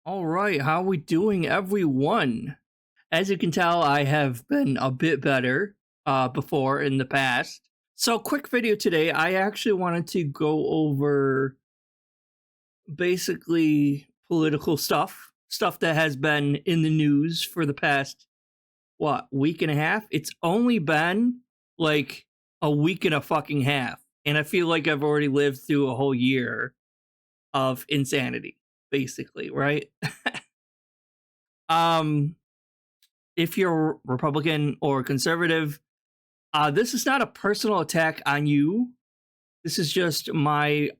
All right, how are we doing, everyone? As you can tell, I have been a bit better before in the past. So, quick video today. I actually wanted to go over basically political stuff that has been in the news for the past, week and a half? It's only been like a week and a fucking half. And I feel like I've already lived through a whole year of insanity, basically, right? um, if you're Republican or conservative, this is not a personal attack on you. This is just my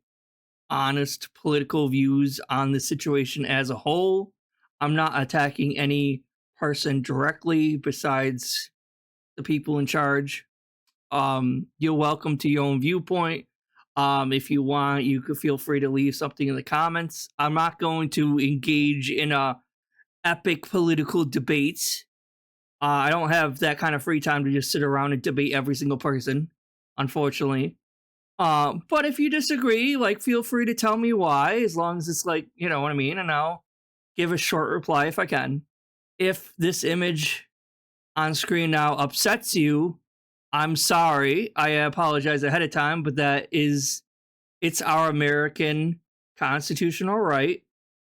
honest political views on the situation as a whole. I'm not attacking any person directly besides the people in charge. You're welcome to your own viewpoint. If you want, you could feel free to leave something in the comments. I'm not going to engage in a epic political debate. I don't have that kind of free time to just sit around and debate every single person, unfortunately. But if you disagree, feel free to tell me why, as long as it's you know what I mean, and I'll give a short reply if I can. If this image on screen now upsets you, I'm sorry. I apologize ahead of time, but it's our American constitutional right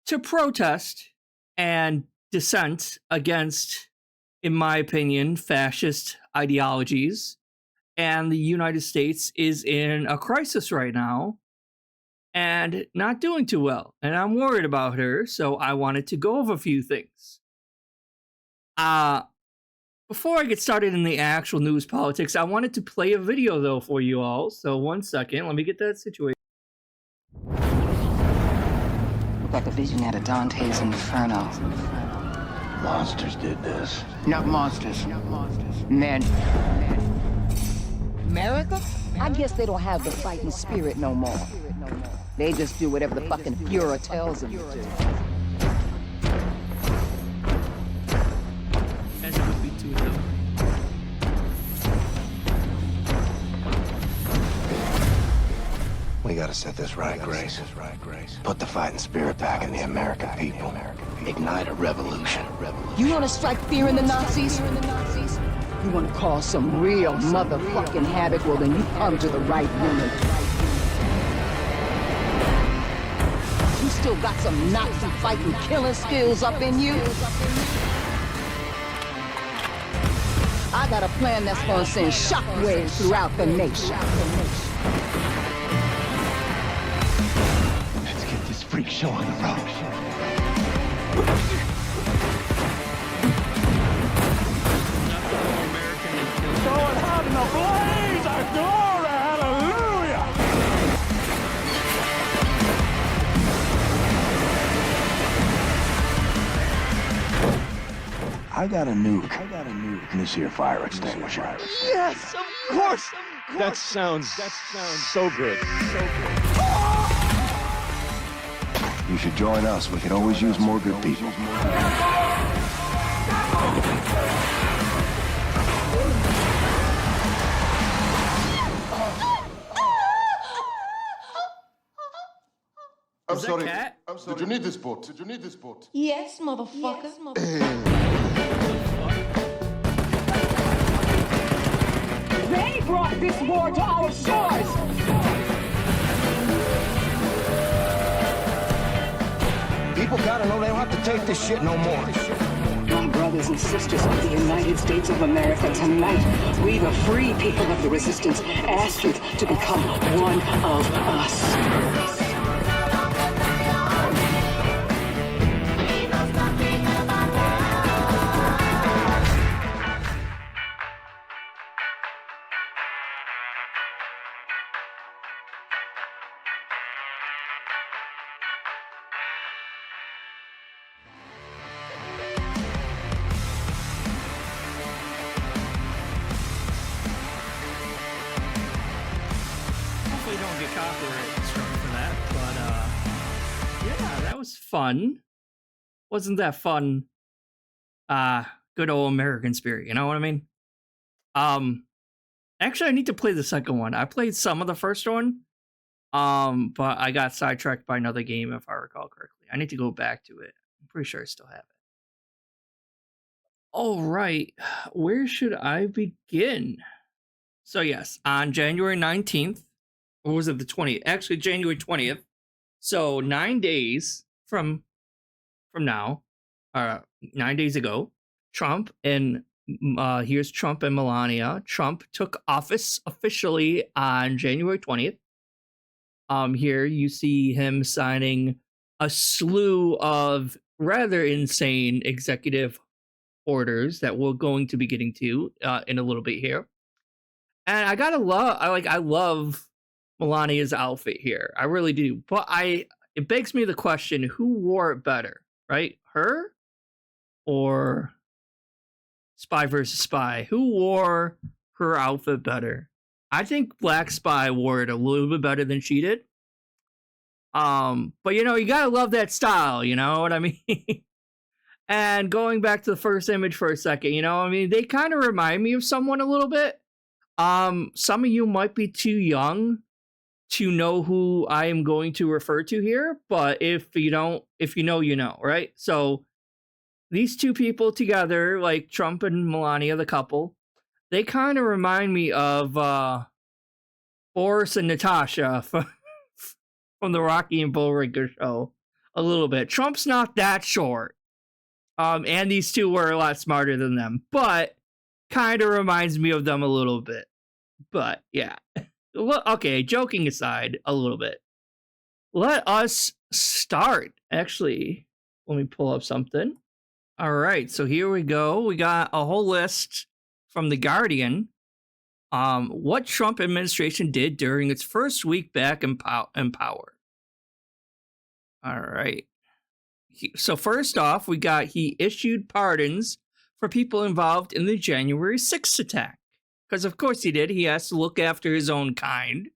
to protest and dissent against, in my opinion, fascist ideologies. And the United States is in a crisis right now and not doing too well. And I'm worried about her, so I wanted to go over a few things. Before I get started in the actual news politics, I wanted to play a video, though, for you all. So 1 second, let me get that situated. Look like a vision out of Dante's Inferno. Monsters did this. Not monsters. Men. America? I guess they don't have the fighting spirit no more. They just do whatever the fucking Fuhrer tells them to do. As it would be too, though. We gotta set this right, Grace. Put the fighting spirit back in the American people. Ignite a revolution. You want to strike fear in the Nazis? You want to cause some real motherfucking havoc? Well, then you come to the right woman. You still got some Nazi fighting killing skills up in you? I got a plan that's gonna send shockwaves throughout the nation. Let's get this freak show on the road. Going out in a blaze of glory, hallelujah! I got a nuke in this here fire extinguisher. Yes, of course! That sounds so good. You should join us. We could always use more good people. Is that cat? I'm sorry. Did you need this boat? Yes, motherfucker. They brought this war to our shores! People gotta know they don't have to take this shit no more. My brothers and sisters of the United States of America, tonight, we, the free people of the resistance, ask you to become one of us. Hopefully don't get copyright struck for that, but yeah, that was fun. Wasn't that fun? Good old American spirit, you know what I mean? Actually I need to play the second one. I played some of the first one, but I got sidetracked by another game if I recall correctly. I need to go back to it. I'm pretty sure I still have it. All right, where should I begin? So yes, on January 19th, or was it the 20th? Actually, January 20th. So 9 days from now, 9 days ago, Trump and here's Trump and Melania. Trump took office officially on January 20th. Here you see him signing a slew of rather insane executive orders that we're going to be getting to in a little bit here. And I love Melania's outfit here. I really do. But it begs me the question, who wore it better, right? Her or Spy versus Spy? Who wore her outfit better? I think Black Spy wore it a little bit better than she did. But you gotta love that style, you know what I mean? And going back to the first image for a second, they kind of remind me of someone a little bit. Some of you might be too young to know who I am going to refer to here, but if you know, you know, right? So these two people together, like Trump and Melania, the couple, they kind of remind me of Boris and Natasha from the Rocky and Bullrigger show a little bit. Trump's not that short. And these two were a lot smarter than them, but kind of reminds me of them a little bit. But yeah, okay, joking aside a little bit. Let us start. Actually, let me pull up something. All right, so here we go. We got a whole list from The Guardian. What Trump administration did during its first week back in power. All right. So first off, we got he issued pardons for people involved in the January 6th attack. Because of course he did. He has to look after his own kind.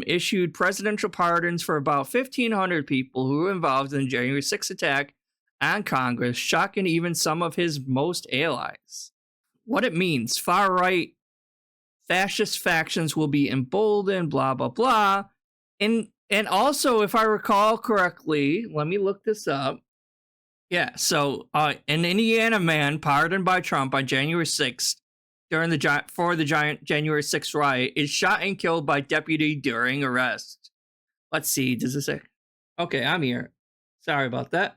Issued presidential pardons for about 1,500 people who were involved in the January 6th attack on Congress, shocking even some of his most allies. What it means, far-right fascist factions will be emboldened, blah, blah, blah. And also, if I recall correctly, let me look this up. Yeah, so an Indiana man pardoned by Trump on January 6th during the January 6th riot is shot and killed by deputy during arrest. Let's see, does this say? Okay, I'm here. Sorry about that.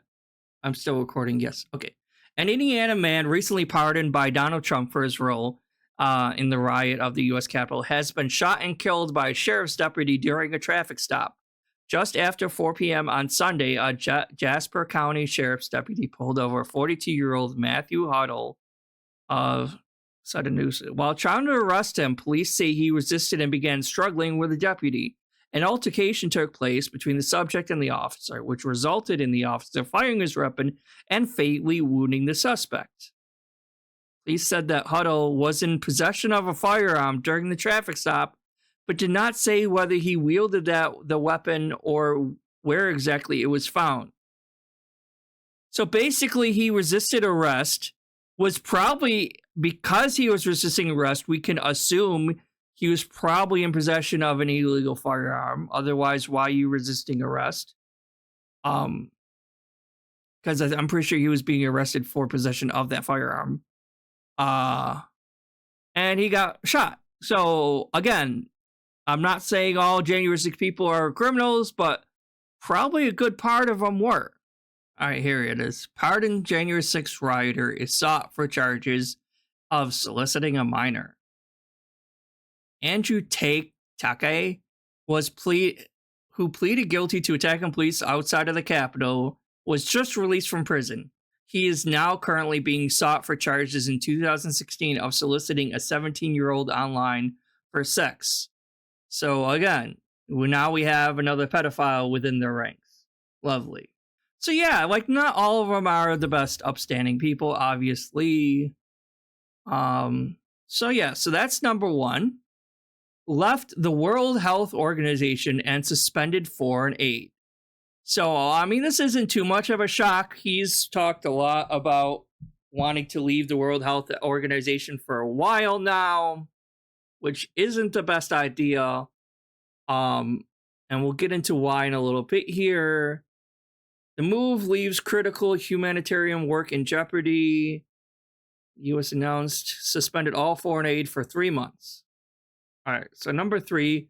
I'm still recording, yes. Okay. An Indiana man recently pardoned by Donald Trump for his role in the riot of the U.S. Capitol has been shot and killed by a sheriff's deputy during a traffic stop. Just after 4 p.m. on Sunday, a Jasper County Sheriff's deputy pulled over 42-year-old Matthew Huddle of Sudden News. While trying to arrest him, police say he resisted and began struggling with the deputy. An altercation took place between the subject and the officer, which resulted in the officer firing his weapon and fatally wounding the suspect. Police said that Huddle was in possession of a firearm during the traffic stop, but did not say whether he wielded the weapon or where exactly it was found. So basically, he resisted arrest. Was probably because he was resisting arrest, we can assume he was probably in possession of an illegal firearm. Otherwise, why are you resisting arrest? Because I'm pretty sure he was being arrested for possession of that firearm. And he got shot. So again, I'm not saying all January 6 people are criminals, but probably a good part of them were. All right, here it is. Pardoned January 6 rioter is sought for charges of soliciting a minor. Andrew Take who pleaded guilty to attacking police outside of the Capitol, was just released from prison. He is now currently being sought for charges in 2016 of soliciting a 17-year-old online for sex. So again, now we have another pedophile within their ranks. Lovely. So yeah, like not all of them are the best upstanding people, obviously. So yeah, so that's number one. Left the World Health Organization and suspended foreign aid. So, I mean, this isn't too much of a shock. He's talked a lot about wanting to leave the World Health Organization for a while now, which isn't the best idea. And we'll get into why in a little bit here. The move leaves critical humanitarian work in jeopardy. U.S. announced suspended all foreign aid for 3 months. All right, so number 3,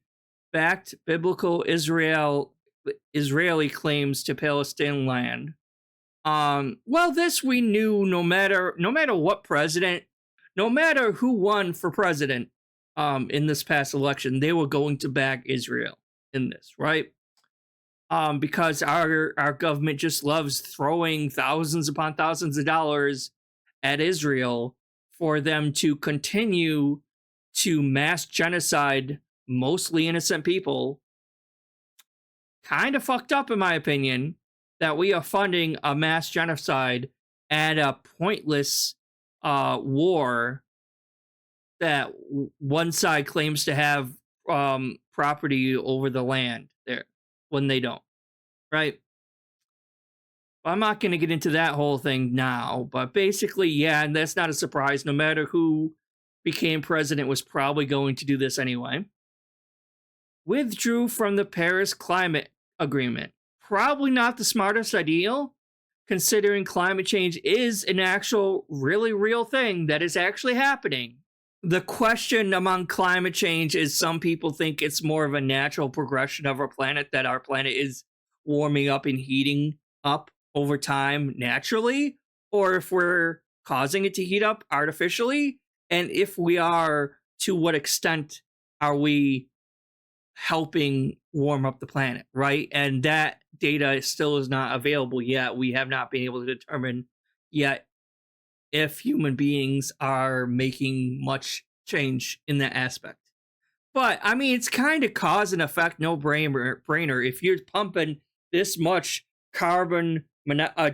backed biblical Israeli claims to Palestinian land. Well, this we knew no matter what president, no matter who won for president in this past election, they were going to back Israel in this, right? Because our government just loves throwing thousands upon thousands of dollars at Israel for them to continue to mass genocide mostly innocent people. Kind of fucked up, in my opinion, that we are funding a mass genocide and a pointless war that one side claims to have property over the land there when they don't, right? I'm not going to get into that whole thing now, but basically, yeah, and that's not a surprise. No matter who became president was probably going to do this anyway. Withdrew from the Paris Climate Agreement. Probably not the smartest idea, considering climate change is an actual, really real thing that is actually happening. The question among climate change is some people think it's more of a natural progression of our planet, that our planet is warming up and heating up over time naturally, or if we're causing it to heat up artificially, and if we are, to what extent are we helping warm up the planet, right? And that data still is not available yet. We have not been able to determine yet if human beings are making much change in that aspect. But I mean, it's kind of cause and effect, no brainer. If you're pumping this much carbon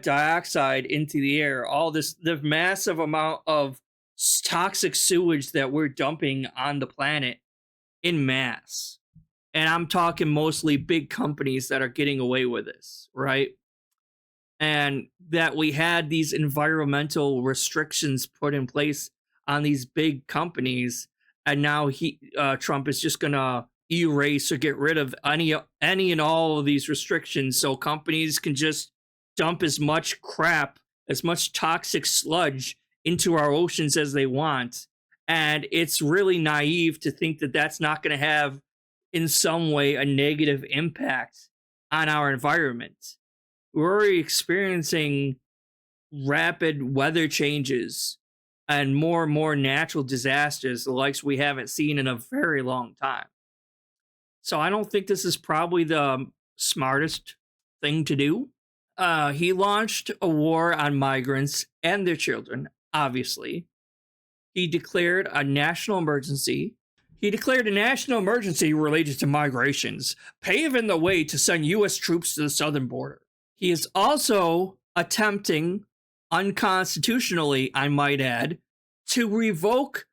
dioxide into the air, all this, the massive amount of toxic sewage that we're dumping on the planet in mass. And I'm talking mostly big companies that are getting away with this, right? And that we had these environmental restrictions put in place on these big companies, and now Trump is just gonna erase or get rid of any and all of these restrictions, so companies can just dump as much crap, as much toxic sludge into our oceans as they want. And it's really naive to think that that's not going to have in some way a negative impact on our environment. We're already experiencing rapid weather changes and more natural disasters, the likes we haven't seen in a very long time. So I don't think this is probably the smartest thing to do. He launched a war on migrants and their children, obviously. He declared a national emergency. Related to migrations, paving the way to send U.S. troops to the southern border. He is also attempting, unconstitutionally, I might add, to revoke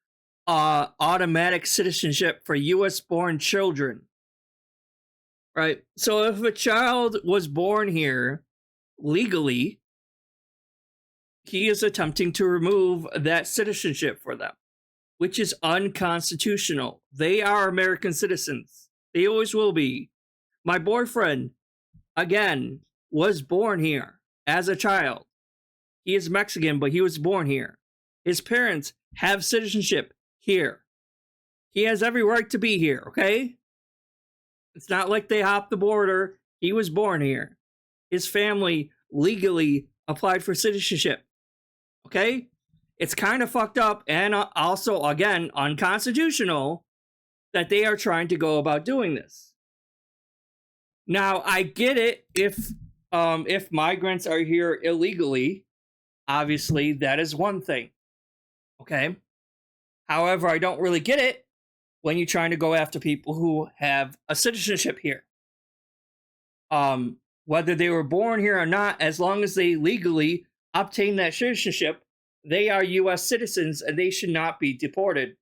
automatic citizenship for U.S.-born children. Right? So if a child was born here legally, he is attempting to remove that citizenship for them, which is unconstitutional. They are American citizens. They always will be. My boyfriend, again, was born here as a child. He is Mexican, but he was born here. His parents have citizenship here. He has every right to be here, okay? It's not like they hopped the border. He was born here. His family legally applied for citizenship, okay? It's kind of fucked up and also, again, unconstitutional that they are trying to go about doing this. Now, I get it if migrants are here illegally. Obviously, that is one thing, okay? However, I don't really get it when you're trying to go after people who have a citizenship here. Whether they were born here or not, as long as they legally obtain that citizenship, they are U.S. citizens and they should not be deported.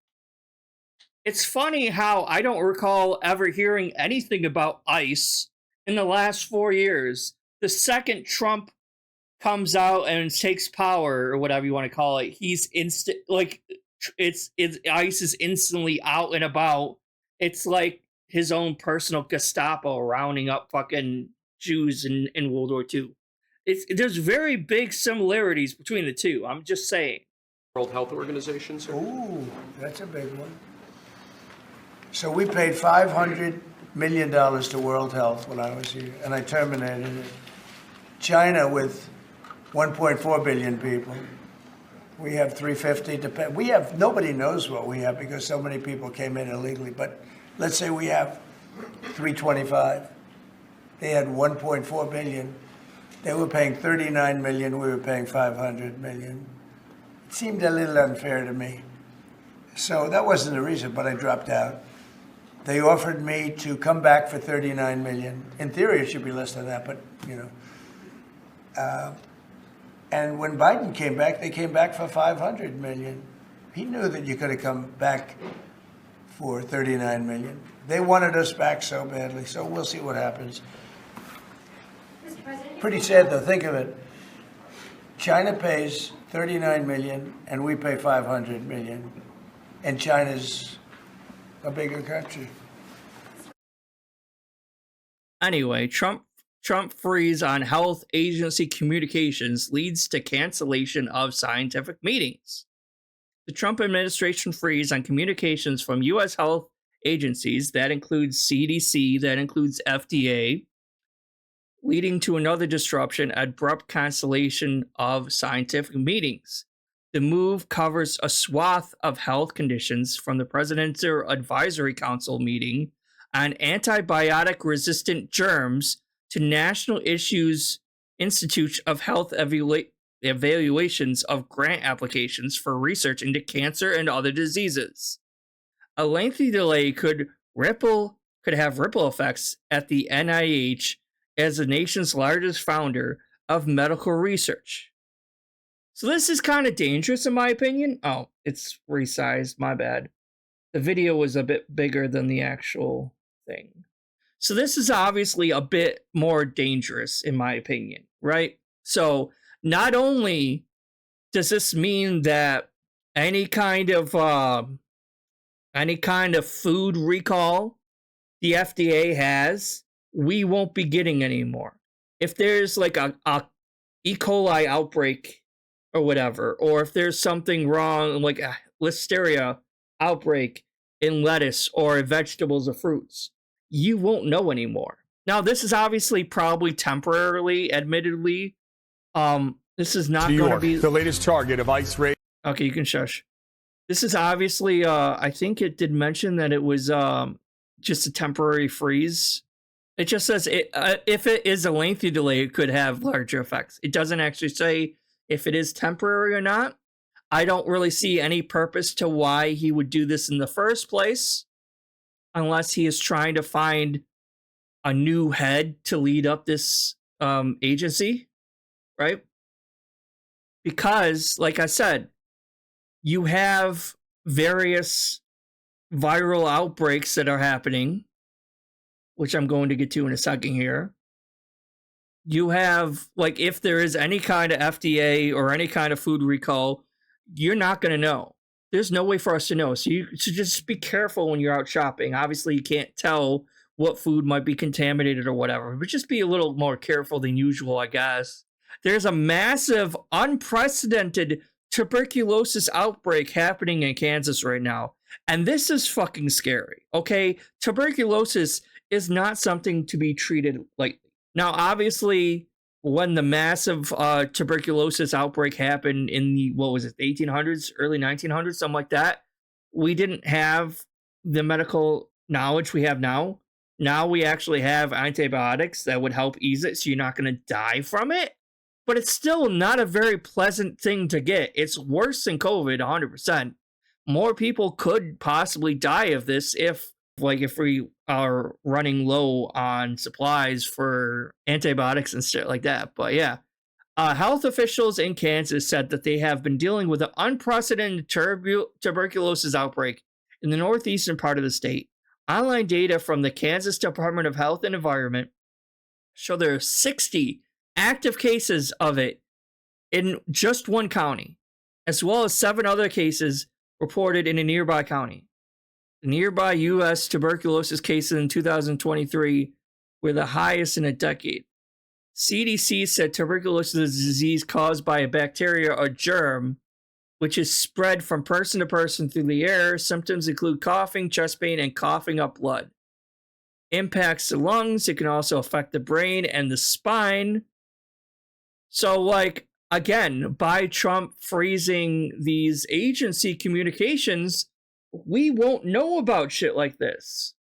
It's funny how I don't recall ever hearing anything about ICE in the last 4 years. The second Trump comes out and takes power, or whatever you want to call it, he's ICE is instantly out and about. It's like his own personal Gestapo rounding up fucking Jews in World War II. There's very big similarities between the two. I'm just saying. World Health Organization, sir? Ooh, that's a big one. So we paid $500 million to World Health when I was here, and I terminated it. China, with 1.4 billion people, we have 350 to pay. We have, nobody knows what we have because so many people came in illegally, but let's say we have 325. They had 1.4 billion. They were paying 39 million, we were paying 500 million. It seemed a little unfair to me. So that wasn't the reason, but I dropped out. They offered me to come back for 39 million. In theory, it should be less than that, but, you know. And when Biden came back, they came back for 500 million. He knew that you could have come back for 39 million. They wanted us back so badly, so we'll see what happens. Pretty sad, though. Think of it. China pays 39 million, and we pay 500 million. And China's a bigger country. Anyway, Trump freeze on health agency communications leads to cancellation of scientific meetings. The Trump administration freeze on communications from U.S. health agencies, that includes CDC, that includes FDA, leading to another disruption, abrupt cancellation of scientific meetings. The move covers a swath of health conditions, from the Presidential Advisory Council meeting on antibiotic-resistant germs to National Issues Institute of Health evaluations of grant applications for research into cancer and other diseases. A lengthy delay could have ripple effects at the NIH, as the nation's largest founder of medical research. So this is kind of dangerous, in my opinion. Oh, it's resized, my bad. The video was a bit bigger than the actual thing. So this is obviously a bit more dangerous, in my opinion, right? So not only does this mean that any kind of food recall the FDA has, we won't be getting anymore. If there's like a E. coli outbreak or whatever, or if there's something wrong, like a listeria outbreak in lettuce or vegetables or fruits, you won't know anymore. Now, this is obviously probably temporarily, admittedly. This is not going to be the latest target of ICE raid. Okay, you can shush. This is obviously, I think it did mention that it was just a temporary freeze. It just says if it is a lengthy delay, it could have larger effects. It doesn't actually say if it is temporary or not. I don't really see any purpose to why he would do this in the first place, unless he is trying to find a new head to lead up this agency, right? Because, like I said, you have various viral outbreaks that are happening, which I'm going to get to in a second here. You have, like, if there is any kind of FDA or any kind of food recall, you're not going to know. There's no way for us to know. So you should just be careful when you're out shopping. Obviously, you can't tell what food might be contaminated or whatever, but just be a little more careful than usual, I guess. There's a massive, unprecedented tuberculosis outbreak happening in Kansas right now. And this is fucking scary, okay? Tuberculosis is not something to be treated lightly. Now, obviously, when the massive tuberculosis outbreak happened in the, what was it, the 1800s, early 1900s, something like that, we didn't have the medical knowledge we have now. Now we actually have antibiotics that would help ease it, so you're not going to die from it. But it's still not a very pleasant thing to get. It's worse than COVID, 100%. More people could possibly die of this if we are running low on supplies for antibiotics and stuff like that. But yeah, health officials in Kansas said that they have been dealing with an unprecedented tuberculosis outbreak in the northeastern part of the state. Online data from the Kansas Department of Health and Environment show there are 60 active cases of it in just one county, as well as 7 other cases reported in a nearby county. The nearby U.S. tuberculosis cases in 2023 were the highest in a decade. CDC said tuberculosis is a disease caused by a bacteria or germ, which is spread from person to person through the air. Symptoms include coughing, chest pain, and coughing up blood. Impacts the lungs. It can also affect the brain and the spine. So, like, again, by Trump freezing these agency communications, we won't know about shit like this.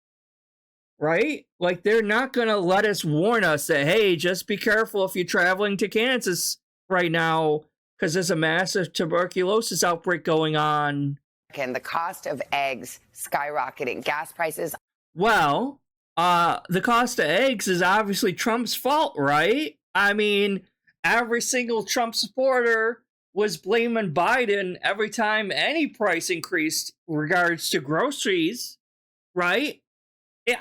Right? Like, they're not going to let us warn us that, hey, just be careful if you're traveling to Kansas right now because there's a massive tuberculosis outbreak going on. And the cost of eggs skyrocketing, gas prices. Well, the cost of eggs is obviously Trump's fault, right? I mean, every single Trump supporter was blaming Biden every time any price increased in regards to groceries, right?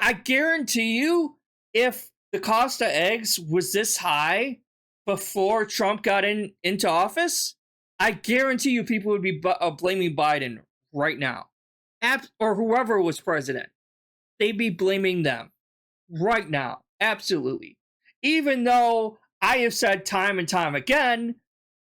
I guarantee you, if the cost of eggs was this high before Trump got into office, I guarantee you people would be blaming Biden right now. Or whoever was president. They'd be blaming them right now. Absolutely. Even though I have said time and time again,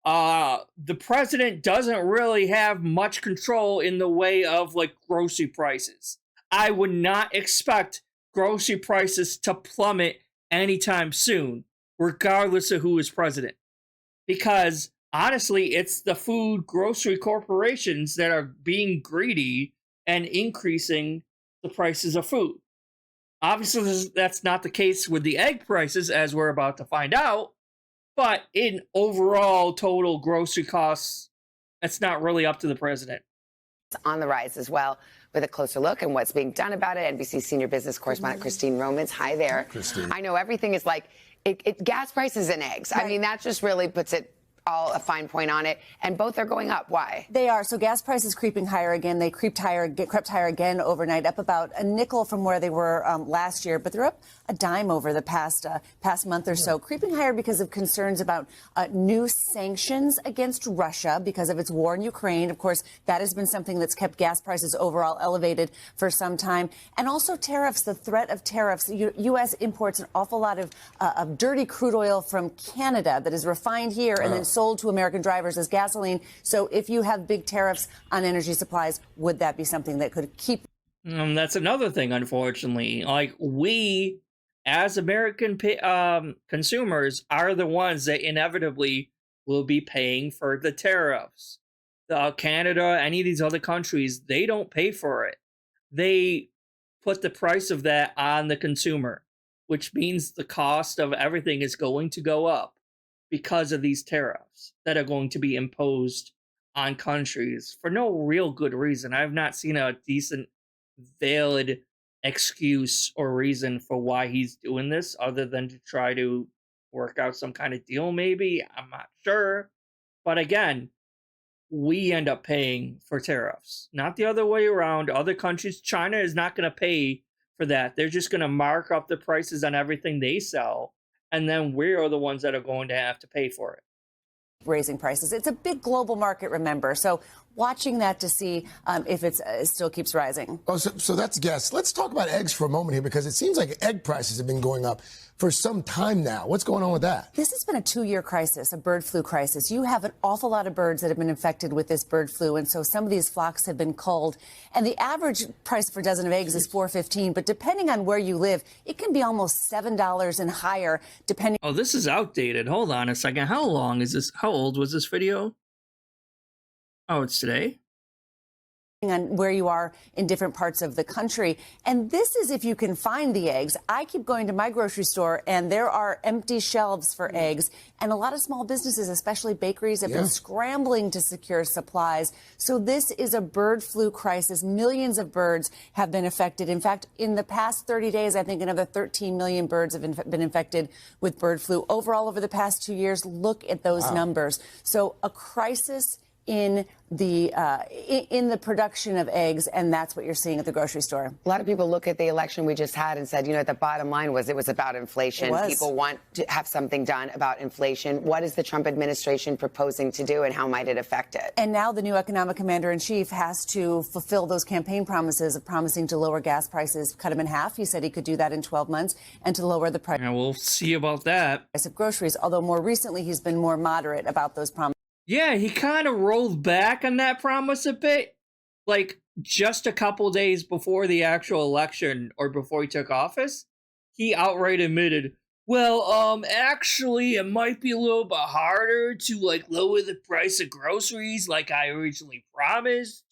the president doesn't really have much control in the way of, like, grocery prices. I would not expect grocery prices to plummet anytime soon, regardless of who is president. Because, honestly, it's the food grocery corporations that are being greedy and increasing the prices of food. Obviously, that's not the case with the egg prices, as we're about to find out. But in overall total grocery costs, that's not really up to the president. It's on the rise as well. With a closer look and what's being done about it, NBC senior business correspondent Christine Romans. Hi there. Christine. I know everything is like gas prices and eggs. Right. I mean, that just really puts it all a fine point on it. And both are going up. Why? They are. So gas prices creeping higher again. They crept higher again overnight, up about a nickel from where they were last year. But they're up a dime over the past month or so. Creeping higher because of concerns about new sanctions against Russia because of its war in Ukraine. Of course, that has been something that's kept gas prices overall elevated for some time. And also tariffs, the threat of tariffs. U.S. imports an awful lot of dirty crude oil from Canada that is refined here and then sold to American drivers as gasoline. So if you have big tariffs on energy supplies, would that be something that could keep? That's another thing, unfortunately. Like, we, as American consumers, are the ones that inevitably will be paying for the tariffs. Canada, any of these other countries, they don't pay for it. They put the price of that on the consumer, which means the cost of everything is going to go up because of these tariffs that are going to be imposed on countries for no real good reason. I've not seen a decent, valid excuse or reason for why he's doing this other than to try to work out some kind of deal, maybe. I'm not sure. But again, we end up paying for tariffs, not the other way around. Other countries, China is not going to pay for that. They're just going to mark up the prices on everything they sell. And then we are the ones that are going to have to pay for it. Raising prices. It's a big global market, remember. So watching that to see if it still keeps rising. Oh, so that's gas. Let's talk about eggs for a moment here, because it seems like egg prices have been going up for some time now. What's going on with that? This has been a 2-year crisis, a bird flu crisis. You have an awful lot of birds that have been infected with this bird flu, and so some of these flocks have been culled. And the average price for a dozen of eggs is $4.15, but depending on where you live, it can be almost $7 and higher, depending. Oh, this is outdated. Hold on a second. How long is this? How old was this video? Oh, it's today? On where you are in different parts of the country. And this is if you can find the eggs. I keep going to my grocery store and there are empty shelves for eggs. And a lot of small businesses, especially bakeries, have been scrambling to secure supplies. So this is a bird flu crisis. Millions of birds have been affected. In fact, in the past 30 days, I think another 13 million birds have been infected with bird flu. Overall, over the past 2 years, look at those numbers. So a crisis in the production of eggs, and that's what you're seeing at the grocery store. A lot of people look at the election we just had and said, you know, the bottom line was it was about inflation. It was. People want to have something done about inflation. What is the Trump administration proposing to do, and how might it affect it? And now the new economic commander-in-chief has to fulfill those campaign promises of promising to lower gas prices, cut them in half. He said he could do that in 12 months, and to lower the price. And we'll see about that. Of groceries, although more recently he's been more moderate about those promises. Yeah, he kind of rolled back on that promise a bit. Like, just a couple days before the actual election, or before he took office, he outright admitted, well, actually, it might be a little bit harder to, like, lower the price of groceries like I originally promised.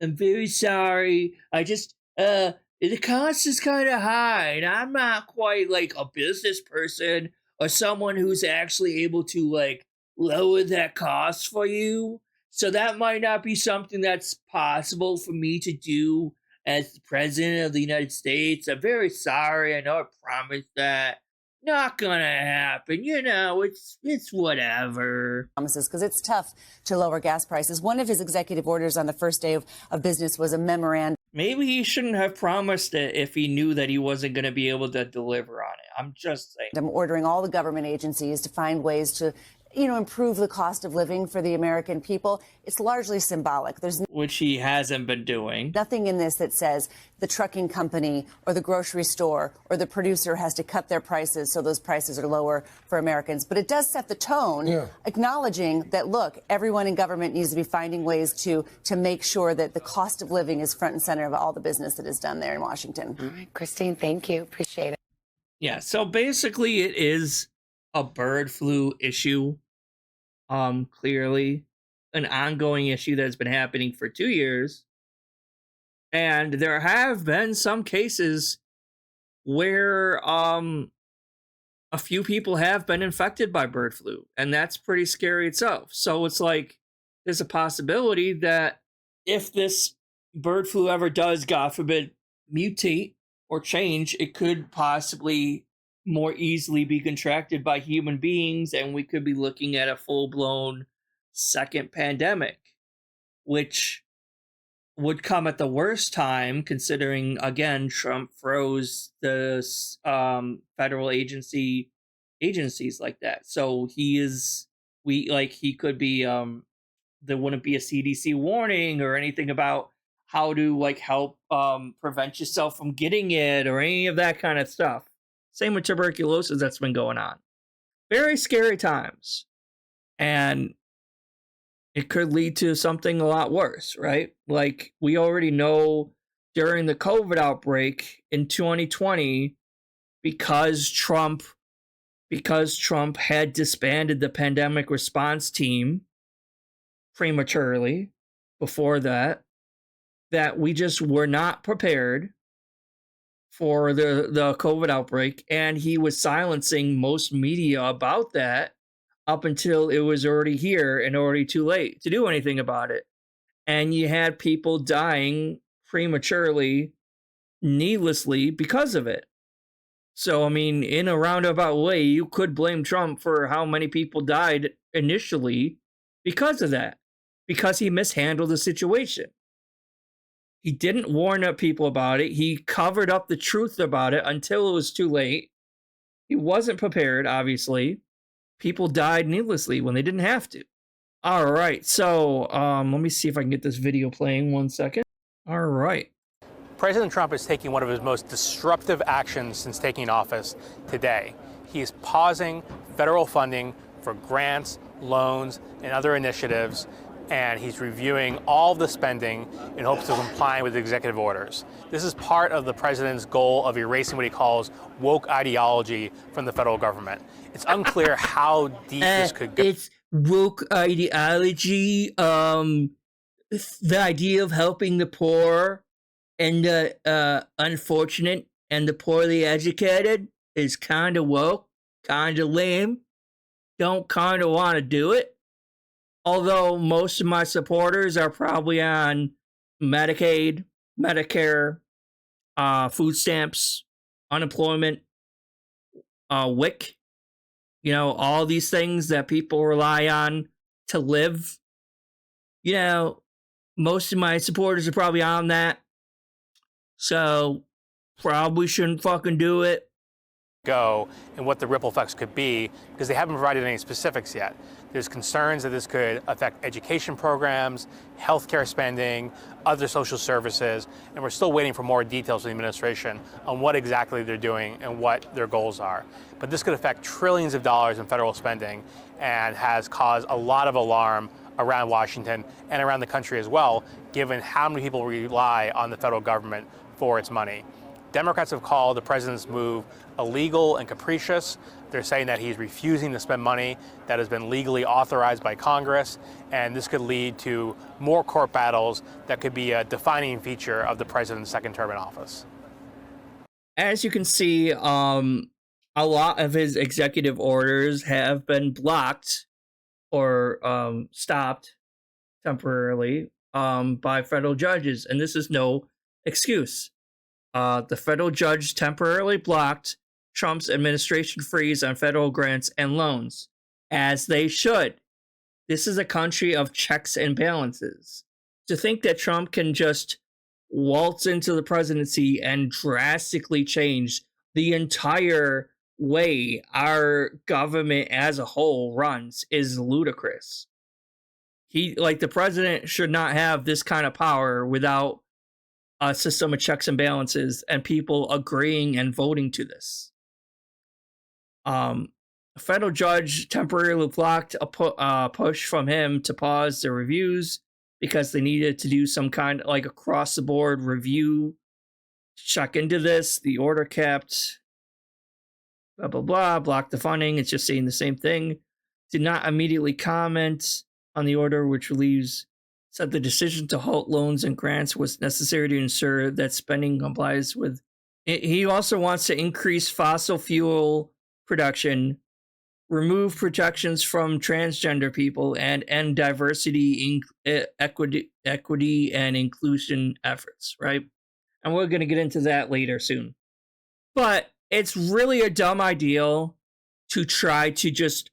I'm very sorry. I just, the cost is kind of high, and I'm not quite, like, a business person or someone who's actually able to, like, lower that cost for you. So that might not be something that's possible for me to do as the president of the United States. I'm very sorry. I know I promised that. Not gonna happen. You know, it's whatever. Promises, because it's tough to lower gas prices. One of his executive orders on the first day of business was a memorandum. Maybe he shouldn't have promised it if he knew that he wasn't going to be able to deliver on it. I'm just saying. I'm ordering all the government agencies to find ways to, you know, improve the cost of living for the American people. It's largely symbolic. There's which he hasn't been doing. Nothing in this that says the trucking company or the grocery store or the producer has to cut their prices so those prices are lower for Americans. But it does set the tone, acknowledging that, look, everyone in government needs to be finding ways to make sure that the cost of living is front and center of all the business that is done there in Washington. All right, Christine, thank you. Appreciate it. Yeah, so basically it is a bird flu issue. Clearly an ongoing issue that's been happening for 2 years. And there have been some cases where a few people have been infected by bird flu, and that's pretty scary itself. So it's like there's a possibility that if this bird flu ever does, God forbid, mutate or change, it could possibly more easily be contracted by human beings, and we could be looking at a full-blown second pandemic, which would come at the worst time, considering, again, Trump froze the federal agencies like that. So he could be, there wouldn't be a CDC warning or anything about how to, like, help prevent yourself from getting it or any of that kind of stuff. Same with tuberculosis that's been going on. Very scary times. And it could lead to something a lot worse, right? Like, we already know during the COVID outbreak in 2020, because Trump had disbanded the pandemic response team prematurely before that we just were not prepared for the COVID outbreak, and he was silencing most media about that up until it was already here and already too late to do anything about it. And you had people dying prematurely, needlessly, because of it. So, I mean, in a roundabout way, you could blame Trump for how many people died initially because of that, because he mishandled the situation. He didn't warn up people about it. He covered up the truth about it until it was too late. He wasn't prepared, obviously. People died needlessly when they didn't have to. All right, so let me see if I can get this video playing 1 second. All right. President Trump is taking one of his most disruptive actions since taking office today. He is pausing federal funding for grants, loans, and other initiatives, and he's reviewing all the spending in hopes of complying with executive orders. This is part of the president's goal of erasing what he calls woke ideology from the federal government. It's unclear how deep this could go. It's woke ideology, the idea of helping the poor and the unfortunate and the poorly educated is kind of woke, kind of lame. Don't kind of want to do it. Although most of my supporters are probably on Medicaid, Medicare, food stamps, unemployment, WIC, you know, all these things that people rely on to live. you know, most of my supporters are probably on that. So probably shouldn't fucking do it. Go and what the ripple effects could be, because they haven't provided any specifics yet. There's concerns that this could affect education programs, healthcare spending, other social services, and we're still waiting for more details from the administration on what exactly they're doing and what their goals are. But this could affect trillions of dollars in federal spending and has caused a lot of alarm around Washington and around the country as well, given how many people rely on the federal government for its money. Democrats have called the president's move illegal and capricious. They're saying that he's refusing to spend money that has been legally authorized by Congress, and this could lead to more court battles that could be a defining feature of the president's second term in office. As you can see, a lot of his executive orders have been blocked or stopped temporarily by federal judges, and this is no excuse. The federal judge temporarily blocked Trump's administration freeze on federal grants and loans, as they should. This is a country of checks and balances. To think that Trump can just waltz into the presidency and drastically change the entire way our government as a whole runs is ludicrous. The president should not have this kind of power without a system of checks and balances and people agreeing and voting to this. A federal judge temporarily blocked a push from him to pause the reviews because they needed to do some kind of like across the board review, check into this. The order kept blah, blah, blah, blocked the funding. It's just saying the same thing. Did not immediately comment on the order, which relieves. Said the decision to halt loans and grants was necessary to ensure that spending complies with. He also wants to increase fossil fuel production, remove protections from transgender people, and end diversity, equity, and inclusion efforts, right? And we're going to get into that later soon. But it's really a dumb idea to try to just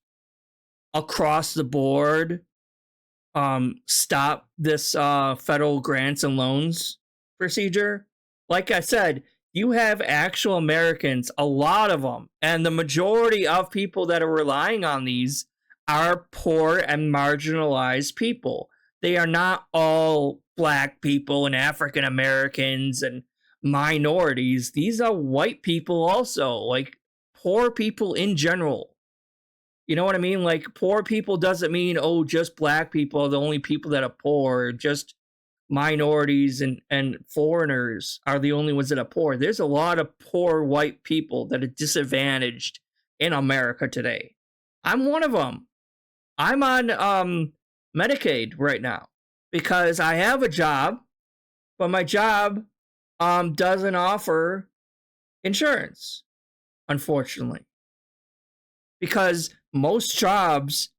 across the board stop this federal grants and loans procedure. Like I said, you have actual Americans, a lot of them, and the majority of people that are relying on these are poor and marginalized people. They are not all black people and African Americans and minorities. These are white people also, like poor people in general. You know what I mean? Like, poor people doesn't mean, oh, just black people are the only people that are poor. Just minorities and foreigners are the only ones that are poor. There's a lot of poor white people that are disadvantaged in America today. I'm one of them. I'm on Medicaid right now because I have a job, but my job doesn't offer insurance, unfortunately. Because most jobs,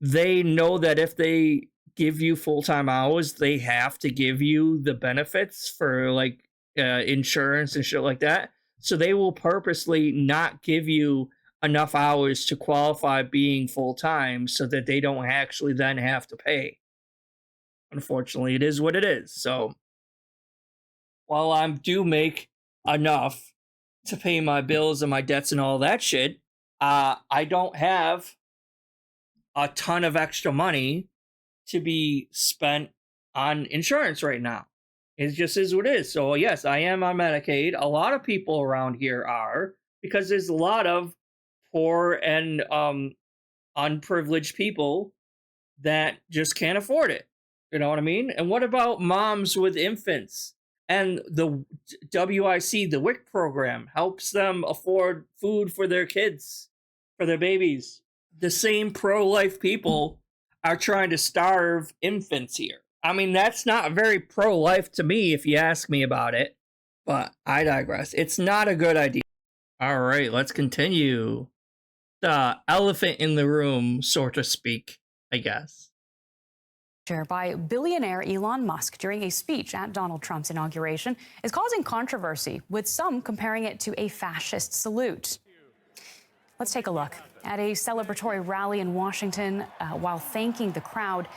they know that if they give you full-time hours, they have to give you the benefits for like insurance and shit like that. So they will purposely not give you enough hours to qualify being full-time so that they don't actually then have to pay. Unfortunately, it is what it is. So while I do make enough to pay my bills and my debts and all that shit, I don't have a ton of extra money to be spent on insurance right now. It just is what it is. So yes, I am on Medicaid. A lot of people around here are, because there's a lot of poor and unprivileged people that just can't afford it. You know what I mean? And what about moms with infants? And the WIC, the WIC program, helps them afford food for their kids, for their babies. The same pro-life people are trying to starve infants here. I mean, that's not very pro-life to me if you ask me about it, but I digress. It's not a good idea. All right, let's continue. The elephant in the room, so to speak, I guess. By billionaire Elon Musk during a speech at Donald Trump's inauguration is causing controversy, with some comparing it to a fascist salute. Let's take a look. At a celebratory rally in Washington, while thanking the crowd,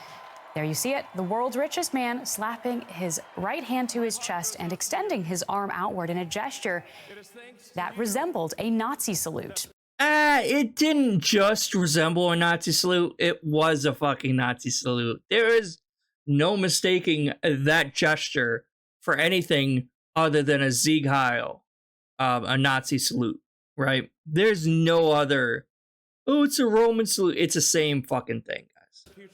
There you see it, the world's richest man slapping his right hand to his chest and extending his arm outward in a gesture that resembled a Nazi salute. It didn't just resemble a Nazi salute. It was a fucking Nazi salute. There is no mistaking that gesture for anything other than a Sieg Heil, a Nazi salute, right? There's no other, oh, it's a Roman salute. It's the same fucking thing, guys.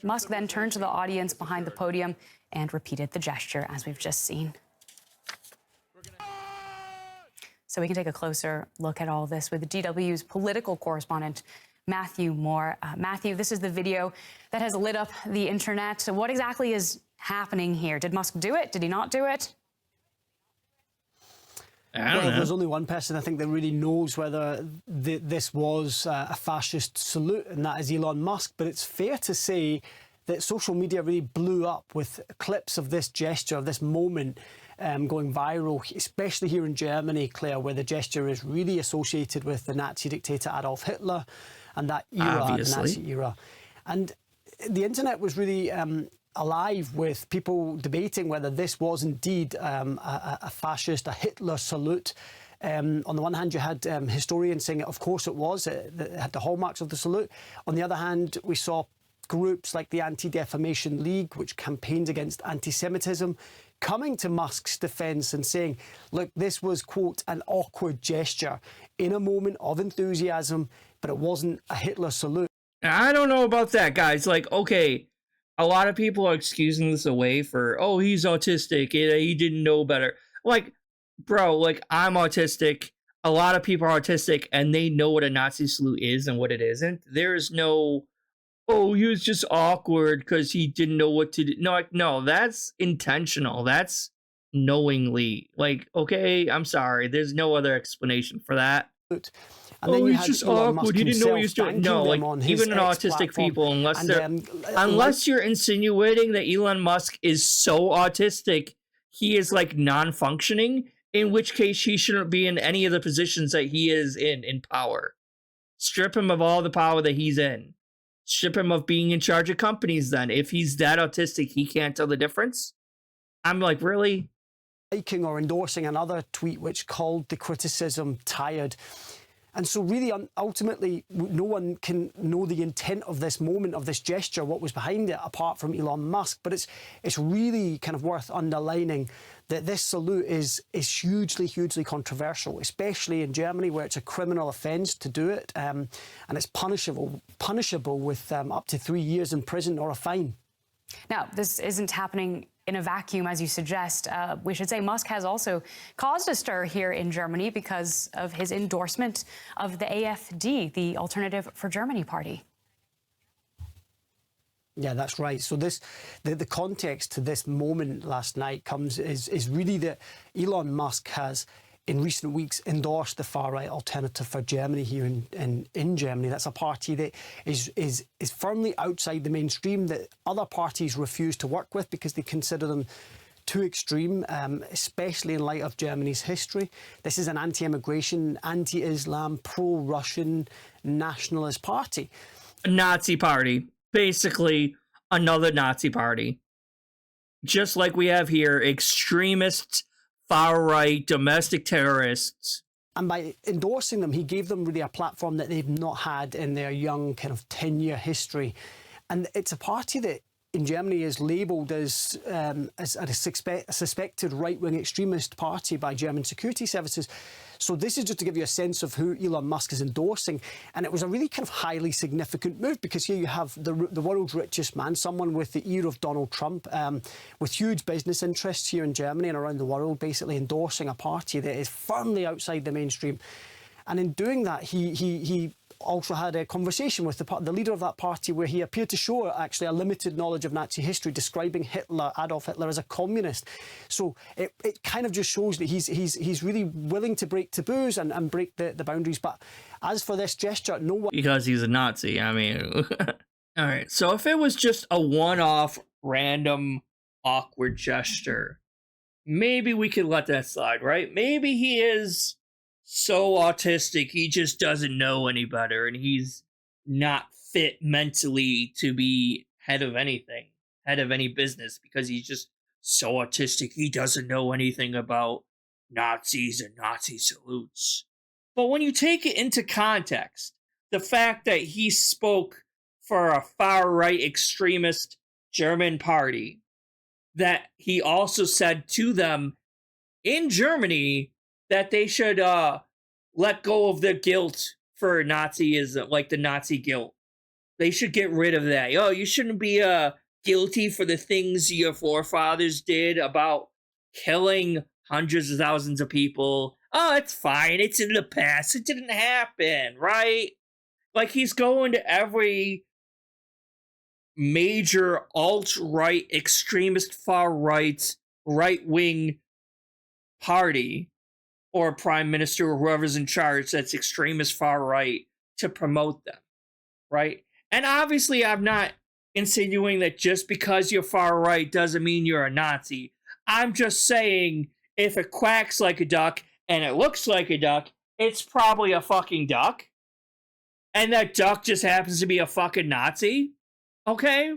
Musk then turned to the audience behind the podium and repeated the gesture, as we've just seen. So we can take a closer look at all this with the DW's political correspondent, Matthew Moore. Matthew, this is the video that has lit up the internet. So what exactly is happening here? Did Musk do it? Did he not do it? Well, there's only one person I think that really knows whether this was a fascist salute, and that is Elon Musk. But it's fair to say that social media really blew up with clips of this gesture, of this moment, going viral, especially here in Germany, Claire, where the gesture is really associated with the Nazi dictator Adolf Hitler and that era, the Nazi era. And the internet was really alive with people debating whether this was indeed a fascist, a Hitler salute. On the one hand, you had historians saying, of course it was, it had the hallmarks of the salute. On the other hand, we saw groups like the Anti-Defamation League, which campaigns against anti-Semitism, coming to Musk's defence and saying, look, this was, quote, an awkward gesture in a moment of enthusiasm, but it wasn't a Hitler salute. I don't know about that, guys. Like, okay, a lot of people are excusing this away for, oh, he's autistic, he didn't know better. Like, bro, like, I'm autistic, a lot of people are autistic, and they know what a Nazi salute is and what it isn't. There's no, oh, he was just awkward because he didn't know what to do. No, like, no, that's intentional. That's knowingly. Like, okay, I'm sorry. There's no other explanation for that. And then he's just awkward. He didn't know what he was doing. No, like, even an autistic people, unless you're insinuating that Elon Musk is so autistic, he is like non-functioning, in which case he shouldn't be in any of the positions that he is in power. Strip him of all the power that he's in. Strip him of being in charge of companies then. If he's that autistic, he can't tell the difference. I'm like, really? Liking or endorsing another tweet which called the criticism tired. And so really, ultimately, no one can know the intent of this moment, of this gesture, what was behind it, apart from Elon Musk. But it's really kind of worth underlining that this salute is hugely, hugely controversial, especially in Germany, where it's a criminal offence to do it, and it's punishable with up to 3 years in prison or a fine. Now, this isn't happening in a vacuum, as you suggest. We should say Musk has also caused a stir here in Germany because of his endorsement of the AfD, the Alternative for Germany party. Yeah, that's right. So the context to this moment last night is really that Elon Musk has, in recent weeks, endorsed the far-right Alternative for Germany here in Germany. That's a party that is firmly outside the mainstream, that other parties refuse to work with because they consider them too extreme, especially in light of Germany's history. This is an anti-immigration, anti-Islam, pro-Russian nationalist party. A Nazi party. Basically, another Nazi party. Just like we have here, extremists, far-right, domestic terrorists. And by endorsing them, he gave them really a platform that they've not had in their young kind of 10-year history. And it's a party that in Germany is labelled as a suspected right-wing extremist party by German security services. So this is just to give you a sense of who Elon Musk is endorsing. And it was a really kind of highly significant move, because here you have the world's richest man, someone with the ear of Donald Trump, with huge business interests here in Germany and around the world, basically endorsing a party that is firmly outside the mainstream. And in doing that, he also had a conversation with the leader of that party, where he appeared to show actually a limited knowledge of Nazi history, describing Adolf Hitler as a communist. So it kind of just shows that he's really willing to break taboos and break the boundaries. But as for this gesture, no one... Because he's a Nazi, I mean... All right, so if it was just a one-off, random, awkward gesture, maybe we could let that slide, right? Maybe he is so autistic, he just doesn't know any better, and he's not fit mentally to be head of anything. head of any business because he's just so autistic. He doesn't know anything about Nazis and Nazi salutes. But when you take it into context, the fact that he spoke for a far-right extremist German party, that he also said to them in Germany that they should let go of the guilt for Nazism, like the Nazi guilt. They should get rid of that. Oh, you shouldn't be guilty for the things your forefathers did about killing hundreds of thousands of people. Oh, it's fine. It's in the past. It didn't happen, right? Like, he's going to every major alt-right, extremist far-right, right-wing party or prime minister or whoever's in charge that's extremist far-right to promote them, right? And obviously, I'm not insinuating that just because you're far-right doesn't mean you're a Nazi. I'm just saying, if it quacks like a duck and it looks like a duck, it's probably a fucking duck. And that duck just happens to be a fucking Nazi. Okay?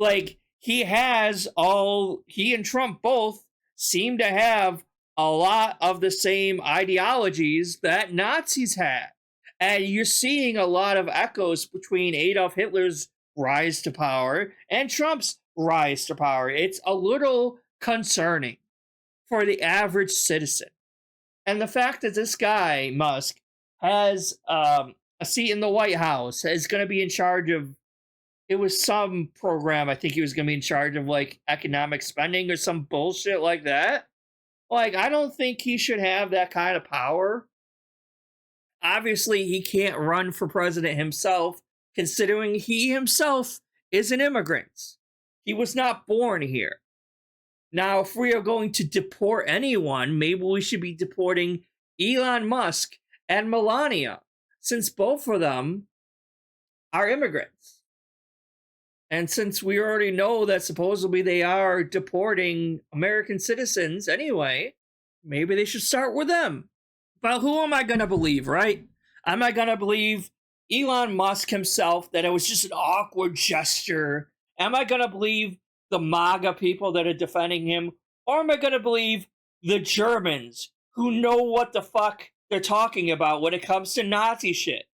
Like, he and Trump both seem to have a lot of the same ideologies that Nazis had. And you're seeing a lot of echoes between Adolf Hitler's rise to power and Trump's rise to power. It's a little concerning for the average citizen. And the fact that this guy, Musk, has a seat in the White House, is going to be in charge of, it was some program, I think he was going to be in charge of, like, economic spending or some bullshit like that. Like, I don't think he should have that kind of power. Obviously, he can't run for president himself, considering he himself is an immigrant. He was not born here. Now, if we are going to deport anyone, maybe we should be deporting Elon Musk and Melania, since both of them are immigrants. And since we already know that supposedly they are deporting American citizens anyway, maybe they should start with them. But who am I going to believe, right? Am I going to believe Elon Musk himself, that it was just an awkward gesture? Am I going to believe the MAGA people that are defending him? Or am I going to believe the Germans who know what the fuck they're talking about when it comes to Nazi shit?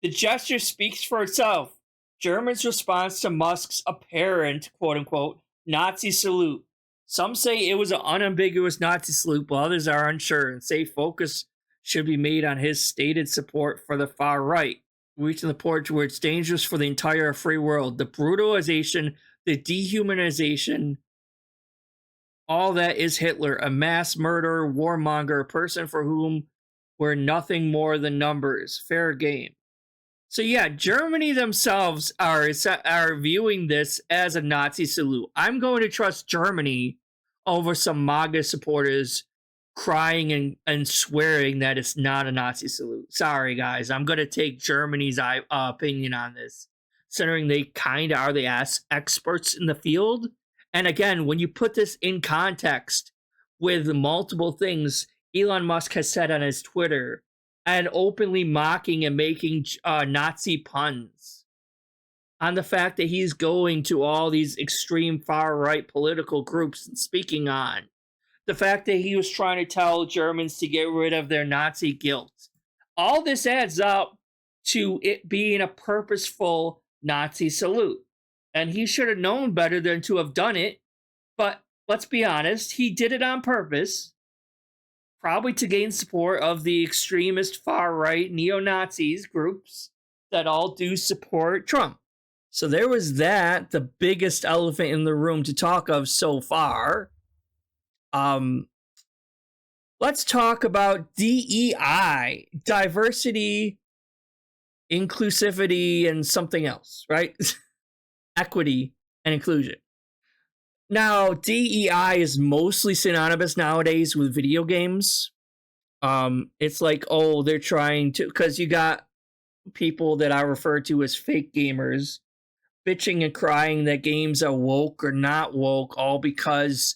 The gesture speaks for itself. Germans' response to Musk's apparent, quote-unquote, Nazi salute. Some say it was an unambiguous Nazi salute, but others are unsure and say focus should be made on his stated support for the far right, reaching the point where it's dangerous for the entire free world. The brutalization, the dehumanization, all that is Hitler, a mass murderer, warmonger, a person for whom we're nothing more than numbers. Fair game. So yeah, Germany themselves are viewing this as a Nazi salute. I'm going to trust Germany over some MAGA supporters crying and swearing that it's not a Nazi salute. Sorry, guys. I'm going to take Germany's opinion on this, considering they kind of are the experts in the field. And again, when you put this in context with multiple things Elon Musk has said on his Twitter, and openly mocking and making Nazi puns on the fact that he's going to all these extreme far-right political groups and speaking on. The fact that he was trying to tell Germans to get rid of their Nazi guilt. All this adds up to it being a purposeful Nazi salute. And he should have known better than to have done it. But let's be honest, he did it on purpose. Probably to gain support of the extremist far-right neo-Nazis groups that all do support Trump. So there was that, the biggest elephant in the room to talk of so far. Let's talk about DEI, diversity, inclusivity, and something else, right? Equity and inclusion. Now, DEI is mostly synonymous nowadays with video games. It's like, oh, they're trying to, because you got people that I refer to as fake gamers bitching and crying that games are woke or not woke, all because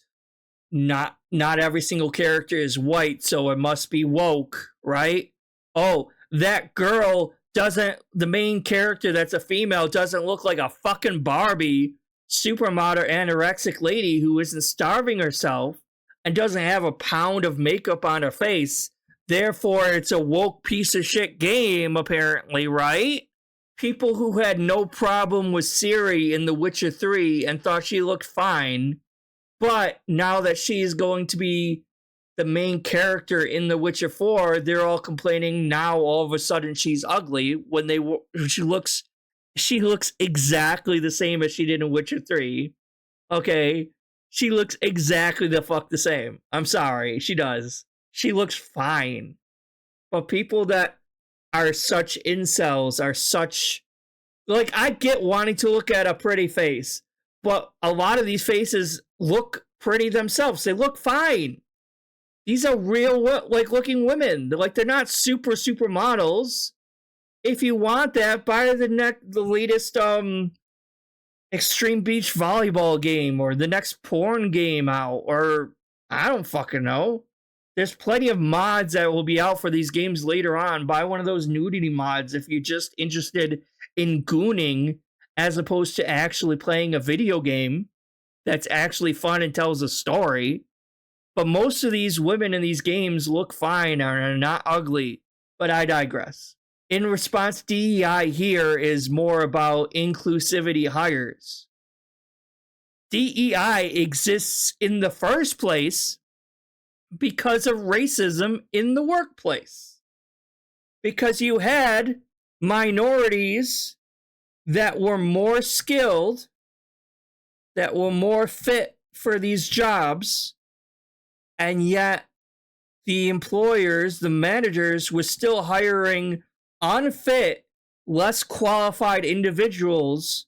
not every single character is white, so it must be woke, right? Oh, that girl the main character that's a female doesn't look like a fucking Barbie, supermodel anorexic lady who isn't starving herself and doesn't have a pound of makeup on her face. Therefore, it's a woke piece of shit game, apparently, right? People who had no problem with Ciri in The Witcher 3 and thought she looked fine, but now that she's going to be the main character in The Witcher 4, they're all complaining now all of a sudden she's ugly when she looks exactly the same as she did in Witcher 3. Okay? She looks exactly the fuck the same. I'm sorry, she does. She looks fine. But people that are such incels are such... Like, I get wanting to look at a pretty face, but a lot of these faces look pretty themselves. They look fine. These are real, like, looking women. They're not super models. If you want that, buy the latest Extreme Beach volleyball game or the next porn game out, or I don't fucking know. There's plenty of mods that will be out for these games later on. Buy one of those nudity mods if you're just interested in gooning as opposed to actually playing a video game that's actually fun and tells a story. But most of these women in these games look fine and are not ugly. But I digress. In response, DEI here is more about inclusivity hires. DEI exists in the first place because of racism in the workplace. Because you had minorities that were more skilled, that were more fit for these jobs, and yet the employers, the managers, were still hiring unfit, less qualified individuals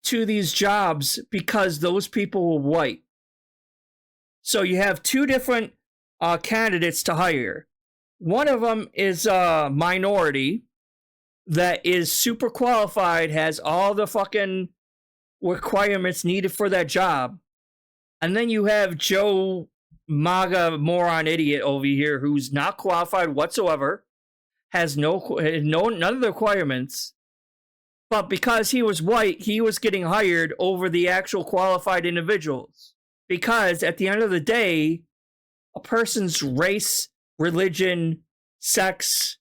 to these jobs because those people were white. So you have two different candidates to hire. One of them is a minority that is super qualified, has all the fucking requirements needed for that job. And then you have Joe MAGA moron idiot over here who's not qualified whatsoever, has none of the requirements, but because he was white, he was getting hired over the actual qualified individuals. Because at the end of the day, a person's race, religion, sex,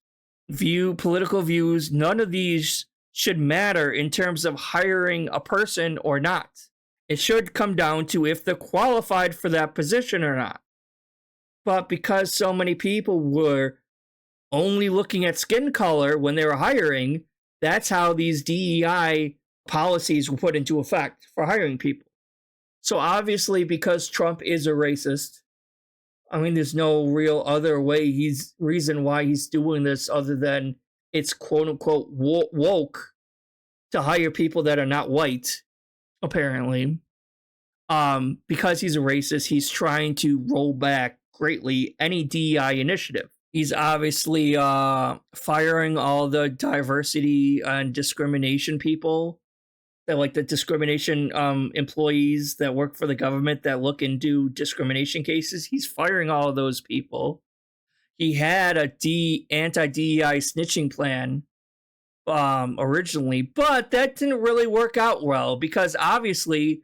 political views, none of these should matter in terms of hiring a person or not. It should come down to if they're qualified for that position or not. But because so many people were only looking at skin color when they were hiring, that's how these DEI policies were put into effect for hiring people. So obviously, because Trump is a racist, I mean, there's no real other reason why he's doing this other than it's quote unquote woke to hire people that are not white, apparently. Because he's a racist, he's trying to roll back greatly any DEI initiative. He's obviously firing all the diversity and discrimination people, that like the discrimination employees that work for the government that look and do discrimination cases. He's firing all of those people. He had a anti-DEI snitching plan originally, but that didn't really work out well because obviously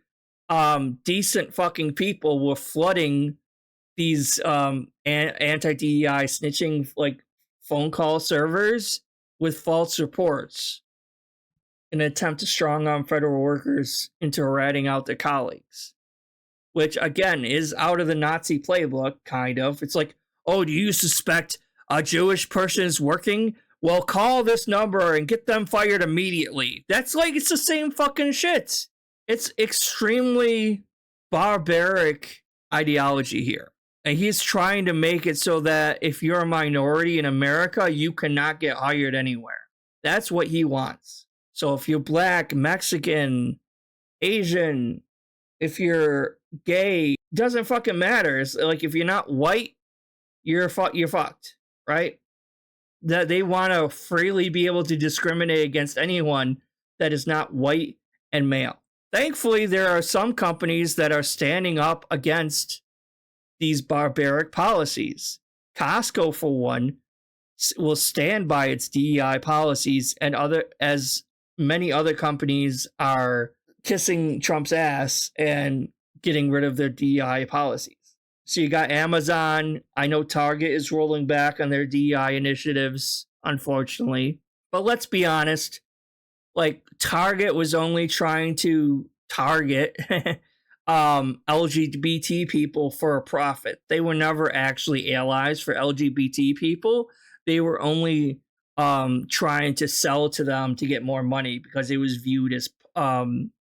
decent fucking people were flooding these anti-DEI snitching like phone call servers with false reports in an attempt to strong-arm federal workers into ratting out their colleagues, which again is out of the Nazi playbook, kind of. It's like, oh, do you suspect a Jewish person is working? Well, call this number and get them fired immediately. That's like, it's the same fucking shit. It's extremely barbaric ideology here. And he's trying to make it so that if you're a minority in America, you cannot get hired anywhere. That's what he wants. So if you're black, Mexican, Asian, if you're gay, doesn't fucking matter. It's like if you're not white, you're fucked, right? That they want to freely be able to discriminate against anyone that is not white and male. Thankfully, there are some companies that are standing up against these barbaric policies. Costco, for one, will stand by its DEI policies, and many other companies are kissing Trump's ass and getting rid of their DEI policies. So you got Amazon. I know Target is rolling back on their DEI initiatives, unfortunately. But let's be honest, like Target was only trying to target LGBT people for a profit. They were never actually allies for LGBT people. They were only trying to sell to them to get more money because it was viewed as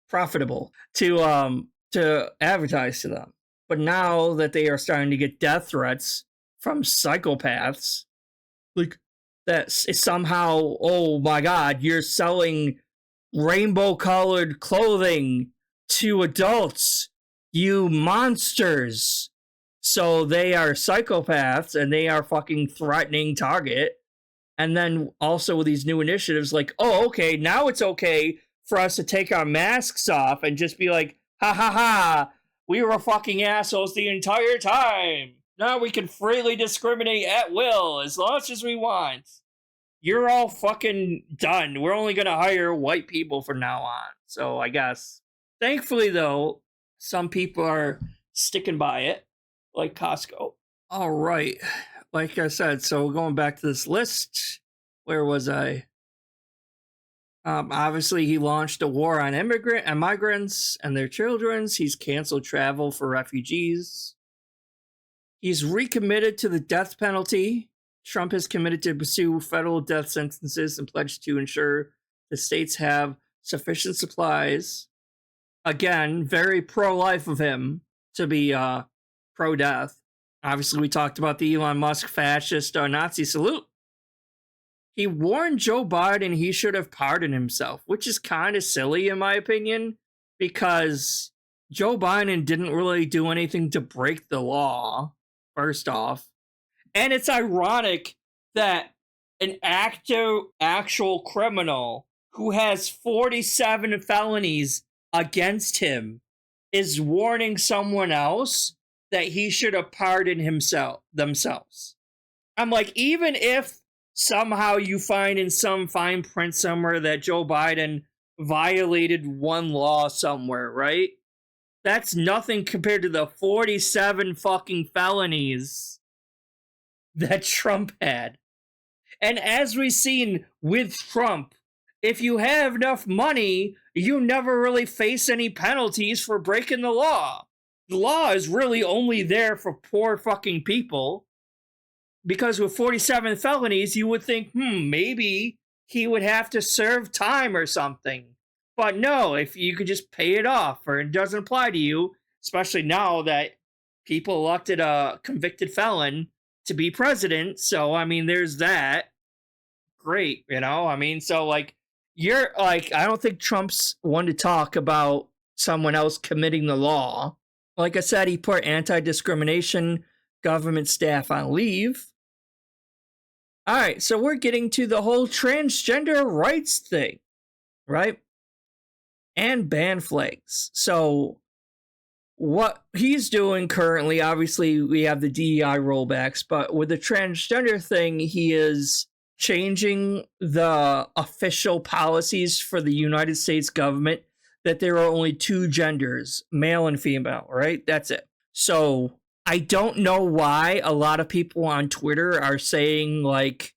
profitable to advertise to them. But now that they are starting to get death threats from psychopaths, like that somehow, oh my God, you're selling rainbow-colored clothing to adults, you monsters. So they are psychopaths and they are fucking threatening Target. And then also with these new initiatives, like, oh, okay, now it's okay for us to take our masks off and just be like, ha ha ha, we were fucking assholes the entire time. Now we can freely discriminate at will as long as we want. You're all fucking done. We're only going to hire white people from now on. So I guess. Thankfully, though, some people are sticking by it, like Costco. All right. Like I said, so going back to this list, where was I? Obviously, he launched a war on migrants and their children. He's canceled travel for refugees. He's recommitted to the death penalty. Trump is committed to pursue federal death sentences and pledged to ensure the states have sufficient supplies. Again, very pro-life of him to be pro-death. Obviously, we talked about the Elon Musk fascist Nazi salute. He warned Joe Biden he should have pardoned himself, which is kind of silly in my opinion, because Joe Biden didn't really do anything to break the law, first off. And it's ironic that an actual criminal who has 47 felonies against him is warning someone else that he should have pardoned themselves. I'm like, even if somehow you find in some fine print somewhere that Joe Biden violated one law somewhere, right? That's nothing compared to the 47 fucking felonies that Trump had. And as we've seen with Trump, if you have enough money, you never really face any penalties for breaking the law. The law is really only there for poor fucking people. Because with 47 felonies, you would think, maybe he would have to serve time or something. But no, if you could just pay it off or it doesn't apply to you, especially now that people elected a convicted felon to be president. So, I mean, there's that. Great, you know? I mean, so, like, you're, like, I don't think Trump's one to talk about someone else committing the law. Like I said, he put anti-discrimination government staff on leave. All right, so we're getting to the whole transgender rights thing, right? And ban flags. So what he's doing currently, obviously we have the DEI rollbacks, but with the transgender thing, he is changing the official policies for the United States government that there are only two genders, male and female, right? That's it. So I don't know why a lot of people on Twitter are saying, like,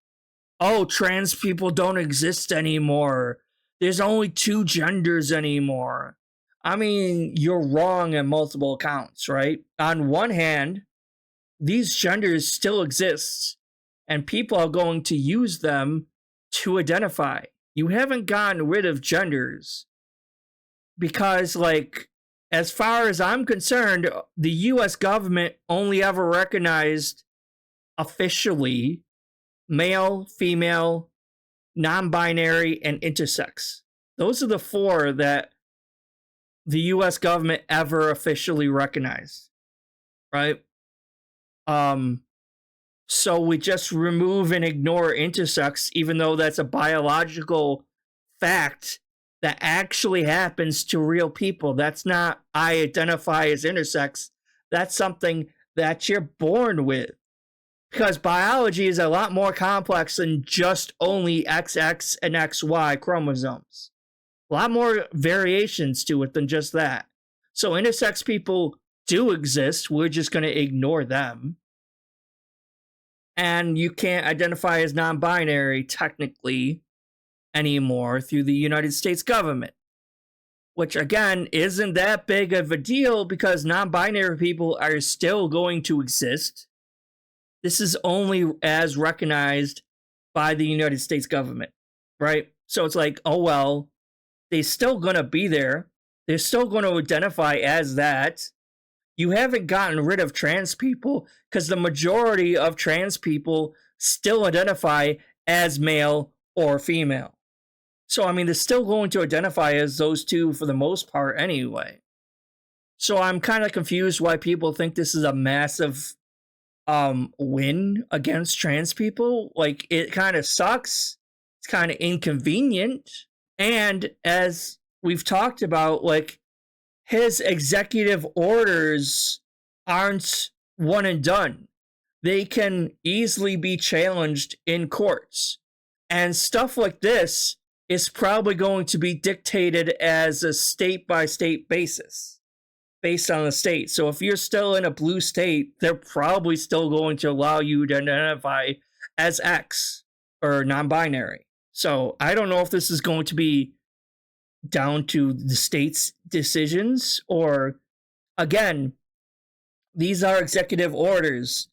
oh, trans people don't exist anymore. There's only two genders anymore. I mean, you're wrong in multiple accounts, right? On one hand, these genders still exist, and people are going to use them to identify. You haven't gotten rid of genders because, like, as far as I'm concerned, the U.S. government only ever recognized officially male, female, non-binary, and intersex. Those are the four that the U.S. government ever officially recognized, right? So we just remove and ignore intersex, even though that's a biological fact that actually happens to real people. That's not, I identify as intersex. That's something that you're born with. Because biology is a lot more complex than just only XX and XY chromosomes. A lot more variations to it than just that. So intersex people do exist. We're just going to ignore them. And you can't identify as non-binary technically anymore through the United States government. Which, again, isn't that big of a deal because non-binary people are still going to exist. This is only as recognized by the United States government, right? So it's like, oh, well, they're still going to be there. They're still going to identify as that. You haven't gotten rid of trans people because the majority of trans people still identify as male or female. So, I mean, they're still going to identify as those two for the most part anyway. So I'm kind of confused why people think this is a massive win against trans people. Like, it kind of sucks. It's kind of inconvenient. And as we've talked about, like, his executive orders aren't one and done. They can easily be challenged in courts. And stuff like this is probably going to be dictated as a state-by-state basis, based on the state. So if you're still in a blue state, they're probably still going to allow you to identify as X or non-binary. So I don't know if this is going to be down to the state's decisions or, again, these are executive orders.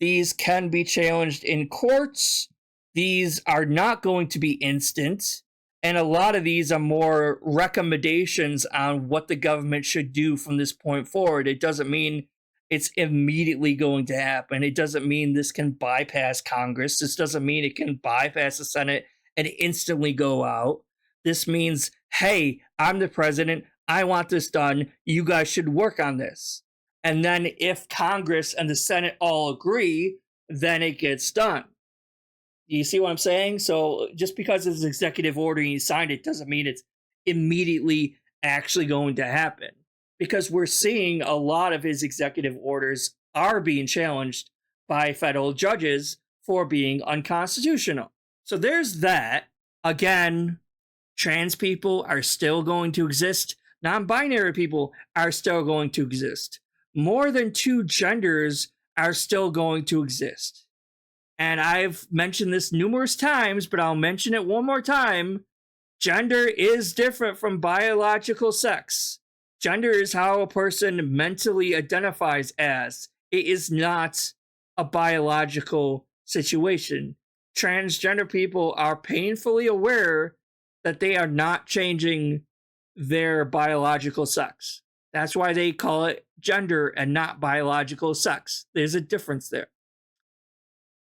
These can be challenged in courts. These are not going to be instant. And a lot of these are more recommendations on what the government should do from this point forward. It doesn't mean it's immediately going to happen. It doesn't mean this can bypass Congress. This doesn't mean it can bypass the Senate and instantly go out. This means, hey, I'm the president. I want this done. You guys should work on this. And then if Congress and the Senate all agree, then it gets done. You see what I'm saying? So just because it's an executive order and you signed it doesn't mean it's immediately actually going to happen. Because we're seeing a lot of his executive orders are being challenged by federal judges for being unconstitutional. So there's that. Again, trans people are still going to exist. Non-binary people are still going to exist. More than two genders are still going to exist. And I've mentioned this numerous times, but I'll mention it one more time. Gender is different from biological sex. Gender is how a person mentally identifies as. It is not a biological situation. Transgender people are painfully aware that they are not changing their biological sex. That's why they call it gender and not biological sex. There's a difference there.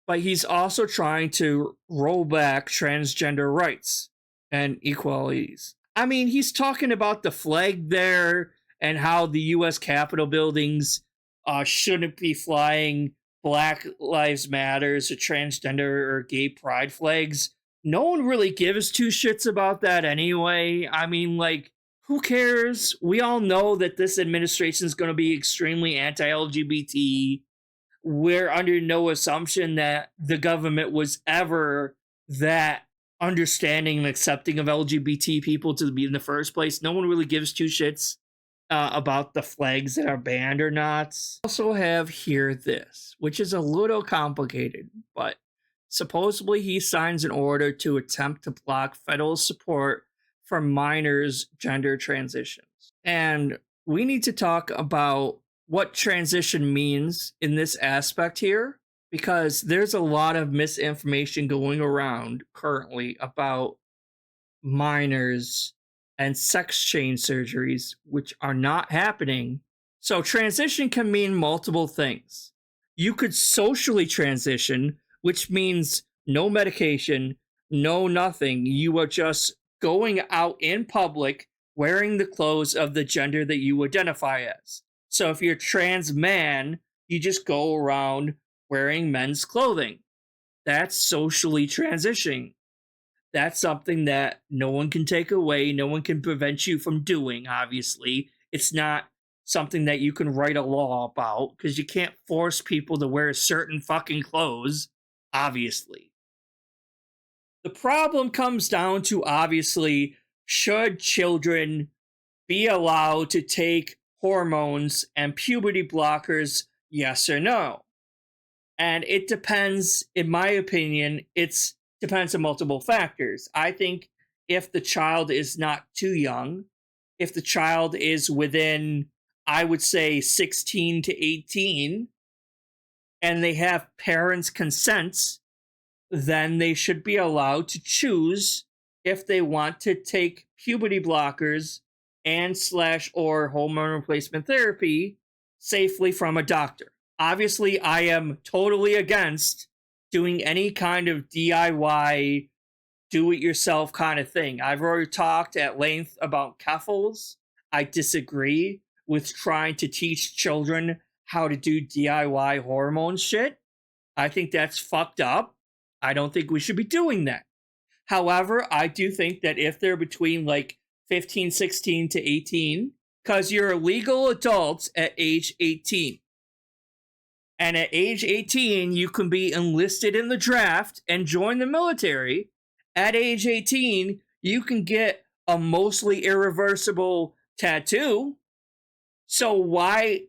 But he's also trying to roll back transgender rights and equalities. I mean, he's talking about the flag there and how the U.S. Capitol buildings shouldn't be flying Black Lives Matters or transgender or gay pride flags. No one really gives two shits about that anyway. I mean, like, who cares? We all know that this administration is going to be extremely anti-LGBT. We're under no assumption that the government was ever that understanding and accepting of LGBT people to be in the first place. No one really gives two shits about the flags that are banned or not. Also have here this, which is a little complicated, but supposedly he signs an order to attempt to block federal support for minors' gender transitions. And we need to talk about what transition means in this aspect here, because there's a lot of misinformation going around currently about minors and sex change surgeries, which are not happening. So transition can mean multiple things. You could socially transition, which means no medication, no nothing. You are just going out in public wearing the clothes of the gender that you identify as. So if you're a trans man, you just go around wearing men's clothing. That's socially transitioning. That's something that no one can take away. No one can prevent you from doing, obviously. It's not something that you can write a law about because you can't force people to wear certain fucking clothes, obviously. The problem comes down to, obviously, should children be allowed to take hormones and puberty blockers, yes or no? And it depends, in my opinion, it depends on multiple factors. I think if the child is not too young, if the child is within, I would say, 16 to 18, and they have parents' consents, then they should be allowed to choose if they want to take puberty blockers and / or hormone replacement therapy safely from a doctor. Obviously, I am totally against doing any kind of DIY, do-it-yourself kind of thing. I've already talked at length about keffels. I disagree with trying to teach children how to do DIY hormone shit. I think that's fucked up. I don't think we should be doing that. However, I do think that if they're between like 15, 16 to 18, because you're legal adults at age 18. And at age 18, you can be enlisted in the draft and join the military. At age 18, you can get a mostly irreversible tattoo. So why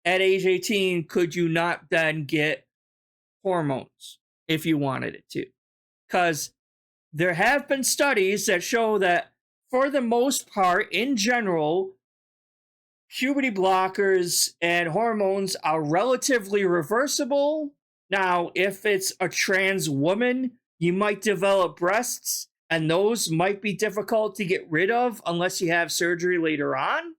at age 18 could you not then get hormones if you wanted it to? Because there have been studies that show that for the most part, in general, puberty blockers and hormones are relatively reversible. Now, if it's a trans woman, you might develop breasts, and those might be difficult to get rid of unless you have surgery later on.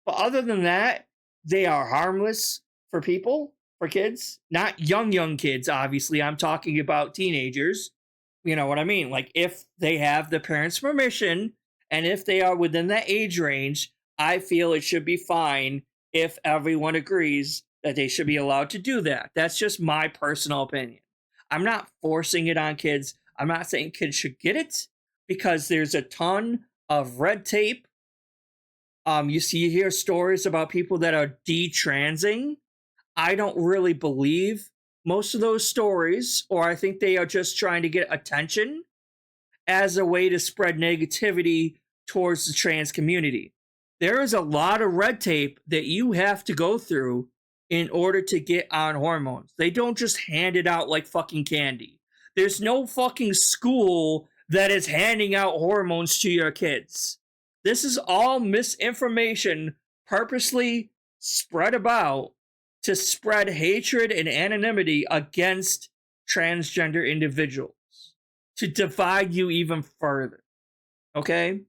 But other than that, they are harmless for people, for kids. Not young kids, obviously. I'm talking about teenagers. You know what I mean? Like, if they have the parents' permission, and if they are within that age range, I feel it should be fine if everyone agrees that they should be allowed to do that. That's just my personal opinion. I'm not forcing it on kids. I'm not saying kids should get it, because there's a ton of red tape. You hear stories about people that are detransing. I don't really believe most of those stories, or I think they are just trying to get attention as a way to spread negativity towards the trans community. There is a lot of red tape that you have to go through in order to get on hormones. They don't just hand it out like fucking candy. There's no fucking school that is handing out hormones to your kids. This is all misinformation purposely spread about to spread hatred and anonymity against transgender individuals, to divide you even further. Okay?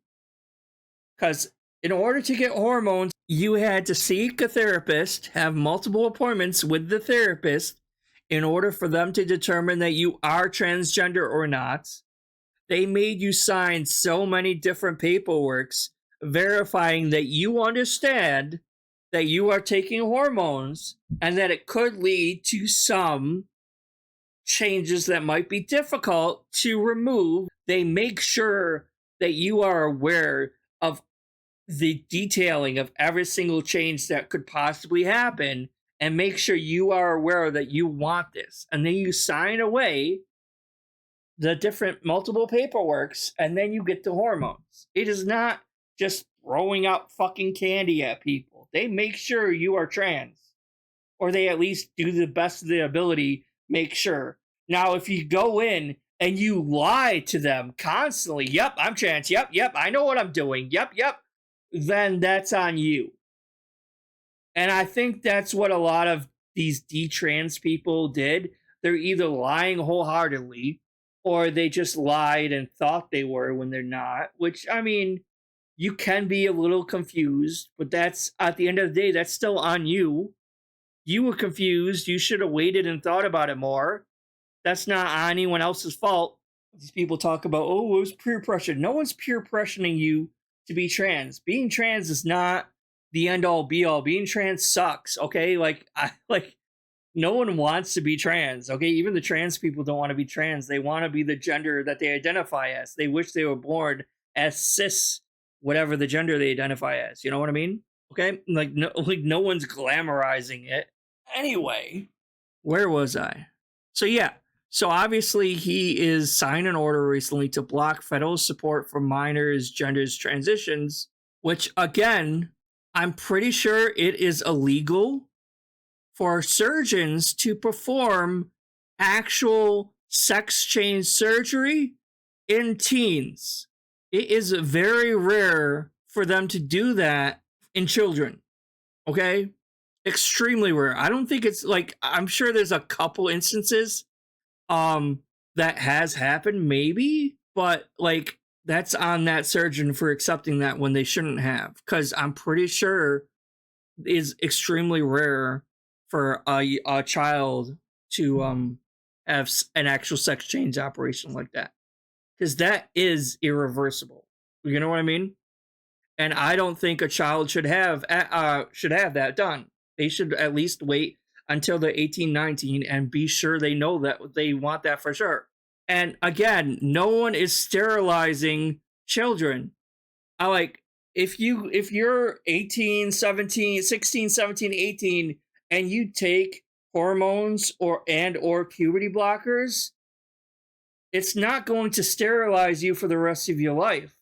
Because in order to get hormones, you had to seek a therapist, have multiple appointments with the therapist in order for them to determine that you are transgender or not. They made you sign so many different paperworks verifying that you understand that you are taking hormones and that it could lead to some changes that might be difficult to remove. They make sure that you are aware of the detailing of every single change that could possibly happen and make sure you are aware that you want this. And then you sign away the different multiple paperworks, and then you get the hormones. It is not just throwing out fucking candy at people. They make sure you are trans, or they at least do the best of their ability, make sure. Now, if you go in and you lie to them constantly, yep, I'm trans, yep, I know what I'm doing, yep, then that's on you. And I think that's what a lot of these detrans people did. They're either lying wholeheartedly, or they just lied and thought they were when they're not, which, I mean, you can be a little confused, but that's, at the end of the day, that's still on you. You were confused. You should have waited and thought about it more. That's not on anyone else's fault. These people talk about, oh, it was peer pressure. No one's peer pressuring you to be trans. Being trans is not the end all be all. Being trans sucks, okay? No one wants to be trans, okay? Even the trans people don't want to be trans. They want to be the gender that they identify as. They wish they were born as cis, whatever the gender they identify as. You know what I mean? Okay? No one's glamorizing it. Anyway, where was I? So yeah. So obviously he is signed an order recently to block federal support for minors' genders transitions, which again, I'm pretty sure it is illegal for surgeons to perform actual sex change surgery in teens. It is very rare for them to do that in children. Okay? Extremely rare. I don't think it's like, I'm sure there's a couple instances that has happened, maybe, but like that's on that surgeon for accepting that when they shouldn't have, because I'm pretty sure it is extremely rare for a child to have an actual sex change operation like that, because that is irreversible. You know what I mean? And I don't think a child should have that done. They should at least wait until they're 18, 19 and be sure they know that they want that for sure. And again, no one is sterilizing children. If you're 18, 17, 16, 17, 18 and you take hormones or puberty blockers, it's not going to sterilize you for the rest of your life.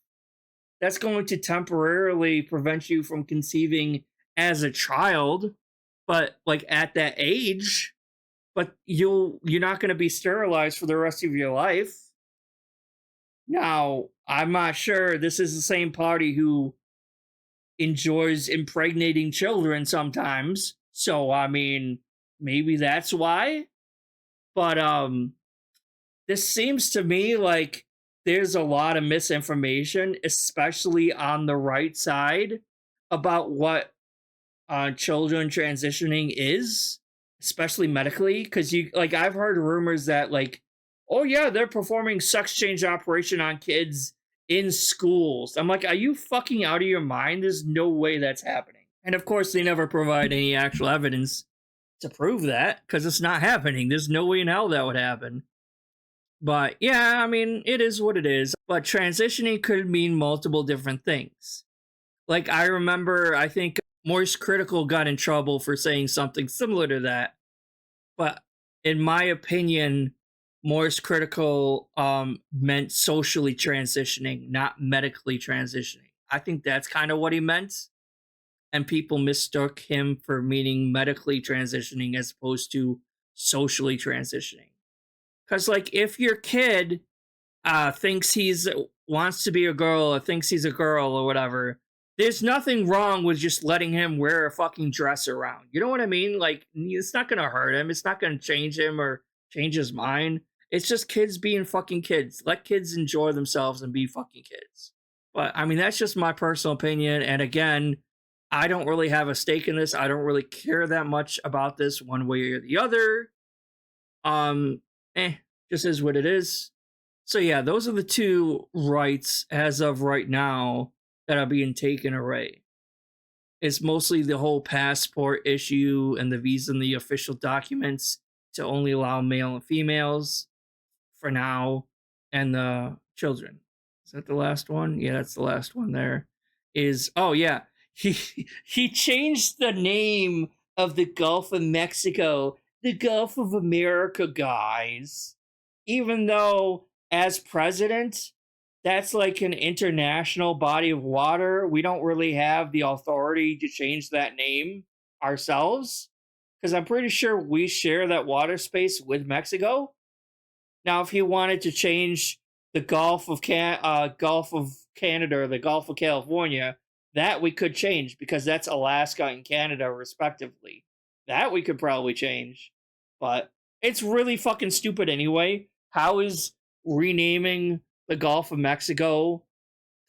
That's going to temporarily prevent you from conceiving as a child, but like at that age, but you're not going to be sterilized for the rest of your life. Now, I'm not sure this is the same party who enjoys impregnating children sometimes. So, I mean, maybe that's why. But this seems to me like there's a lot of misinformation, especially on the right side, about what children transitioning is, especially medically. Because I've heard rumors that like, oh yeah, they're performing sex change operation on kids in schools. I'm like, are you fucking out of your mind? There's no way that's happening. And of course, they never provide any actual evidence to prove that, because it's not happening. There's no way in hell that would happen. But yeah, I mean, it is what it is. But transitioning could mean multiple different things. Like, I remember, I think Moist Critical got in trouble for saying something similar to that. But in my opinion, Moist Critical meant socially transitioning, not medically transitioning. I think that's kind of what he meant. And people mistook him for meaning medically transitioning as opposed to socially transitioning. Because, like, if your kid thinks wants to be a girl or thinks he's a girl or whatever, there's nothing wrong with just letting him wear a fucking dress around. You know what I mean? Like, it's not going to hurt him. It's not going to change him or change his mind. It's just kids being fucking kids. Let kids enjoy themselves and be fucking kids. But, I mean, that's just my personal opinion. And again, I don't really have a stake in this. I don't really care that much about this one way or the other. Just is what it is. So yeah, those are the two rights as of right now that are being taken away. It's mostly the whole passport issue and the visa and the official documents to only allow male and females for now, and the children. Is that the last one? Yeah, that's the last one there. Oh yeah, he changed the name of the Gulf of Mexico, the Gulf of America, guys. Even though, as president, that's like an international body of water, we don't really have the authority to change that name ourselves, because I'm pretty sure we share that water space with Mexico. Now, if he wanted to change the Gulf of Canada or the Gulf of California, that we could change, because that's Alaska and Canada, respectively. That we could probably change. But it's really fucking stupid anyway. How is renaming the Gulf of Mexico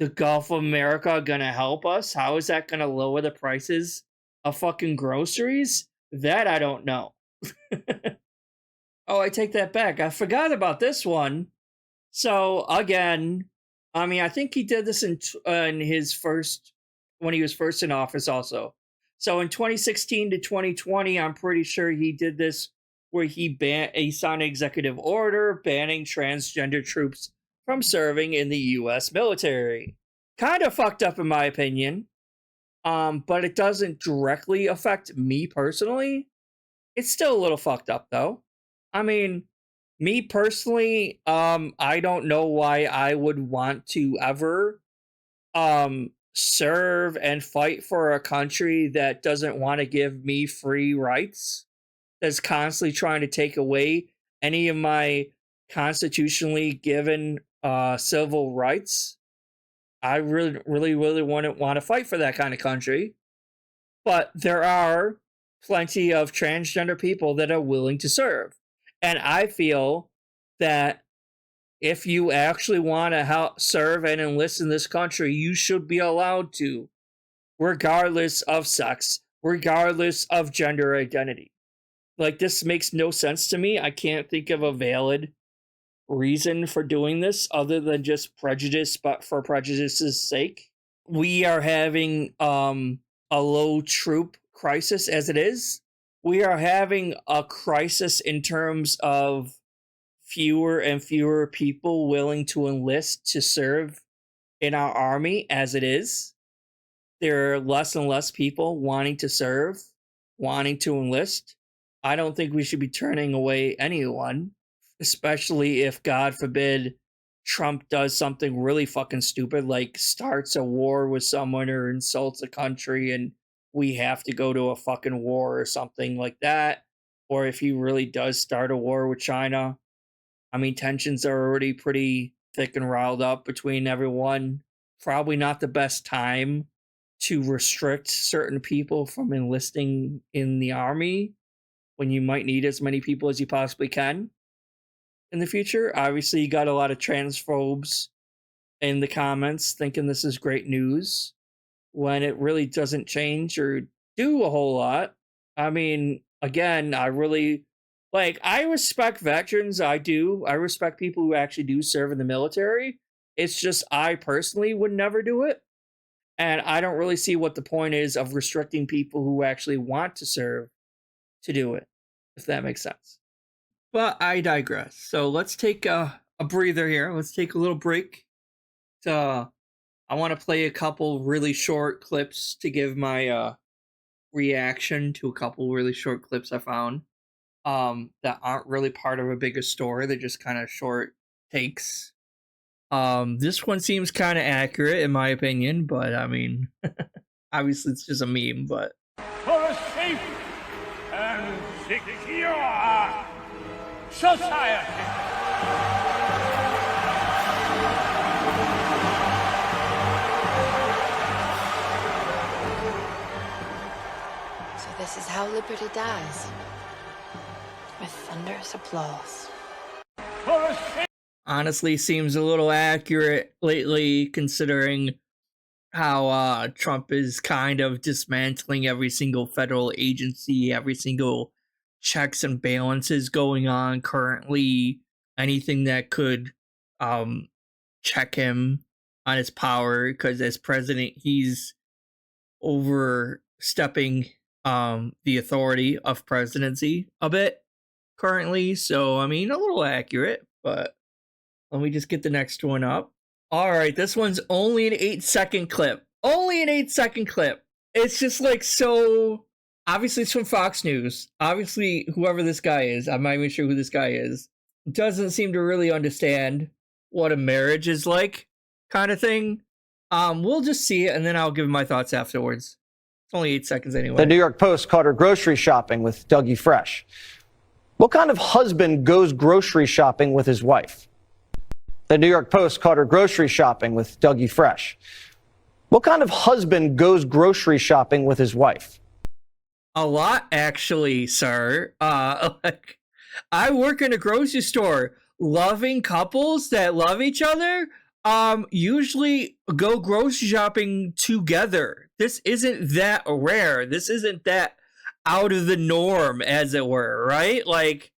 the Gulf of America gonna help us? How is that gonna lower the prices of fucking groceries? That I don't know. Oh, I take that back. I forgot about this one. So again, I mean, I think he did this in his first, when he was first in office also. So in 2016 to 2020, I'm pretty sure he did this where he signed an executive order banning transgender troops from serving in the U.S. military. Kind of fucked up in my opinion, but it doesn't directly affect me personally. It's still a little fucked up though. I mean, Me personally, I don't know why I would want to ever serve and fight for a country that doesn't want to give me free rights, that's constantly trying to take away any of my constitutionally given civil rights. I really wouldn't want to fight for that kind of country. But there are plenty of transgender people that are willing to serve. And I feel that if you actually want to help serve and enlist in this country, you should be allowed to, regardless of sex, regardless of gender identity. Like, this makes no sense to me. I can't think of a valid reason for doing this other than just prejudice, but for prejudice's sake. We are having a low troop crisis as it is. We are having a crisis in terms of fewer and fewer people willing to enlist to serve in our army as it is. There are less and less people wanting to serve, wanting to enlist. I don't think we should be turning away anyone, especially if, God forbid, Trump does something really fucking stupid, like starts a war with someone or insults a country and we have to go to a fucking war or something like that. Or if he really does start a war with China. I mean, tensions are already pretty thick and riled up between everyone. Probably not the best time to restrict certain people from enlisting in the army when you might need as many people as you possibly can in the future. Obviously, you got a lot of transphobes in the comments thinking this is great news when it really doesn't change or do a whole lot. I mean, again, I respect veterans. I do. I respect people who actually do serve in the military. It's just I personally would never do it. And I don't really see what the point is of restricting people who actually want to serve to do it, if that makes sense. But I digress. So let's take a breather here. Let's take a little break. I want to play a couple really short clips to give my reaction to a couple really short clips I found that aren't really part of a bigger story. They're just kind of short takes. This one seems kind of accurate in my opinion, but I mean, obviously it's just a meme, but. For a safe and secure society. So this is how liberty dies. With thunderous applause. Honestly, seems a little accurate lately, considering how Trump is kind of dismantling every single federal agency, every single checks and balances going on currently, anything that could check him on his power, because as president, he's overstepping the authority of presidency a bit currently. So, I mean, a little accurate, but let me just get the next one up. All right, this one's only an 8-second clip. Only an 8-second clip. It's just like so. Obviously, it's from Fox News. Obviously, whoever this guy is, I'm not even sure who this guy is, doesn't seem to really understand what a marriage is like, kind of thing. We'll just see it, and then I'll give my thoughts afterwards. It's only 8 seconds anyway. The New York Post caught her grocery shopping with Dougie Fresh. What kind of husband goes grocery shopping with his wife? The New York Post caught her grocery shopping with Dougie Fresh. What kind of husband goes grocery shopping with his wife? A lot, actually, sir. Like, I work in a grocery store. Loving couples that love each other usually go grocery shopping together. This isn't that rare. This isn't that out of the norm, as it were, right? Like,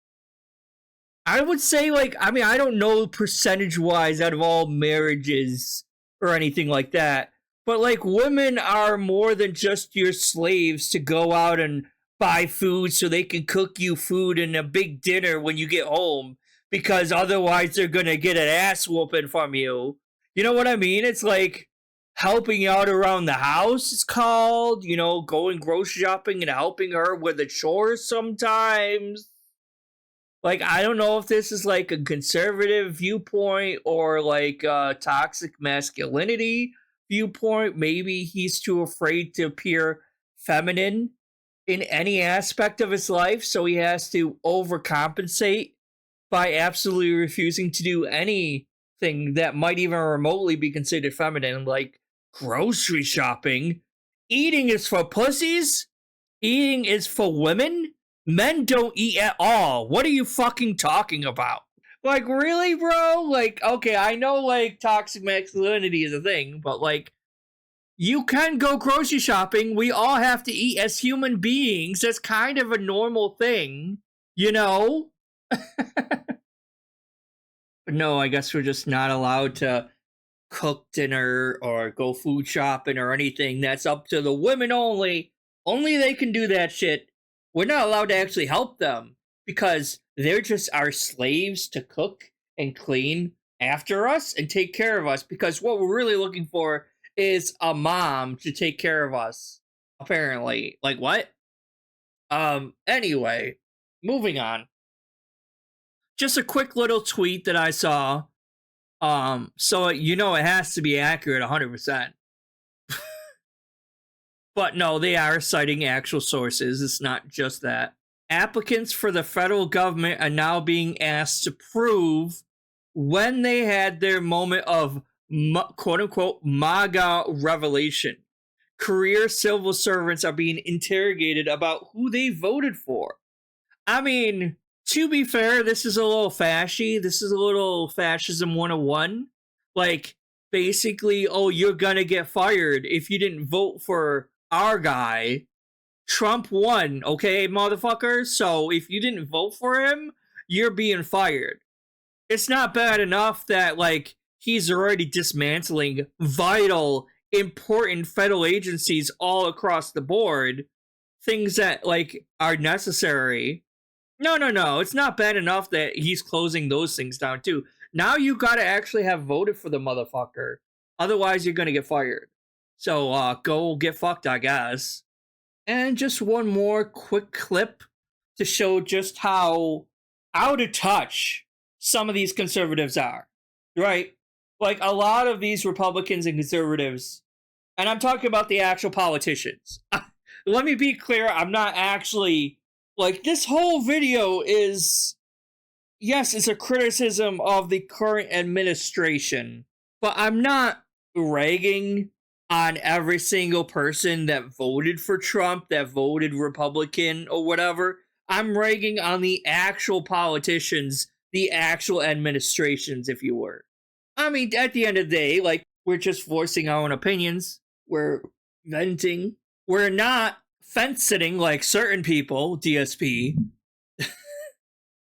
I would say, like, I mean, I don't know percentage-wise out of all marriages or anything like that, but, like, women are more than just your slaves to go out and buy food so they can cook you food and a big dinner when you get home, because otherwise they're gonna get an ass whooping from you. You know what I mean? It's like helping out around the house, it's called, you know, going grocery shopping and helping her with the chores sometimes. Like, I don't know if this is like a conservative viewpoint or like a toxic masculinity viewpoint. Maybe he's too afraid to appear feminine in any aspect of his life, so he has to overcompensate by absolutely refusing to do anything that might even remotely be considered feminine, like grocery shopping. Eating is for pussies? Eating is for women? Men don't eat at all. What are you fucking talking about? Like, really, bro? Like, okay, I know, like, toxic masculinity is a thing, but, like, you can go grocery shopping. We all have to eat as human beings. That's kind of a normal thing, you know? But no, I guess we're just not allowed to cook dinner or go food shopping or anything. That's up to the women only. Only they can do that shit. We're not allowed to actually help them because they're just our slaves to cook and clean after us and take care of us, because what we're really looking for is a mom to take care of us, apparently. Like, what? Anyway, moving on. Just a quick little tweet that I saw. So you know it has to be accurate 100%. But no, they are citing actual sources. It's not just that. Applicants for the federal government are now being asked to prove when they had their moment of quote-unquote MAGA revelation. Career civil servants are being interrogated about who they voted for. I mean, to be fair, this is a little fashy. This is a little Fascism 101. Like, basically, oh, you're gonna get fired if you didn't vote for our guy. Trump won, okay, motherfucker? So if you didn't vote for him, you're being fired. It's not bad enough that, like, he's already dismantling vital, important federal agencies all across the board. Things that, like, are necessary. No. It's not bad enough that he's closing those things down, too. Now you gotta actually have voted for the motherfucker. Otherwise, you're gonna get fired. So, go get fucked, I guess. And just one more quick clip to show just how out of touch some of these conservatives are, right? Like, a lot of these Republicans and conservatives, and I'm talking about the actual politicians. Let me be clear, I'm not actually, like, this whole video is, yes, it's a criticism of the current administration, but I'm not ragging on every single person that voted for Trump, that voted Republican or whatever. I'm ragging on the actual politicians, the actual administrations, if you were. I mean, at the end of the day, like, we're just voicing our own opinions. We're venting. We're not fence-sitting like certain people, DSP.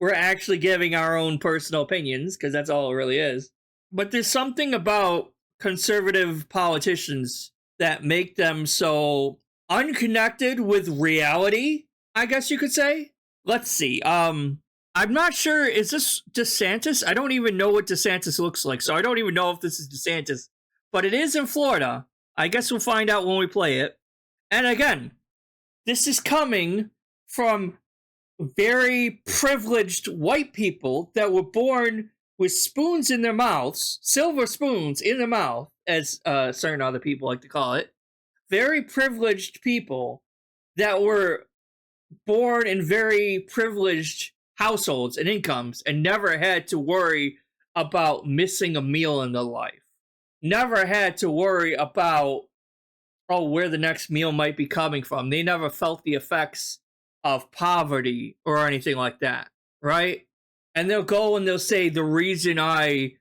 We're actually giving our own personal opinions, because that's all it really is. But there's something about conservative politicians that make them so unconnected with reality, I guess you could say. Let's see. I'm not sure. Is this DeSantis? I don't even know what DeSantis looks like, so I don't even know if this is DeSantis. But it is in Florida. I guess we'll find out when we play it. And again, this is coming from very privileged white people that were born with spoons in their mouths, silver spoons in their mouth, as certain other people like to call it. Very privileged people that were born in very privileged households and incomes and never had to worry about missing a meal in their life. Never had to worry about, oh, where the next meal might be coming from. They never felt the effects of poverty or anything like that, right? And they'll go and they'll say the reason I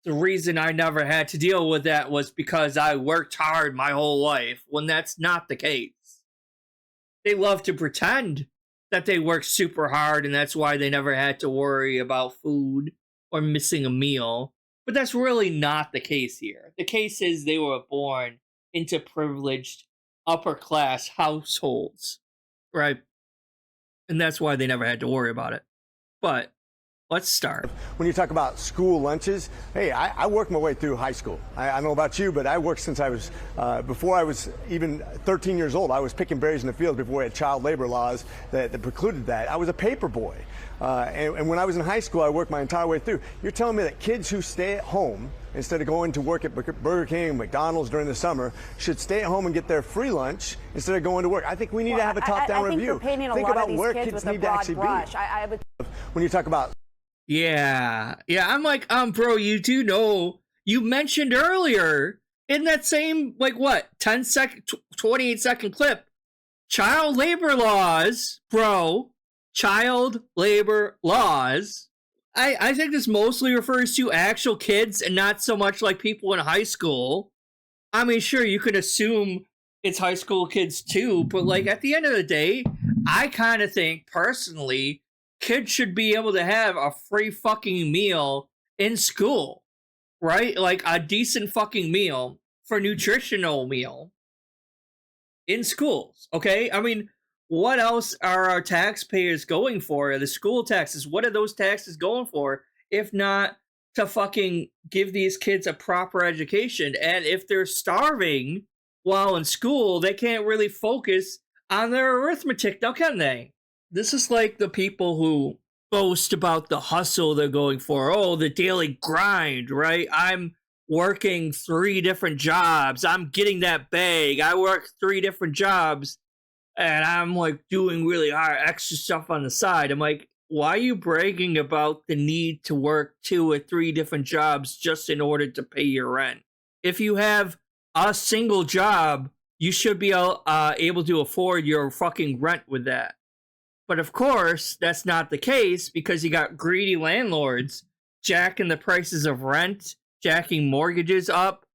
never had to deal with that was because I worked hard my whole life, when that's not the case. They love to pretend that they worked super hard and that's why they never had to worry about food or missing a meal. But that's really not the case here. The case is they were born into privileged upper class households, right? And that's why they never had to worry about it. But Let's start. When you talk about school lunches, hey, I worked my way through high school. I don't know about you, but I worked since I was, before I was even 13 years old. I was picking berries in the field before we had child labor laws that precluded that. I was a paper boy. And when I was in high school, I worked my entire way through. You're telling me that kids who stay at home, instead of going to work at Burger King and McDonald's during the summer, should stay at home and get their free lunch instead of going to work? I think we need to have a top-down review. You're painting a Think lot about of these where kids kids with a need to broad actually brush. be. When you talk about Yeah, I'm like, bro, you do know, you mentioned earlier in that same, like, what, 28-second clip, child labor laws, bro, child labor laws. I think this mostly refers to actual kids and not so much like people in high school. I mean, sure, you could assume it's high school kids too, but like at the end of the day, I kind of think personally, kids should be able to have a free fucking meal in school, right? Like a decent fucking meal for nutritional meal in schools, okay? I mean, what else are our taxpayers going for? The school taxes, what are those taxes going for if not to fucking give these kids a proper education? And if they're starving while in school, they can't really focus on their arithmetic, now can they? This is like the people who boast about the hustle they're going for. Oh, the daily grind, right? I'm working 3 different jobs. I'm getting that bag. I work 3 different jobs and I'm like doing really hard extra stuff on the side. I'm like, why are you bragging about the need to work 2 or 3 different jobs just in order to pay your rent? If you have a single job, you should be able to afford your fucking rent with that. But of course, that's not the case because you got greedy landlords jacking the prices of rent, jacking mortgages up.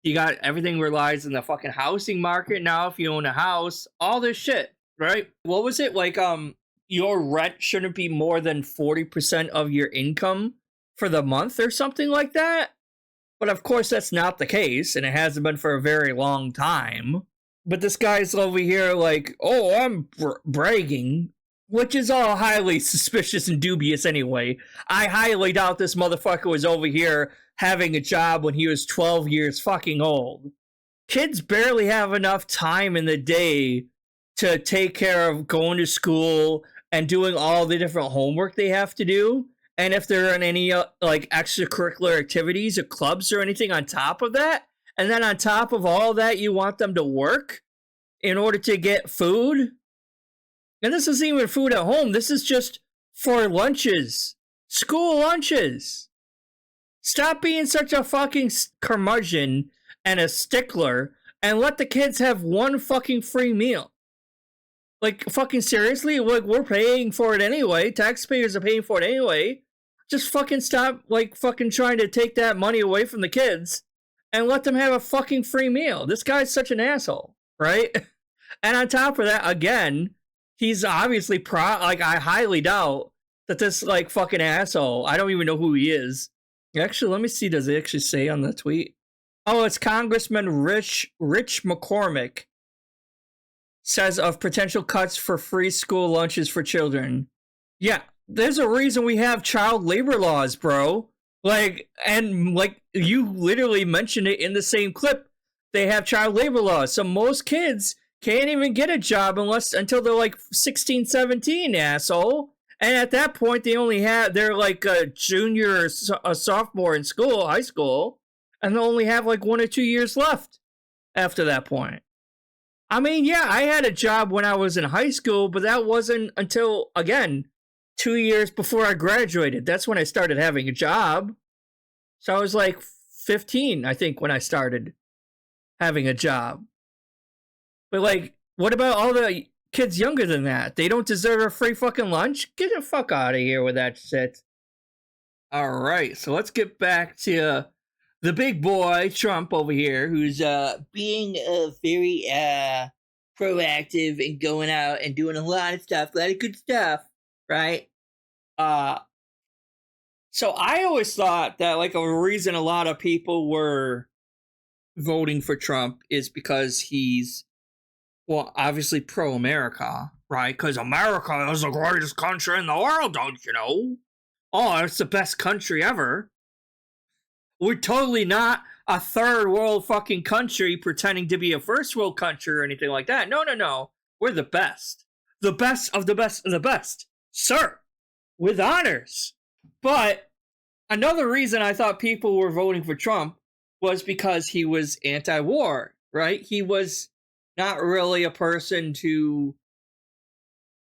You got everything relies on the fucking housing market now if you own a house. All this shit, right? What was it? Like, your rent shouldn't be more than 40% of your income for the month or something like that? But of course, that's not the case, and it hasn't been for a very long time. But this guy's over here like, oh, I'm bragging. Which is all highly suspicious and dubious anyway. I highly doubt this motherfucker was over here having a job when he was 12 years fucking old. Kids barely have enough time in the day to take care of going to school and doing all the different homework they have to do. And if they're in any like extracurricular activities or clubs or anything on top of that, and then on top of all that, you want them to work in order to get food. And this isn't even food at home. This is just for lunches. School lunches. Stop being such a fucking curmudgeon and a stickler and let the kids have one fucking free meal. Like, fucking seriously? Like, we're paying for it anyway. Taxpayers are paying for it anyway. Just fucking stop, like, fucking trying to take that money away from the kids and let them have a fucking free meal. This guy's such an asshole, right? And on top of that, again, he's obviously I highly doubt that this, like, fucking asshole, I don't even know who he is. Actually, let me see, does it actually say on the tweet? Oh, it's Congressman Rich McCormick. Says of potential cuts for free school lunches for children. Yeah, there's a reason we have child labor laws, bro. Like, and like, you literally mentioned it in the same clip. They have child labor laws. So most kids can't even get a job until they're like 16, 17, asshole. And at that point, they're like a junior or a sophomore in school, high school, and they'll only have like 1 or 2 years left after that point. I mean, yeah, I had a job when I was in high school, but that wasn't until, again, 2 years before I graduated. That's when I started having a job. So I was like 15, I think, when I started having a job. But, like, what about all the kids younger than that? They don't deserve a free fucking lunch? Get the fuck out of here with that shit. All right, so let's get back to the big boy, Trump, over here, who's being very proactive and going out and doing a lot of stuff, a lot of good stuff, right? So I always thought that, like, a reason a lot of people were voting for Trump is because he's, well, obviously pro-America, right? Because America is the greatest country in the world, don't you know? oh, it's the best country ever. We're totally not a third world fucking country pretending to be a first world country or anything like that. No. We're the best. The best of the best of the best. Sir. With honors. But another reason I thought people were voting for Trump was because he was anti-war, right? He was not really a person to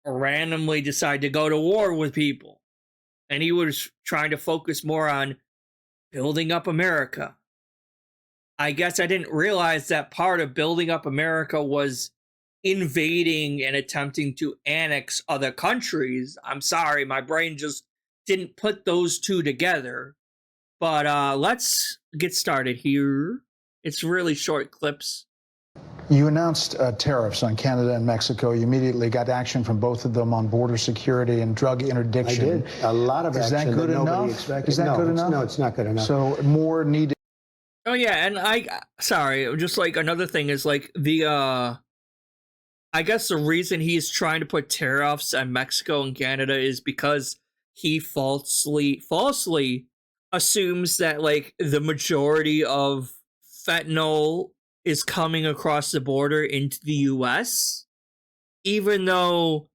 randomly decide to go to war with people. And he was trying to focus more on building up America. I guess I didn't realize that part of building up America was invading and attempting to annex other countries. I'm sorry, my brain just didn't put those two together. But let's get started here. It's really short clips. You announced tariffs on Canada and Mexico. You immediately got action from both of them on border security and drug interdiction. I did. A lot of action. Is that good enough? Expected. Is that good enough? No, it's not good enough. So more needed. Oh yeah, and sorry, just like another thing is like I guess the reason he's trying to put tariffs on Mexico and Canada is because he falsely assumes that like the majority of fentanyl is coming across the border into the US, even though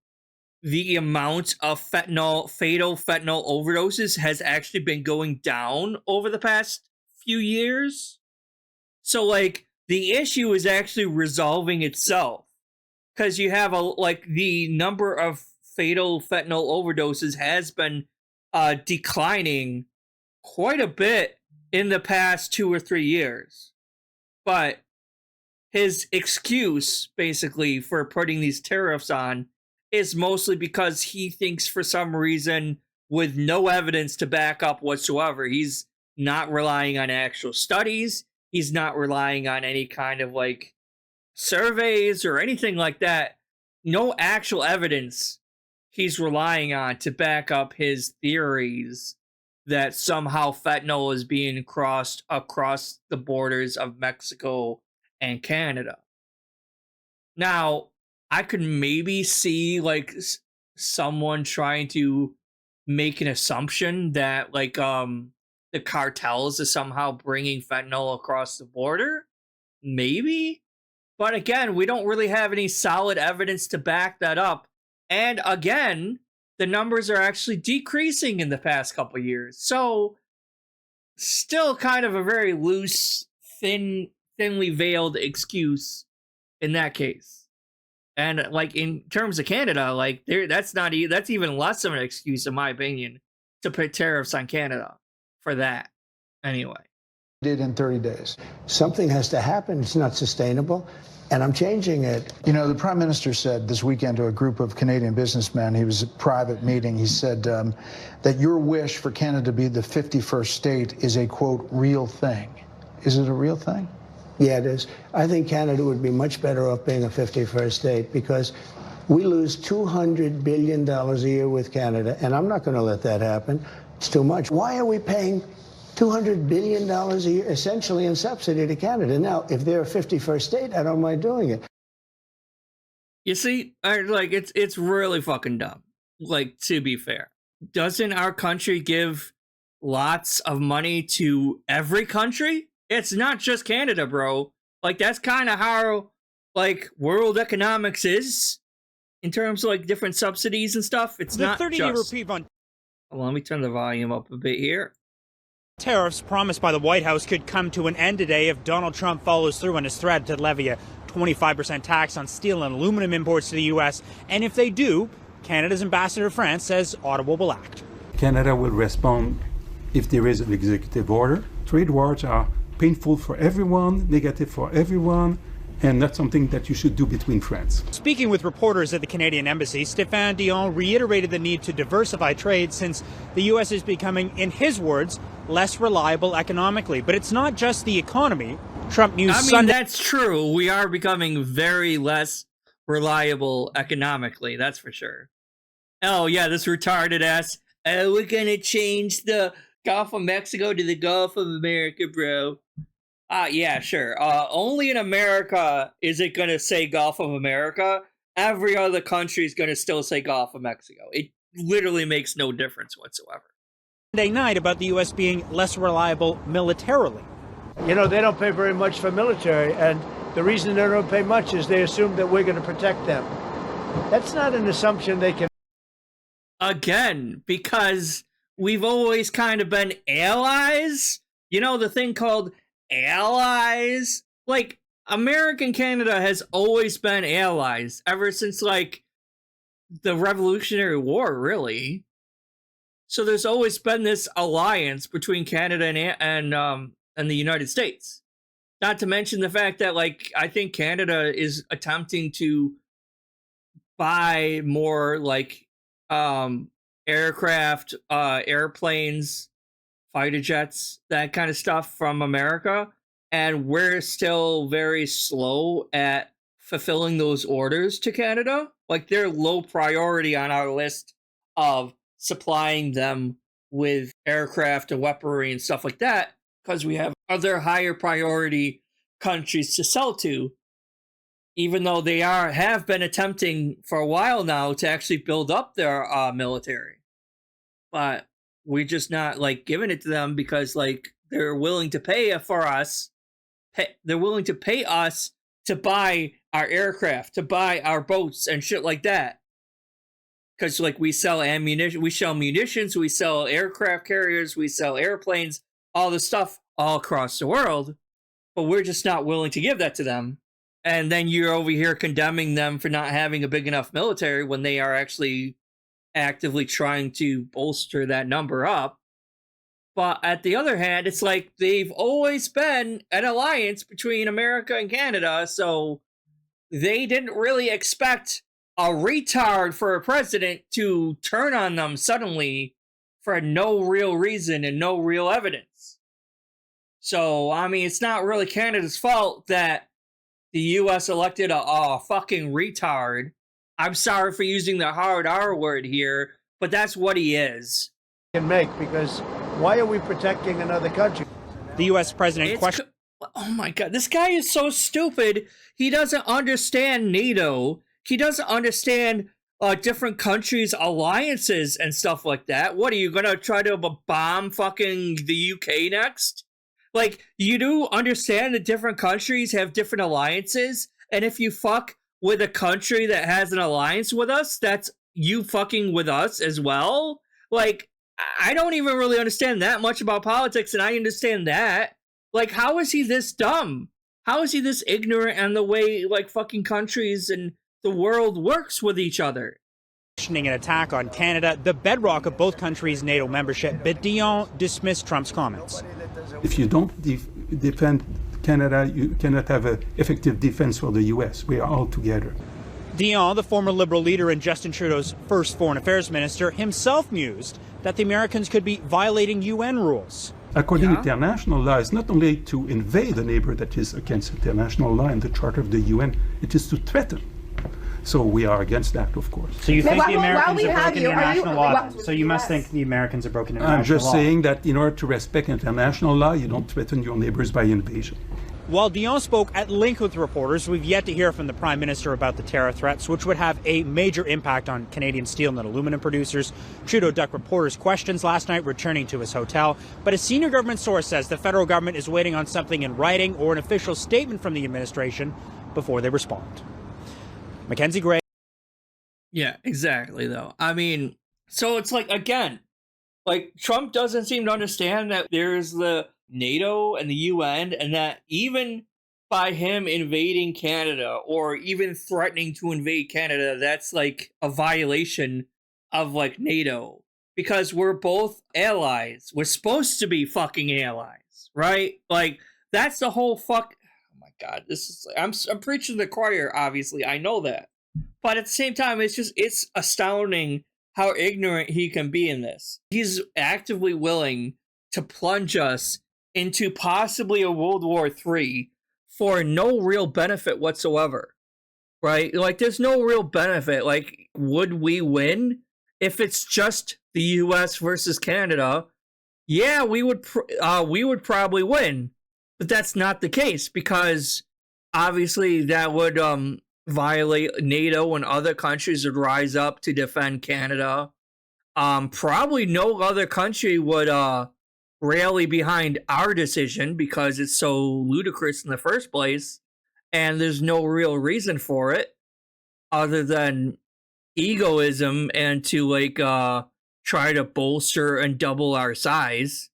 the amount of fatal fentanyl overdoses has actually been going down over the past few years. So like the issue is actually resolving itself, because you have the number of fatal fentanyl overdoses has been declining quite a bit in the past 2 or 3 years. But his excuse, basically, for putting these tariffs on is mostly because he thinks for some reason, with no evidence to back up whatsoever, he's not relying on actual studies, he's not relying on any kind of, like, surveys or anything like that. No actual evidence he's relying on to back up his theories that somehow fentanyl is being crossed across the borders of Mexico and Canada. Now, I could maybe see like someone trying to make an assumption that like the cartels is somehow bringing fentanyl across the border, maybe. But again, we don't really have any solid evidence to back that up. And again, the numbers are actually decreasing in the past couple years. So still kind of a very loose, thinly veiled excuse in that case. And like in terms of Canada, like that's even less of an excuse in my opinion to put tariffs on Canada for that. Anyway. Did in 30 days. Something has to happen. It's not sustainable. And I'm changing it. You know, the Prime Minister said this weekend to a group of Canadian businessmen, he was at a private meeting, he said that your wish for Canada to be the 51st state is a, quote, real thing. Is it a real thing? Yeah, it is. I think Canada would be much better off being a 51st state because we lose $200 billion a year with Canada, and I'm not going to let that happen. It's too much. Why are we paying $200 billion a year, essentially in subsidy to Canada? Now, if they're a 51st state, I don't mind doing it. You see, like it's really fucking dumb. Like, to be fair, doesn't our country give lots of money to every country? It's not just Canada, bro. Like, that's kind of how like world economics is in terms of like different subsidies and stuff. It's not 30-day reprieve on. Well, let me turn the volume up a bit here. Tariffs promised by the White House could come to an end today if Donald Trump follows through on his threat to levy a 25% tax on steel and aluminum imports to the U.S. And if they do, Canada's ambassador to France says Ottawa will act. Canada will respond if there is an executive order. Trade wars are painful for everyone, negative for everyone, and not something that you should do between friends. Speaking with reporters at the Canadian Embassy, Stéphane Dion reiterated the need to diversify trade since the U.S. is becoming, in his words, less reliable economically. But it's not just the economy. Trump News Sunday. That's true. We are becoming very less reliable economically, that's for sure. Oh, yeah, this retarded ass. Oh, we're going to change the Gulf of Mexico to the Gulf of America, bro. Yeah, sure. Only in America is it going to say Gulf of America. Every other country is going to still say Gulf of Mexico. It literally makes no difference whatsoever. Monday night about the U.S. being less reliable militarily. You know, they don't pay very much for military, and the reason they don't pay much is they assume that we're going to protect them. That's not an assumption they can. Again, because we've always kind of been allies. You know, the thing called allies? Like, America and Canada has always been allies ever since, like, the Revolutionary War, really. So there's always been this alliance between Canada and the United States. Not to mention the fact that, like, I think Canada is attempting to buy more, like, aircraft, airplanes, fighter jets, that kind of stuff from America. And we're still very slow at fulfilling those orders to Canada. Like, they're low priority on our list of supplying them with aircraft and weaponry and stuff like that, because we have other higher priority countries to sell to, even though they have been attempting for a while now to actually build up their military. But we're just not, like, giving it to them because, like, they're willing to pay for us. They're willing to pay us to buy our aircraft, to buy our boats and shit like that. Because, like, we sell ammunition, we sell munitions, we sell aircraft carriers, we sell airplanes, all this stuff all across the world. But we're just not willing to give that to them. And then you're over here condemning them for not having a big enough military when they are actually actively trying to bolster that number up. But at the other hand, it's like they've always been an alliance between America and Canada, so they didn't really expect a retard for a president to turn on them suddenly for no real reason and no real evidence. So, I mean, it's not really Canada's fault that the U.S. elected a fucking retard. I'm sorry for using the hard R word here, but that's what he is. Can make, because why are we protecting another country? The U.S. president questioned. Oh my God, this guy is so stupid. He doesn't understand NATO. He doesn't understand different countries' alliances and stuff like that. What, are you gonna try to bomb fucking the UK next? Like, you do understand that different countries have different alliances, and if you fuck with a country that has an alliance with us, that's you fucking with us as well? Like, I don't even really understand that much about politics, and I understand that. Like, how is he this dumb? How is he this ignorant on the way, like, fucking countries and the world works with each other? Questioning an attack on Canada, the bedrock of both countries' NATO membership, but Dion dismissed Trump's comments. If you don't defend Canada, you cannot have an effective defense for the U.S. We are all together. Dion, the former Liberal leader and Justin Trudeau's first foreign affairs minister, himself mused that the Americans could be violating UN rules. According to international law, it's not only to invade a neighbor that is against international law and the Charter of the UN, it is to threaten. So we are against that, of course. So you think the Americans are breaking international law? So you must think the Americans are breaking international law. I'm just saying that in order to respect international law, you don't threaten your neighbors by invasion. While Dion spoke at length with reporters, we've yet to hear from the Prime Minister about the terror threats, which would have a major impact on Canadian steel and aluminum producers. Trudeau ducked reporters' questions last night, returning to his hotel. But a senior government source says the federal government is waiting on something in writing or an official statement from the administration before they respond. Mackenzie Gray. Yeah, exactly, though. I mean, so it's like, again, like, Trump doesn't seem to understand that there's the NATO and the UN, and that even by him invading Canada or even threatening to invade Canada, that's like a violation of, like, NATO, because we're both allies. We're supposed to be fucking allies, right? Like, that's the whole fuck. Oh my God, this is, I'm preaching to the choir, obviously, I know that. But at the same time, it's astounding how ignorant he can be in this. He's actively willing to plunge us into possibly a World War III for no real benefit whatsoever, right? Like, there's no real benefit. Like, would we win if it's just the U.S. versus Canada? Yeah, we would probably win, but that's not the case, because obviously that would violate NATO, and other countries would rise up to defend Canada. Probably no other country would rally behind our decision because it's so ludicrous in the first place, and there's no real reason for it other than egoism and to like try to bolster and double our size.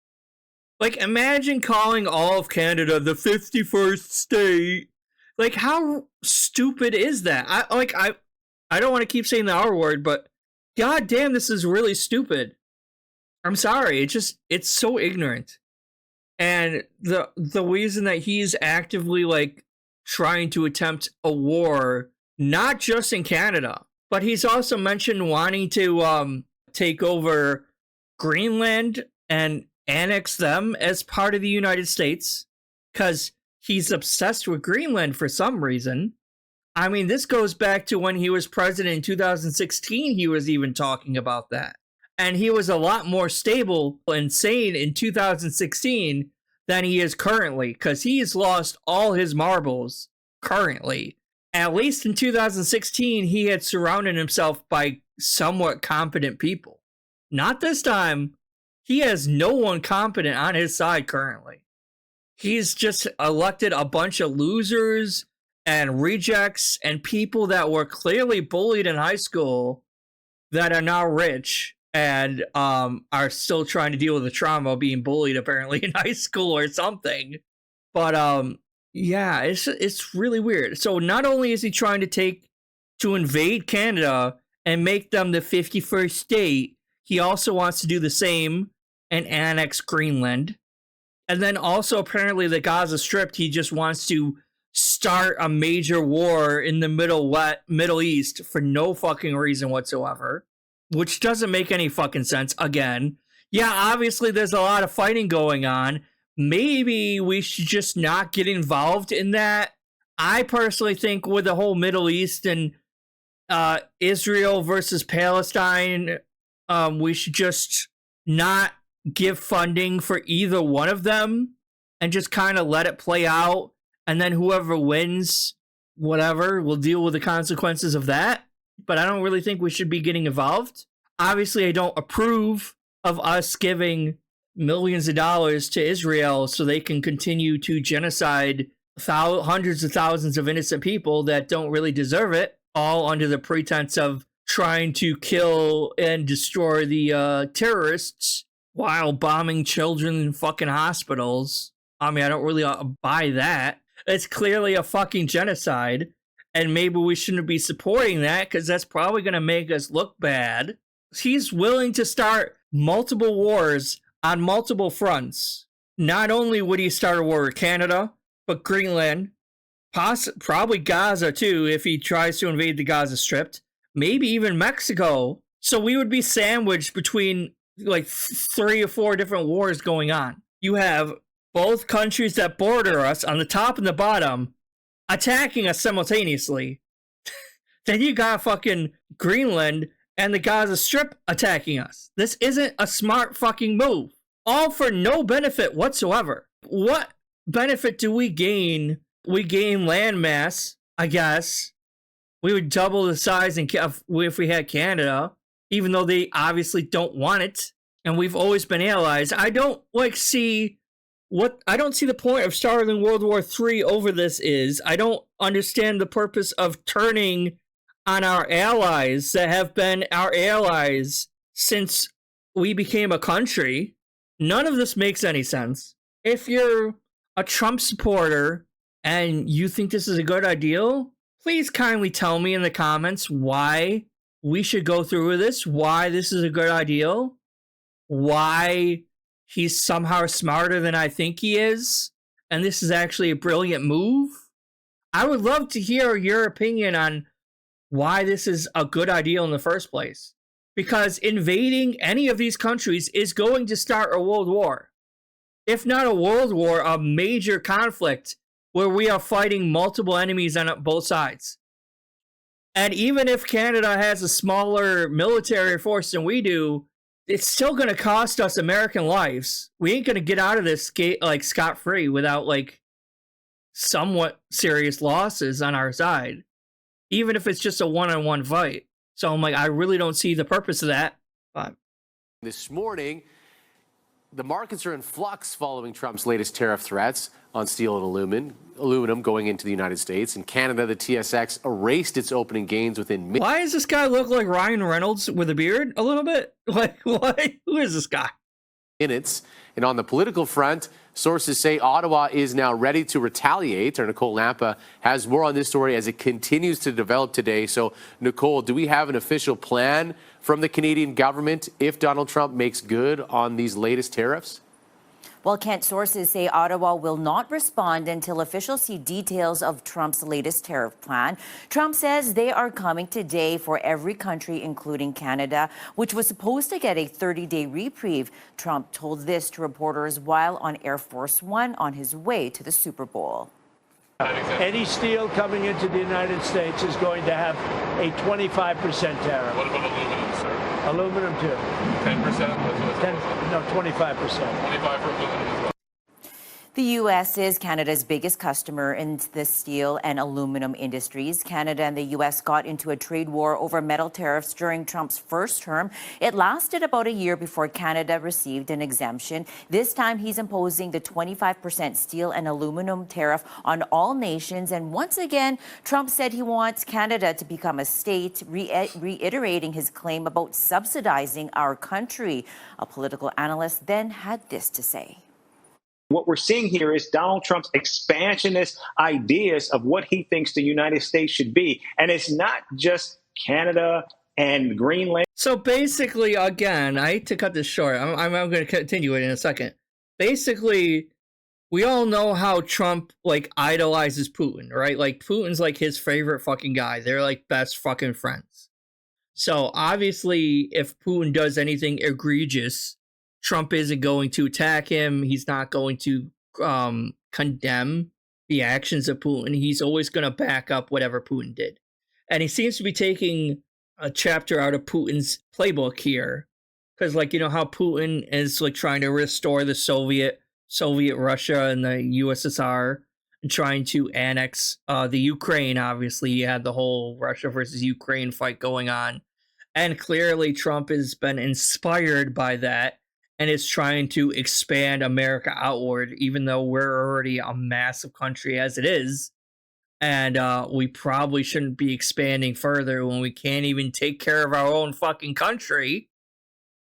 Like, imagine calling all of Canada the 51st state. Like, how stupid is that? I don't want to keep saying the R word, but god damn, this is really stupid. I'm sorry, it's so ignorant. And the reason that he's actively like trying to attempt a war, not just in Canada, but he's also mentioned wanting to take over Greenland and annex them as part of the United States because he's obsessed with Greenland for some reason. I mean, this goes back to when he was president in 2016. He was even talking about that. And he was a lot more stable and sane in 2016 than he is currently because he's lost all his marbles currently. At least in 2016, he had surrounded himself by somewhat competent people. Not this time. He has no one competent on his side currently. He's just elected a bunch of losers and rejects and people that were clearly bullied in high school that are now rich and are still trying to deal with the trauma of being bullied apparently in high school or something. But yeah, it's really weird. So not only is he trying to invade Canada and make them the 51st state, he also wants to do the same and annex Greenland. And then also apparently the Gaza Strip, he just wants to start a major war in the Middle East for no fucking reason whatsoever, which doesn't make any fucking sense. Again, yeah, obviously there's a lot of fighting going on. Maybe we should just not get involved in that. I personally think with the whole Middle East and Israel versus Palestine, we should just not give funding for either one of them and just kind of let it play out. And then whoever wins, whatever, will deal with the consequences of that. But I don't really think we should be getting involved. Obviously, I don't approve of us giving millions of dollars to Israel so they can continue to genocide hundreds of thousands of innocent people that don't really deserve it, all under the pretense of trying to kill and destroy the terrorists while bombing children in fucking hospitals. I mean, I don't really buy that. It's clearly a fucking genocide, and maybe we shouldn't be supporting that because that's probably going to make us look bad. He's willing to start multiple wars on multiple fronts. Not only would he start a war with Canada, but Greenland, probably Gaza too, if he tries to invade the Gaza Strip, maybe even Mexico. So we would be sandwiched between like 3 or 4 different wars going on. You have both countries that border us on the top and the bottom attacking us simultaneously. Then you got fucking Greenland and the Gaza Strip attacking us. This isn't a smart fucking move. All for no benefit whatsoever. What benefit do we gain? We gain land mass, I guess. We would double the size if we had Canada, even though they obviously don't want it. And we've always been allies. I don't see the point of starting World War III over this is. I don't understand the purpose of turning on our allies that have been our allies since we became a country. None of this makes any sense. If you're a Trump supporter and you think this is a good idea, please kindly tell me in the comments why we should go through with this, why this is a good idea, why he's somehow smarter than I think he is, and this is actually a brilliant move. I would love to hear your opinion on why this is a good idea in the first place. Because invading any of these countries is going to start a world war. If not a world war, a major conflict where we are fighting multiple enemies on both sides. And even if Canada has a smaller military force than we do, it's still going to cost us American lives. We ain't going to get out of this like scot-free without like somewhat serious losses on our side. Even if it's just a one-on-one fight. So I'm like, I really don't see the purpose of that. But This morning, the markets are in flux following Trump's latest tariff threats on steel and aluminum going into the United States. In Canada, the TSX erased its opening gains within minutes. Why does this guy look like Ryan Reynolds with a beard a little bit? Like, what? Who is this guy? And on the political front, sources say Ottawa is now ready to retaliate. Our Nicole Lampa has more on this story as it continues to develop today. So, Nicole, do we have an official plan from the Canadian government if Donald Trump makes good on these latest tariffs? Well, Kent, sources say Ottawa will not respond until officials see details of Trump's latest tariff plan. Trump says they are coming today for every country, including Canada, which was supposed to get a 30-day reprieve. Trump told this to reporters while on Air Force One on his way to the Super Bowl. Any steel coming into the United States is going to have a 25% tariff. What about aluminum, sir? Aluminum too. 10%? No, 25%. 25 for aluminum as well. The U.S. is Canada's biggest customer in the steel and aluminum industries. Canada and the U.S. got into a trade war over metal tariffs during Trump's first term. It lasted about a year before Canada received an exemption. This time, he's imposing the 25% steel and aluminum tariff on all nations. And once again, Trump said he wants Canada to become a state, reiterating his claim about subsidizing our country. A political analyst then had this to say. What we're seeing here is Donald Trump's expansionist ideas of what he thinks the United States should be. And it's not just Canada and Greenland. So basically, again, I hate to cut this short. I'm going to continue it in a second. Basically, we all know how Trump, like, idolizes Putin, right? Like, Putin's, like, his favorite fucking guy. They're, like, best fucking friends. So, obviously, if Putin does anything egregious, Trump isn't going to attack him. He's not going to condemn the actions of Putin. He's always going to back up whatever Putin did. And he seems to be taking a chapter out of Putin's playbook here. Because, like, you know how Putin is, like, trying to restore the Soviet Russia and the USSR and trying to annex the Ukraine. Obviously, you had the whole Russia versus Ukraine fight going on. And clearly Trump has been inspired by that and is trying to expand America outward, even though we're already a massive country as it is. And we probably shouldn't be expanding further when we can't even take care of our own fucking country.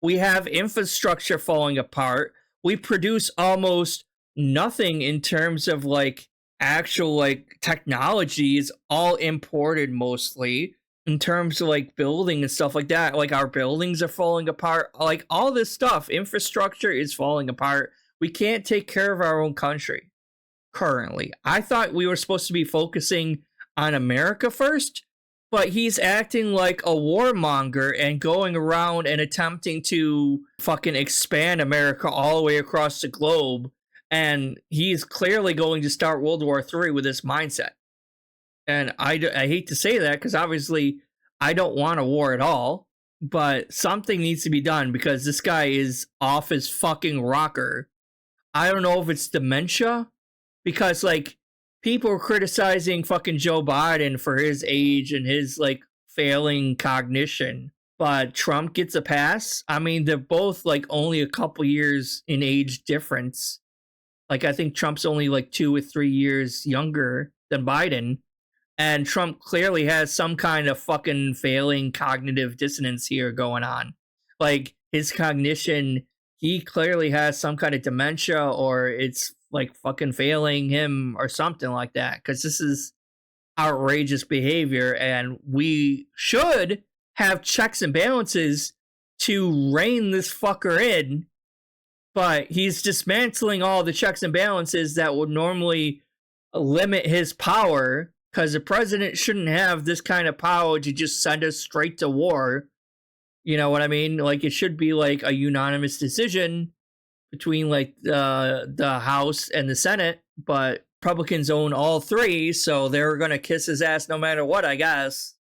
We have infrastructure falling apart. We produce almost nothing in terms of, like, actual, like, technology is all imported mostly. In terms of, like, building and stuff like that, like, our buildings are falling apart. Like, all this stuff, infrastructure is falling apart. We can't take care of our own country currently. I thought we were supposed to be focusing on America first, but he's acting like a warmonger and going around and attempting to fucking expand America all the way across the globe. And he's clearly going to start World War III with this mindset. And I hate to say that because obviously I don't want a war at all, but something needs to be done because this guy is off his fucking rocker. I don't know if it's dementia because, like, people are criticizing fucking Joe Biden for his age and his, like, failing cognition, but Trump gets a pass. I mean, they're both, like, only a couple years in age difference. Like, I think Trump's only, like, 2 or 3 years younger than Biden. And Trump clearly has some kind of fucking failing cognitive dissonance here going on. Like, his cognition, he clearly has some kind of dementia or it's, like, fucking failing him or something like that. Because this is outrageous behavior and we should have checks and balances to rein this fucker in. But he's dismantling all the checks and balances that would normally limit his power. Because the president shouldn't have this kind of power to just send us straight to war. You know what I mean? Like, it should be, like, a unanimous decision between, like, the House and the Senate. But Republicans own all three, so they're going to kiss his ass no matter what, I guess.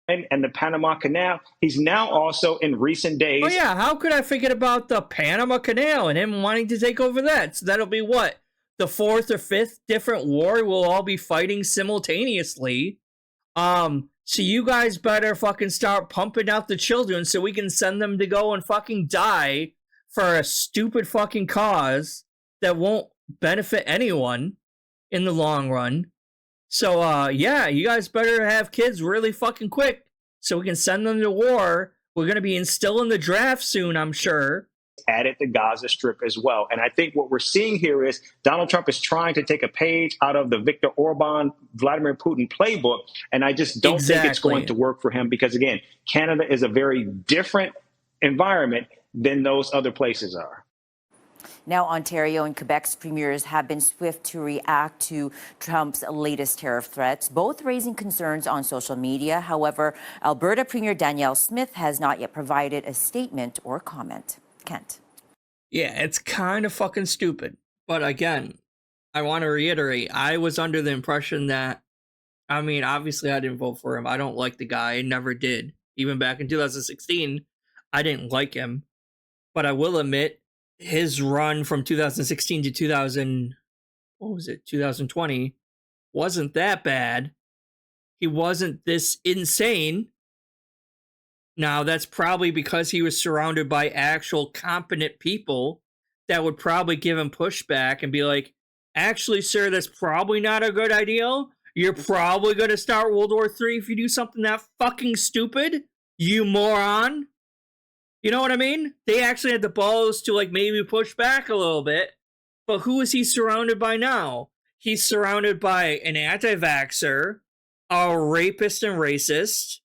And the Panama Canal. He's now also in recent days. Oh, yeah. How could I forget about the Panama Canal and him wanting to take over that? So that'll be what? The 4th or 5th different war we'll all be fighting simultaneously. So you guys better fucking start pumping out the children so we can send them to go and fucking die for a stupid fucking cause that won't benefit anyone in the long run. So, yeah, you guys better have kids really fucking quick so we can send them to war. We're going to be instilling the draft soon, I'm sure. Added the Gaza Strip as well. And I think what we're seeing here is Donald Trump is trying to take a page out of the Viktor Orban, Vladimir Putin playbook. And I just don't think it's going to work for him because, again, Canada is a very different environment than those other places are. Now, Ontario and Quebec's premiers have been swift to react to Trump's latest tariff threats, both raising concerns on social media. However, Alberta Premier Danielle Smith has not yet provided a statement or comment. Kent. Yeah, it's kind of fucking stupid. But again, I want to reiterate, I was under the impression that, I mean, obviously I didn't vote for him. I don't like the guy. I never did. Even back in 2016, I didn't like him. But I will admit, his run from 2016 to 2020 wasn't that bad. He wasn't this insane. Now, that's probably because he was surrounded by actual competent people that would probably give him pushback and be like, actually, sir, that's probably not a good idea. You're probably going to start World War III if you do something that fucking stupid, you moron. You know what I mean? They actually had the balls to like maybe push back a little bit. But who is he surrounded by now? He's surrounded by an anti-vaxxer, a rapist and racist,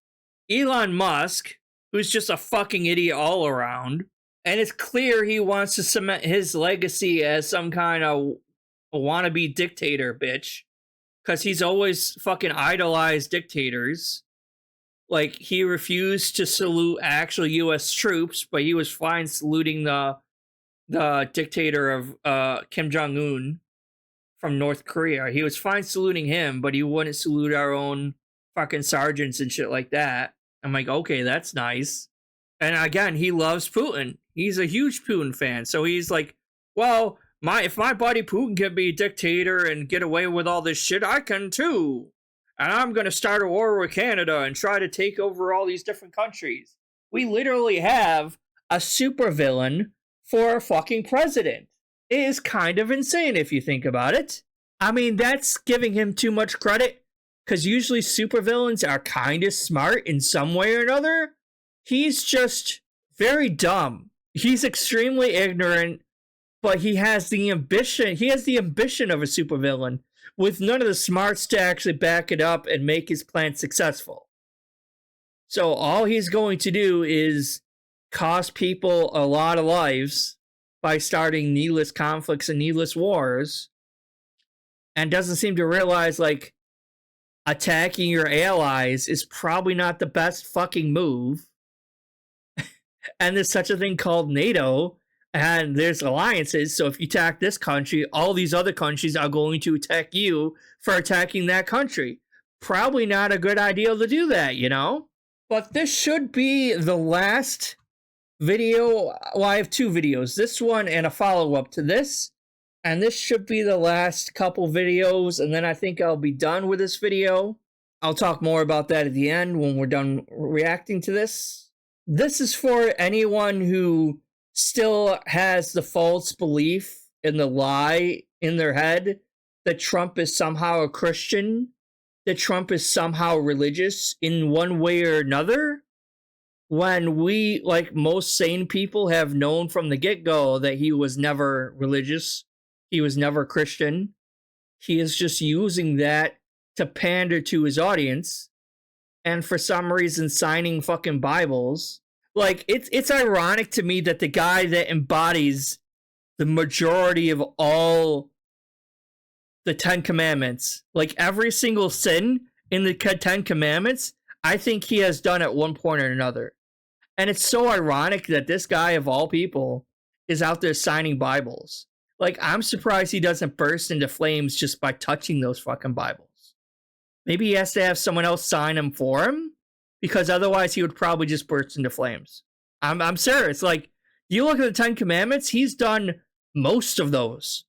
Elon Musk, who's just a fucking idiot all around. And it's clear he wants to cement his legacy as some kind of wannabe dictator, bitch. Because he's always fucking idolized dictators. Like, he refused to salute actual U.S. troops, but he was fine saluting the dictator of Kim Jong-un from North Korea. He was fine saluting him, but he wouldn't salute our own fucking sergeants and shit like that. I'm like, okay, that's nice. And again, he loves Putin. He's a huge Putin fan. So he's like, well, if my buddy Putin can be a dictator and get away with all this shit, I can too. And I'm going to start a war with Canada and try to take over all these different countries. We literally have a supervillain for a fucking president. It is kind of insane if you think about it. I mean, that's giving him too much credit, because usually supervillains are kind of smart in some way or another. He's just very dumb. He's extremely ignorant, but he has the ambition. He has the ambition of a supervillain, with none of the smarts to actually back it up and make his plan successful. So all he's going to do is cost people a lot of lives by starting needless conflicts and needless wars, and doesn't seem to realize, like, attacking your allies is probably not the best fucking move. And there's such a thing called NATO, and there's alliances, so if you attack this country, all these other countries are going to attack you for attacking that country. Probably not a good idea to do that, you know? But this should be the last video. Well, I have two videos, this one and a follow-up to this. And this should be the last couple videos, and then I think I'll be done with this video. I'll talk more about that at the end when we're done reacting to this. This is for anyone who still has the false belief and the lie in their head that Trump is somehow a Christian, that Trump is somehow religious in one way or another, when we, like most sane people, have known from the get-go that he was never religious, he was never Christian. He is just using that to pander to his audience, and for some reason signing fucking Bibles. Like, it's ironic to me that the guy that embodies the majority of all the 10 Commandments, like every single sin in the 10 Commandments, I think he has done at one point or another. And it's so ironic that this guy, of all people, is out there signing Bibles. Like, I'm surprised he doesn't burst into flames just by touching those fucking Bibles. Maybe he has to have someone else sign them for him, because otherwise he would probably just burst into flames. I'm serious. Like, you look at the 10 Commandments, he's done most of those.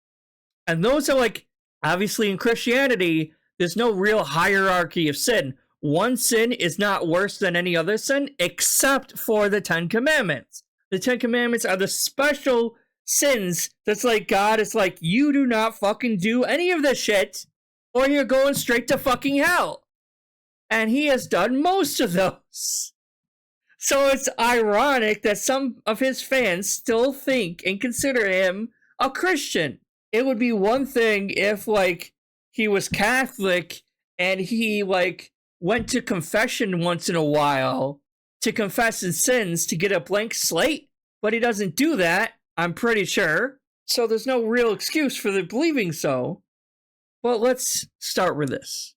And those are, like, obviously in Christianity, there's no real hierarchy of sin. one sin is not worse than any other sin except for the 10 Commandments. The 10 Commandments are the special sins that's like God is like, you do not fucking do any of this shit or you're going straight to fucking hell. And he has done most of those. So it's ironic that some of his fans still think and consider him a Christian. It would be one thing if, like, he was Catholic and he, like, went to confession once in a while to confess his sins to get a blank slate, but he doesn't do that, I'm pretty sure. So there's no real excuse for the believing so. But let's start with this.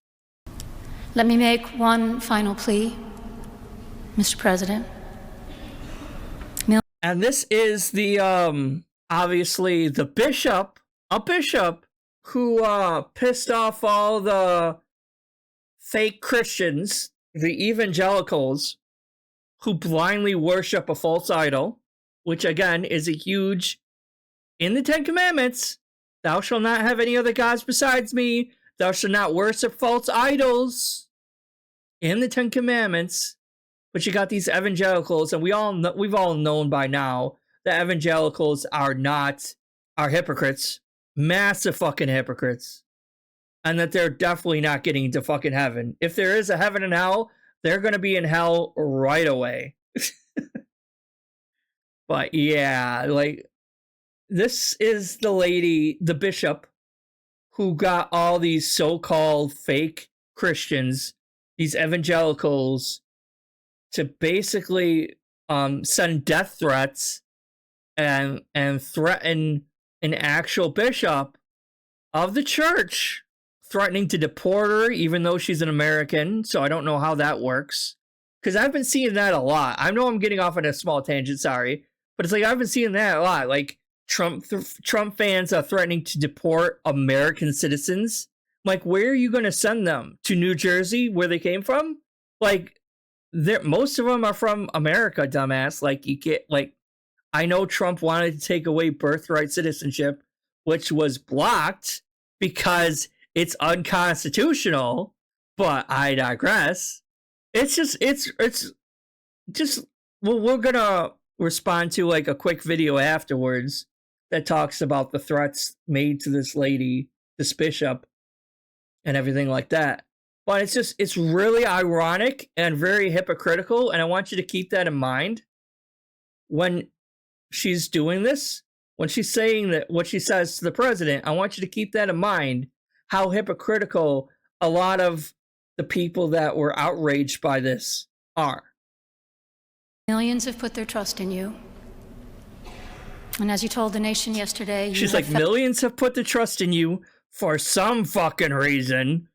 Let me make one final plea, Mr. President. And this is the, obviously, the bishop, a bishop who pissed off all the fake Christians, the evangelicals, who blindly worship a false idol, which again is a huge, in the 10 Commandments, thou shalt not have any other gods besides me, thou shalt not worship false idols, in the 10 Commandments. But you got these evangelicals, and we've all known by now that evangelicals are hypocrites, massive fucking hypocrites, and that they're definitely not getting to fucking heaven. If there is a heaven and hell, they're going to be in hell right away. But yeah, like, this is the lady, the bishop, who got all these so-called fake Christians, these evangelicals, to basically send death threats and threaten an actual bishop of the church, threatening to deport her even though she's an American. So I don't know how that works, because I've been seeing that a lot. I know I'm getting off on a small tangent, sorry, but it's like I've been seeing that a lot. Like Trump fans are threatening to deport American citizens. Like, where are you going to send them? To New Jersey, where they came from? Like, most of them are from America, dumbass. Like, you get, like, I know Trump wanted to take away birthright citizenship, which was blocked because it's unconstitutional, but I digress. It's just, well, we're gonna respond to, like, a quick video afterwards that talks about the threats made to this lady, this bishop, and everything like that. But it's really ironic and very hypocritical, and I want you to keep that in mind when she's doing this, when she's saying that what she says to the president. I want you to keep that in mind, how hypocritical a lot of the people that were outraged by this are. Millions have put their trust in you. And as you told the nation yesterday, she's like, millions have put their trust in you for some fucking reason.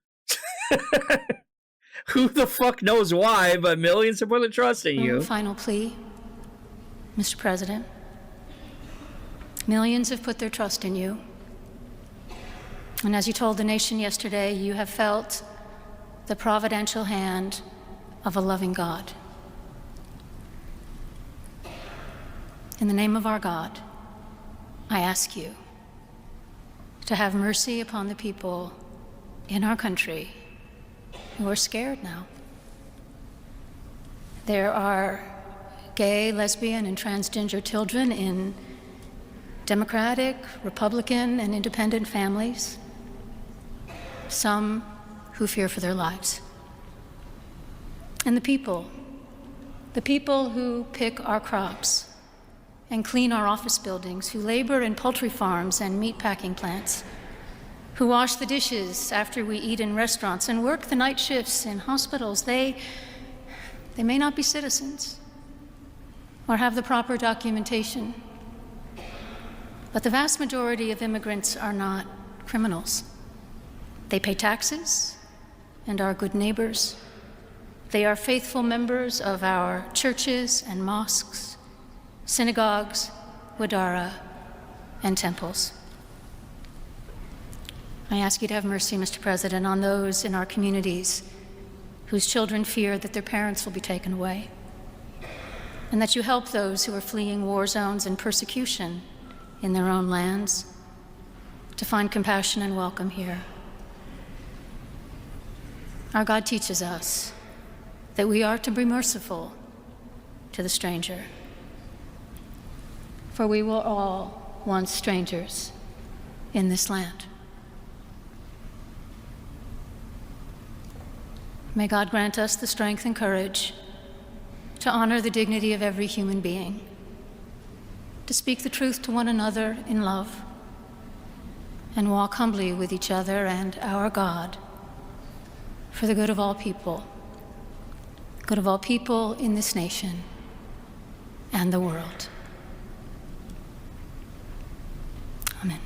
Who the fuck knows why, but millions have put their trust in you. Final plea, Mr. President. Millions have put their trust in you. And as you told the nation yesterday, you have felt the providential hand of a loving God. In the name of our God, I ask you to have mercy upon the people in our country who are scared now. There are gay, lesbian, and transgender children in Democratic, Republican, and independent families, some who fear for their lives. And the people who pick our crops and clean our office buildings, who labor in poultry farms and meatpacking plants, who wash the dishes after we eat in restaurants and work the night shifts in hospitals, they may not be citizens or have the proper documentation, but the vast majority of immigrants are not criminals. They pay taxes and are good neighbors. They are faithful members of our churches and mosques, synagogues, wadara, and temples. I ask you to have mercy, Mr. President, on those in our communities whose children fear that their parents will be taken away, and that you help those who are fleeing war zones and persecution in their own lands to find compassion and welcome here. Our God teaches us that we are to be merciful to the stranger. For we were all once strangers in this land. May God grant us the strength and courage to honor the dignity of every human being, to speak the truth to one another in love, and walk humbly with each other and our God for the good of all people in this nation and the world. Amen.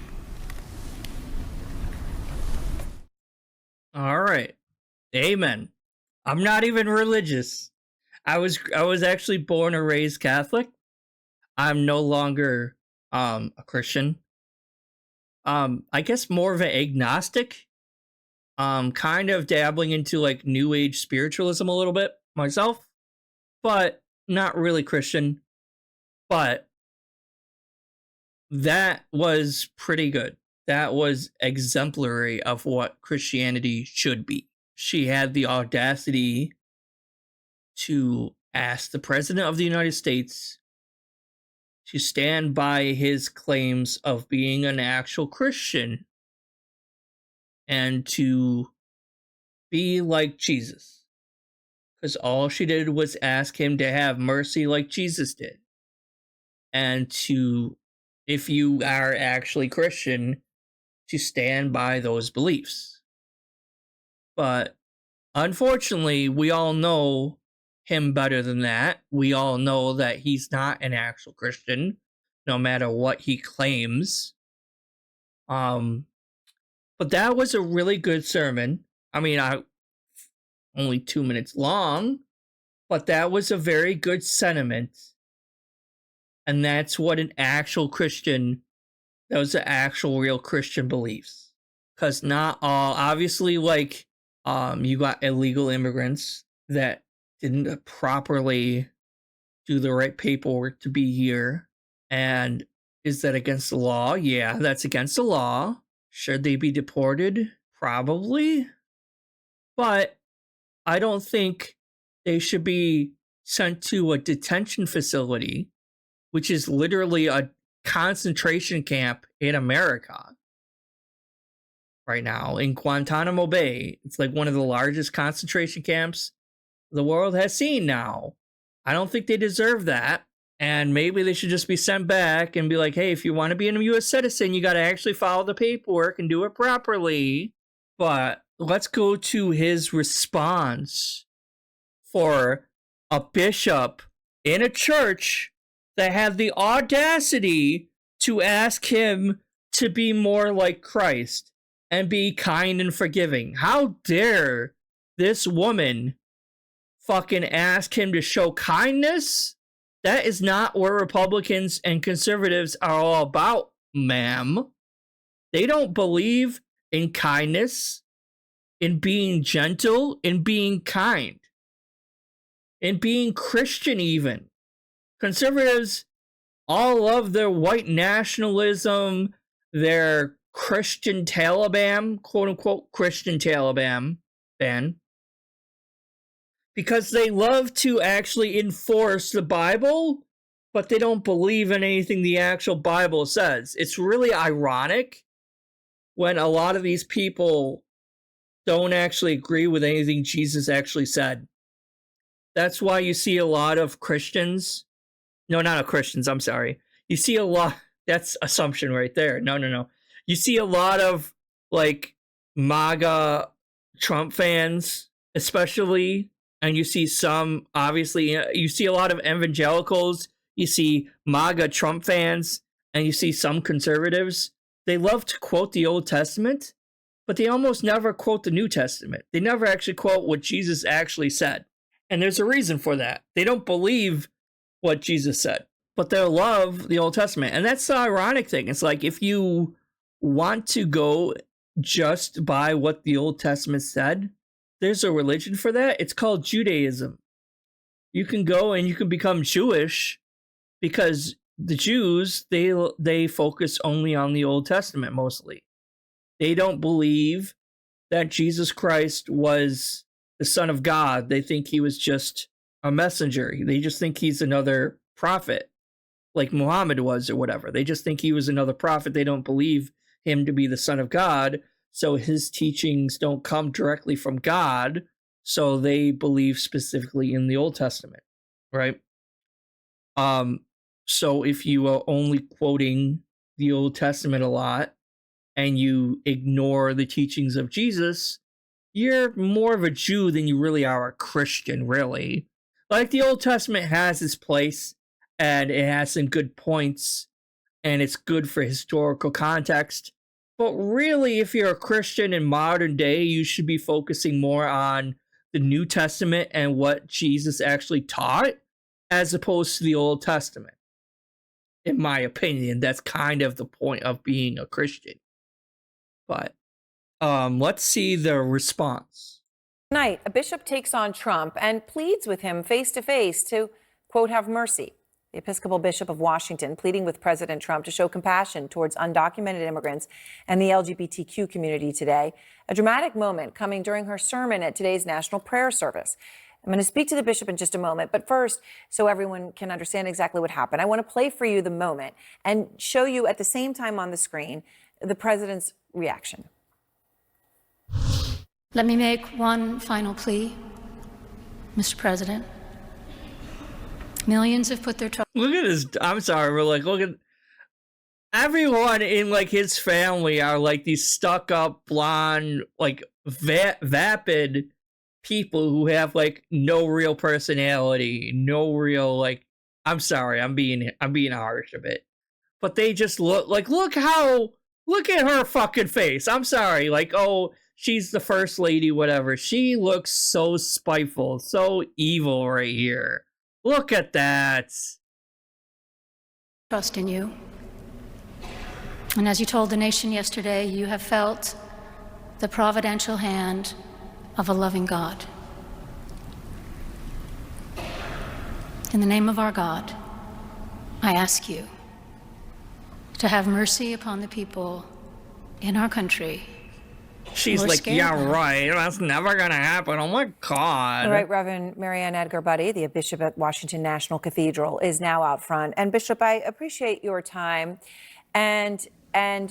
All right. Amen. I'm not even religious. I was actually born and raised Catholic. I'm no longer a Christian. I guess more of an agnostic. Kind of dabbling into like New Age spiritualism a little bit myself, but not really Christian. But that was pretty good. That was exemplary of what Christianity should be. She had the audacity to ask the President of the United States to stand by his claims of being an actual Christian and to be like Jesus. Because all she did was ask him to have mercy like Jesus did. And to, if you are actually Christian, to stand by those beliefs. But unfortunately, we all know him better than that. We all know that he's not an actual Christian, no matter what he claims. But that was a really good sermon. I mean, only 2 minutes long, but that was a very good sentiment. And that's what an actual Christian, those are actual real Christian beliefs. Because not all, obviously, like, you got illegal immigrants that didn't properly do the right paperwork to be here. And is that against the law? Yeah, that's against the law. Should they be deported? Probably. But I don't think they should be sent to a detention facility, which is literally a concentration camp in America right now, in Guantanamo Bay. It's like one of the largest concentration camps the world has seen now. I don't think they deserve that. And maybe they should just be sent back and be like, hey, if you want to be a U.S. citizen, you got to actually follow the paperwork and do it properly. But let's go to his response for a bishop in a church that had the audacity to ask him to be more like Christ and be kind and forgiving. How dare this woman fucking ask him to show kindness? That is not what Republicans and conservatives are all about, ma'am. They don't believe in kindness, in being gentle, in being kind, in being Christian even. Conservatives all love their white nationalism, their Christian Taliban, quote unquote Christian Taliban, because they love to actually enforce the Bible, but they don't believe in anything the actual Bible says. It's really ironic when a lot of these people don't actually agree with anything Jesus actually said. That's why you see a lot of Christians. No, not Christians, I'm sorry. You see a lot, that's assumption right there. No. You see a lot of, like, MAGA Trump fans, especially, and you see some, obviously, you see a lot of evangelicals, you see MAGA Trump fans, and you see some conservatives. They love to quote the Old Testament, but they almost never quote the New Testament. They never actually quote what Jesus actually said. And there's a reason for that. They don't believe what Jesus said, but they love the Old Testament. And that's the ironic thing. It's like, if you want to go just by what the Old Testament said, there's a religion for that. It's called Judaism. You can go and you can become Jewish because the Jews, they focus only on the Old Testament mostly. They don't believe that Jesus Christ was the Son of God. They think he was just a messenger. They just think he's another prophet, like Muhammad was or whatever. They just think he was another prophet. They don't believe him to be the Son of God. So his teachings don't come directly from God. So they believe specifically in the Old Testament, right? So if you are only quoting the Old Testament a lot and you ignore the teachings of Jesus, you're more of a Jew than you really are a Christian, really. Like, the Old Testament has its place, and it has some good points, and it's good for historical context. But really, if you're a Christian in modern day, you should be focusing more on the New Testament and what Jesus actually taught, as opposed to the Old Testament. In my opinion, that's kind of the point of being a Christian. But let's see the response. Tonight, a bishop takes on Trump and pleads with him face to face to, quote, have mercy. The Episcopal Bishop of Washington pleading with President Trump to show compassion towards undocumented immigrants and the LGBTQ community today. A dramatic moment coming during her sermon at today's National Prayer Service. I'm going to speak to the bishop in just a moment, but first, so everyone can understand exactly what happened, I want to play for you the moment and show you at the same time on the screen the president's reaction. Let me make one final plea, Mr. President. Millions have put their trust. Look at this. I'm sorry, we're like, look at everyone in like his family are like these stuck up, blonde, like vapid people who have like no real personality, no real like. I'm sorry, I'm being harsh a bit, but they just look at her fucking face. I'm sorry, like, oh, she's the first lady, whatever. She looks so spiteful, so evil right here. Look at that. Trust in you. And as you told the nation yesterday, you have felt the providential hand of a loving God. In the name of our God, I ask you to have mercy upon the people in our country. She's like, yeah, right. That's never going to happen. Oh, my God. All right, Reverend Marianne Edgar Buddy, the bishop at Washington National Cathedral, is now out front. And Bishop, I appreciate your time and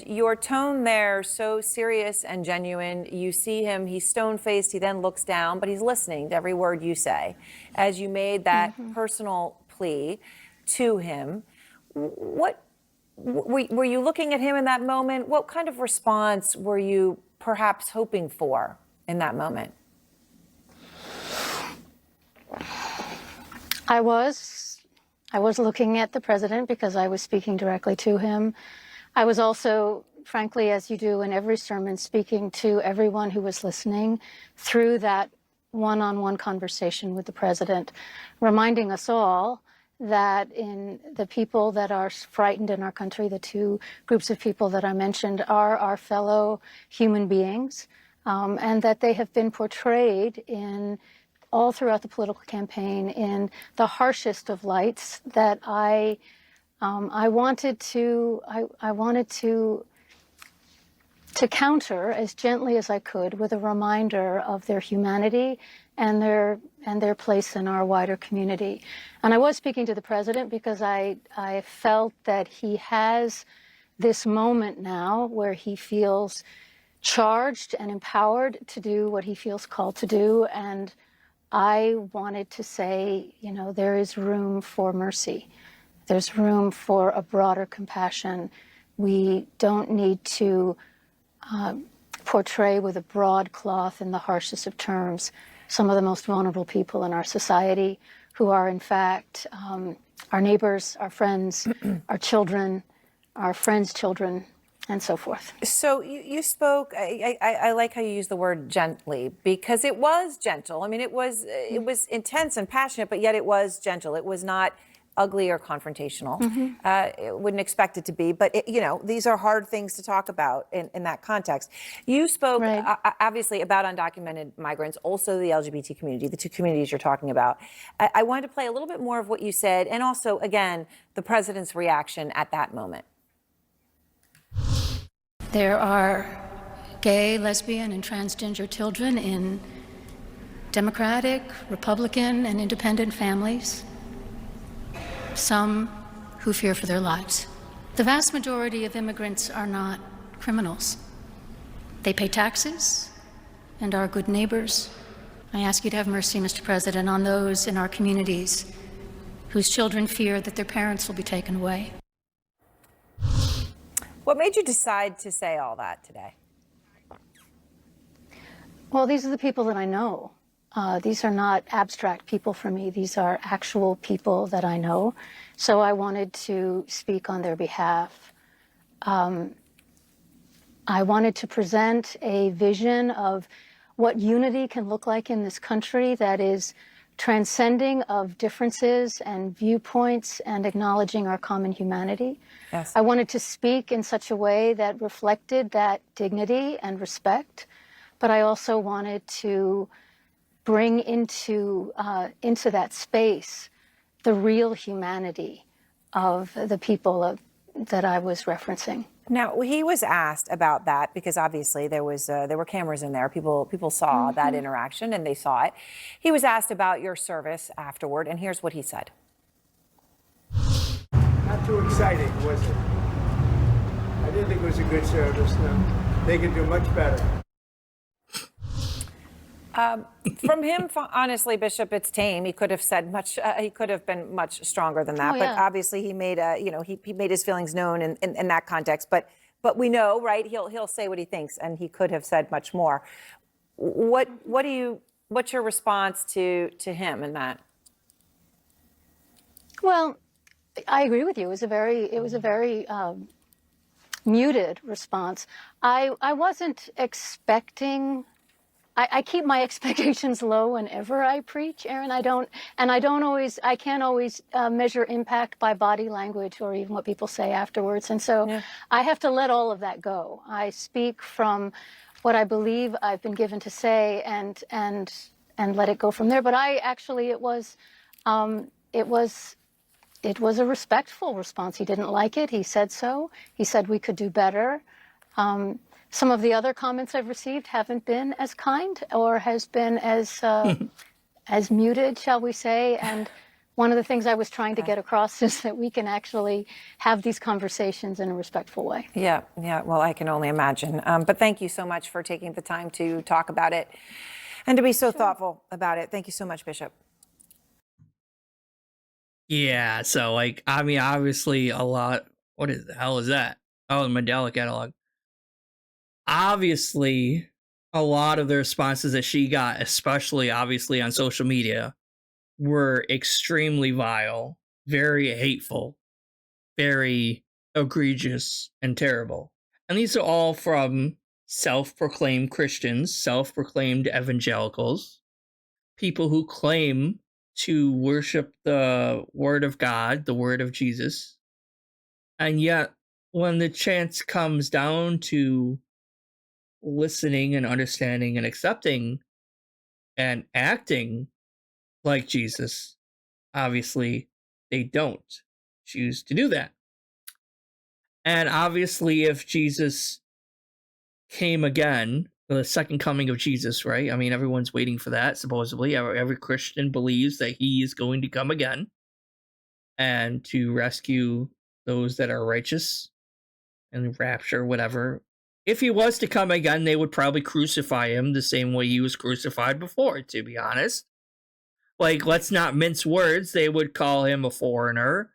your tone there, so serious and genuine. You see him, he's stone-faced, he then looks down, but he's listening to every word you say. As you made that personal plea to him, what were you looking at him in that moment? What kind of response were you perhaps hoping for in that moment? I was looking at the president because I was speaking directly to him. I was also, frankly, as you do in every sermon, speaking to everyone who was listening through that one-on-one conversation with the president, reminding us all that in the people that are frightened in our country, the two groups of people that I mentioned are our fellow human beings, and that they have been portrayed in all throughout the political campaign in the harshest of lights that I wanted to counter as gently as I could with a reminder of their humanity and their place in our wider community. And I was speaking to the president because I felt that he has this moment now where he feels charged and empowered to do what he feels called to do. And I wanted to say, you know, there is room for mercy. There's room for a broader compassion. We don't need to portray with a broad cloth in the harshest of terms some of the most vulnerable people in our society who are, in fact, our neighbors, our friends, our children, our friends' children, and so forth. So you spoke, I like how you use the word gently, because it was gentle. I mean, it was intense and passionate, but yet it was gentle. It was not ugly or confrontational. Wouldn't expect it to be, but these are hard things to talk about in that context. You spoke obviously about undocumented migrants, also the LGBT community, the two communities you're talking about. I wanted to play a little bit more of what you said, and also, again, the president's reaction at that moment. There are gay, lesbian, and transgender children in Democratic, Republican, and independent families, some who fear for their lives. The vast majority of immigrants are not criminals. They pay taxes and are good neighbors. I ask you to have mercy, Mr. President, on those in our communities whose children fear that their parents will be taken away. What made you decide to say all that today? Well, these are the people that I know. These are not abstract people for me. These are actual people that I know. So I wanted to speak on their behalf. I wanted to present a vision of what unity can look like in this country that is transcending of differences and viewpoints and acknowledging our common humanity. Yes. I wanted to speak in such a way that reflected that dignity and respect, but I also wanted to bring into that space the real humanity of the people that I was referencing. Now, he was asked about that because obviously there were cameras in there. People saw that interaction and they saw it. He was asked about your service afterward, and here's what he said. Not too exciting, was it? I didn't think it was a good service. No, they could do much better. From him, honestly, Bishop, it's tame. He could have said much. He could have been much stronger than that. Oh, but yeah. obviously, he made he made his feelings known in that context. But we know, right? He'll say what he thinks, and he could have said much more. What's your response to him in that? Well, I agree with you. It was a very muted response. I wasn't expecting. I keep my expectations low whenever I preach, Aaron. I can't always measure impact by body language or even what people say afterwards. And so I have to let all of that go. I speak from what I believe I've been given to say and let it go from there. But it was a respectful response. He didn't like it. He said so. He said we could do better. Some of the other comments I've received haven't been as kind or has been as muted, shall we say. And one of the things I was trying to get across is that we can actually have these conversations in a respectful way. Yeah. Well, I can only imagine. But thank you so much for taking the time to talk about it and to be so thoughtful about it. Thank you so much, Bishop. Yeah, so obviously a lot. What the hell is that? Oh, the Mandela catalog. Obviously, a lot of the responses that she got, especially obviously on social media, were extremely vile, very hateful, very egregious, and terrible. And these are all from self-proclaimed Christians, self-proclaimed evangelicals, people who claim to worship the Word of God, the Word of Jesus. And yet, when the chance comes down to listening and understanding and accepting and acting like Jesus, obviously they don't choose to do that. And obviously, if Jesus came again, the second coming of Jesus, right? I mean, everyone's waiting for that, supposedly. Every Christian believes that he is going to come again and to rescue those that are righteous and rapture, whatever. If he was to come again, they would probably crucify him the same way he was crucified before, to be honest. Let's not mince words. They would call him a foreigner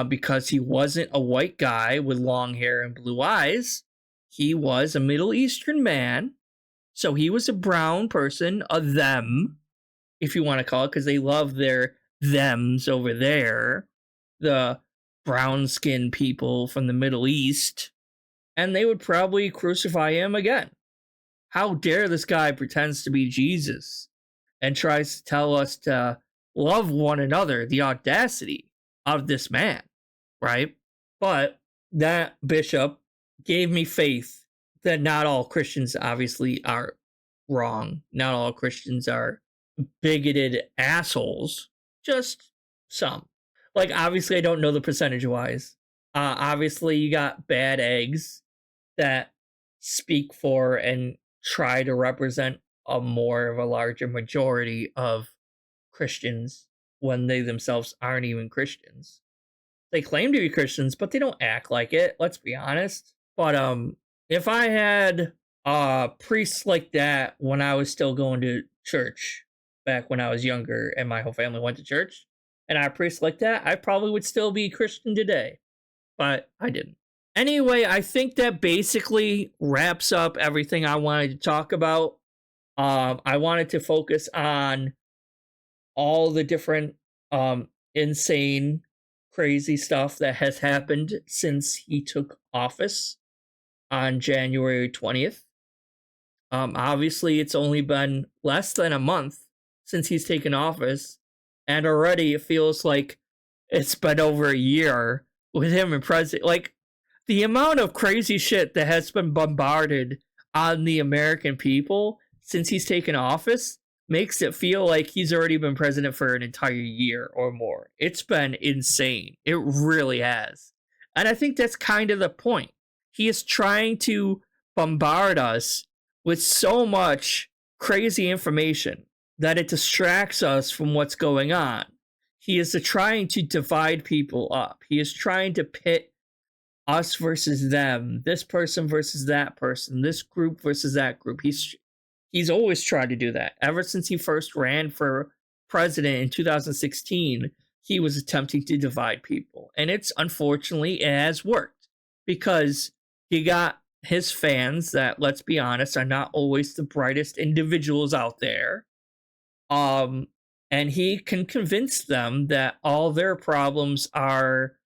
because he wasn't a white guy with long hair and blue eyes. He was a Middle Eastern man. So he was a brown person, a them, if you want to call it, because they love their thems over there. The brown-skinned people from the Middle East. And they would probably crucify him again. How dare this guy pretends to be Jesus and tries to tell us to love one another, the audacity of this man, right? But that bishop gave me faith that not all Christians obviously are wrong. Not all Christians are bigoted assholes. Just some. Obviously, I don't know the percentage-wise. Obviously, you got bad eggs that speak for and try to represent a larger majority of Christians when they themselves aren't even Christians. They claim to be Christians, but they don't act like it, let's be honest. But if I had priests like that when I was still going to church back when I was younger and my whole family went to church, and I had priests like that, I probably would still be Christian today. But I didn't. Anyway, I think that basically wraps up everything I wanted to talk about. I wanted to focus on all the different insane, crazy stuff that has happened since he took office on January 20th. Obviously, it's only been less than a month since he's taken office, and already it feels like it's been over a year with him in president. Like, the amount of crazy shit that has been bombarded on the American people since he's taken office makes it feel like he's already been president for an entire year or more. It's been insane. It really has. And I think that's kind of the point. He is trying to bombard us with so much crazy information that it distracts us from what's going on. He is trying to divide people up. He is trying to pit us versus them, this person versus that person, this group versus that group. He's always tried to do that. Ever since he first ran for president in 2016, he was attempting to divide people. And unfortunately, it has worked because he got his fans that, let's be honest, are not always the brightest individuals out there. And he can convince them that all their problems are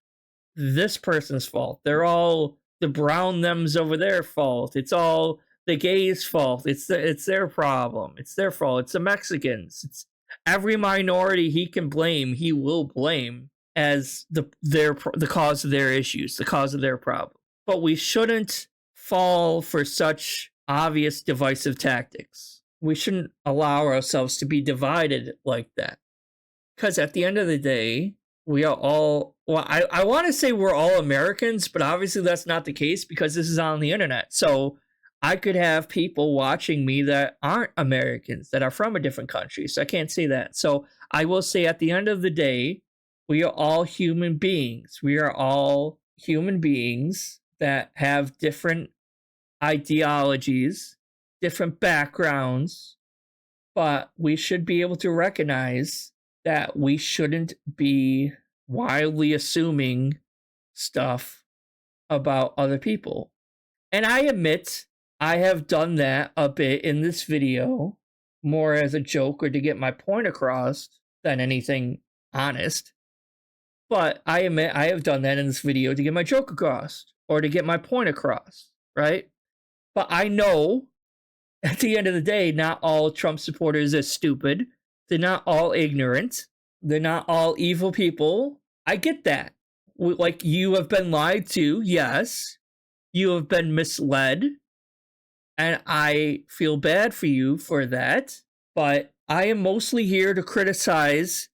this person's fault. They're all the brown thems over their fault. It's all the gays' fault. It's their problem. It's their fault. It's the Mexicans. It's every minority he can blame. He will blame as the cause of their issues, the cause of their problem. But we shouldn't fall for such obvious divisive tactics. We shouldn't allow ourselves to be divided like that. Because at the end of the day, we are all, well, I want to say we're all Americans, but obviously that's not the case because this is on the internet. So I could have people watching me that aren't Americans, that are from a different country. So I can't say that. So I will say at the end of the day, we are all human beings. We are all human beings that have different ideologies, different backgrounds, but we should be able to recognize that we shouldn't be wildly assuming stuff about other people. And I admit I have done that a bit in this video, more as a joke or to get my point across than anything honest. But I admit I have done that in this video to get my joke across or to get my point across, right? But I know at the end of the day, not all Trump supporters are stupid. They're not all ignorant. They're not all evil people. I get that. Like, you have been lied to, yes. You have been misled. And I feel bad for you for that. But I am mostly here to criticize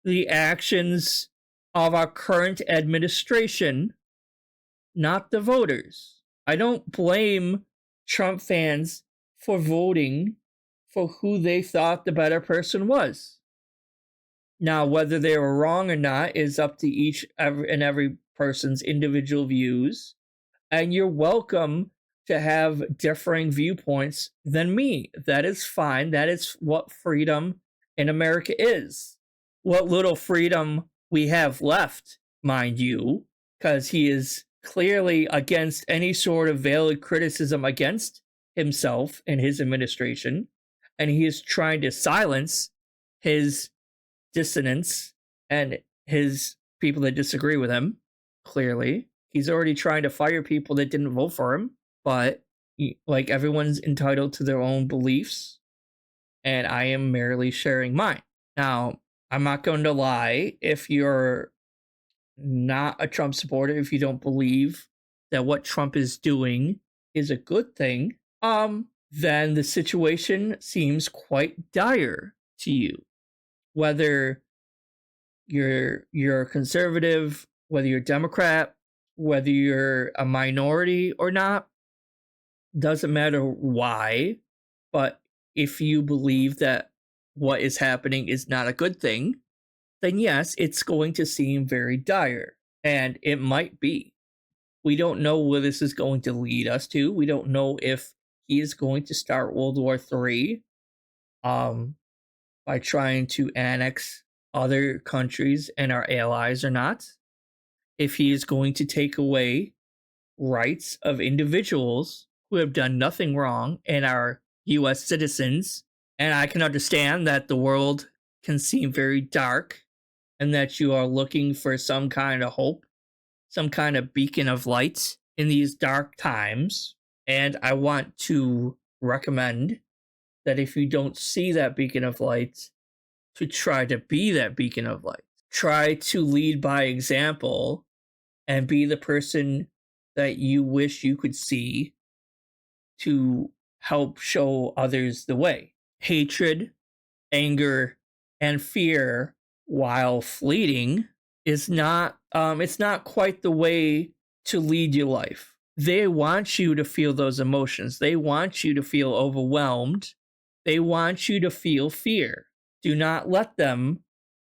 the actions of our current administration, not the voters. I don't blame Trump fans for voting for who they thought the better person was. Now, whether they were wrong or not is up to every person's individual views, and you're welcome to have differing viewpoints than me. That is fine. That is what freedom in America is. What little freedom we have left, mind you, because he is clearly against any sort of valid criticism against himself and his administration, and he is trying to silence his dissonance and his people that disagree with him. Clearly, he's already trying to fire people that didn't vote for him, but like, everyone's entitled to their own beliefs, and I am merely sharing mine. Now, I'm not going to lie. If you're not a Trump supporter, if you don't believe that what Trump is doing is a good thing, then the situation seems quite dire to you. Whether you're conservative, whether you're Democrat, whether you're a minority or not, doesn't matter why, but if you believe that what is happening is not a good thing, then yes, it's going to seem very dire. And it might be. We don't know where this is going to lead us to. We don't know if he is going to start World War III by trying to annex other countries and our allies or not. If he is going to take away rights of individuals who have done nothing wrong and are U.S. citizens. And I can understand that the world can seem very dark and that you are looking for some kind of hope, some kind of beacon of light in these dark times. And I want to recommend that if you don't see that beacon of light, to try to be that beacon of light. Try to lead by example and be the person that you wish you could see to help show others the way. Hatred, anger, and fear, while fleeting, is not it's not quite the way to lead your life. They want you to feel those emotions. They want you to feel overwhelmed. They want you to feel fear. Do not let them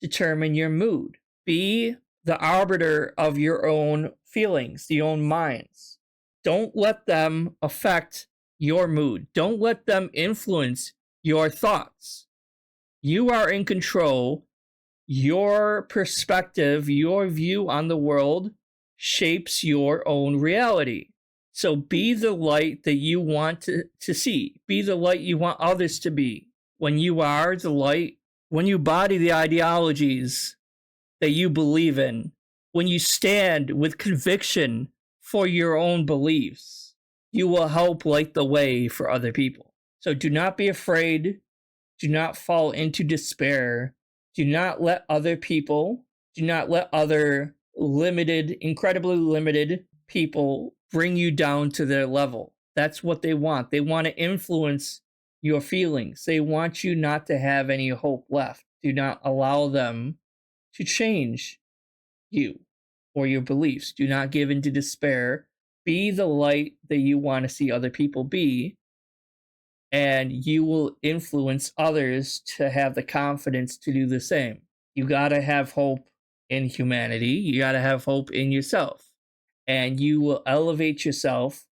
determine your mood. Be the arbiter of your own feelings, your own minds. Don't let them affect your mood. Don't let them influence your thoughts. You are in control. Your perspective, your view on the world shapes your own reality. So be the light that you want to see. Be the light you want others to be. When you are the light, when you embody the ideologies that you believe in, when you stand with conviction for your own beliefs, you will help light the way for other people. So do not be afraid. Do not fall into despair. Do not let other people, do not let other limited, incredibly limited people bring you down to their level. That's what they want. They want to influence your feelings. They want you not to have any hope left. Do not allow them to change you or your beliefs. Do not give in to despair. Be the light that you want to see other people be, and you will influence others to have the confidence to do the same. You got to have hope in humanity. You got to have hope in yourself. And you will elevate yourself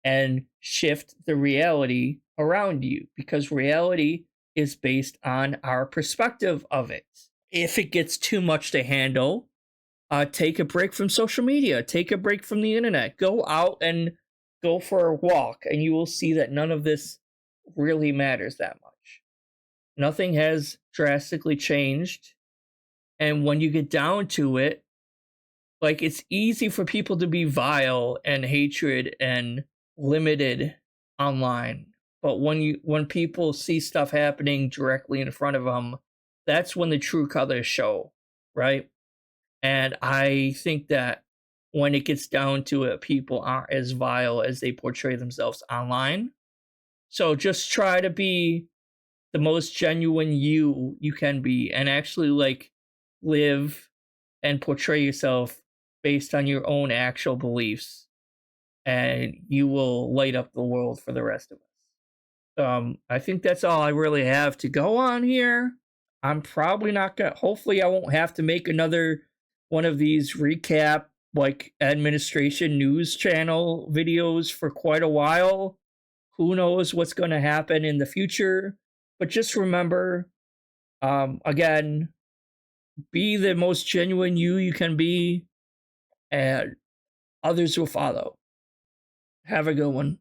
and shift the reality around you, because reality is based on our perspective of it. If it gets too much to handle, take a break from social media. Take a break from the internet. Go out and go for a walk, and you will see that none of this really matters that much. Nothing has drastically changed. And when you get down to it, like, it's easy for people to be vile and hatred and limited online. But when people see stuff happening directly in front of them, that's when the true colors show, right? And I think that when it gets down to it, people aren't as vile as they portray themselves online. So just try to be the most genuine you can be, and actually, like, live and portray yourself based on your own actual beliefs, and you will light up the world for the rest of us. I think that's all I really have to go on here. I'm probably not gonna, hopefully I won't have to make another one of these recap, like, administration news channel videos for quite a while. Who knows what's going to happen in the future? But just remember, again, be the most genuine you can be, and others will follow. Have a good one.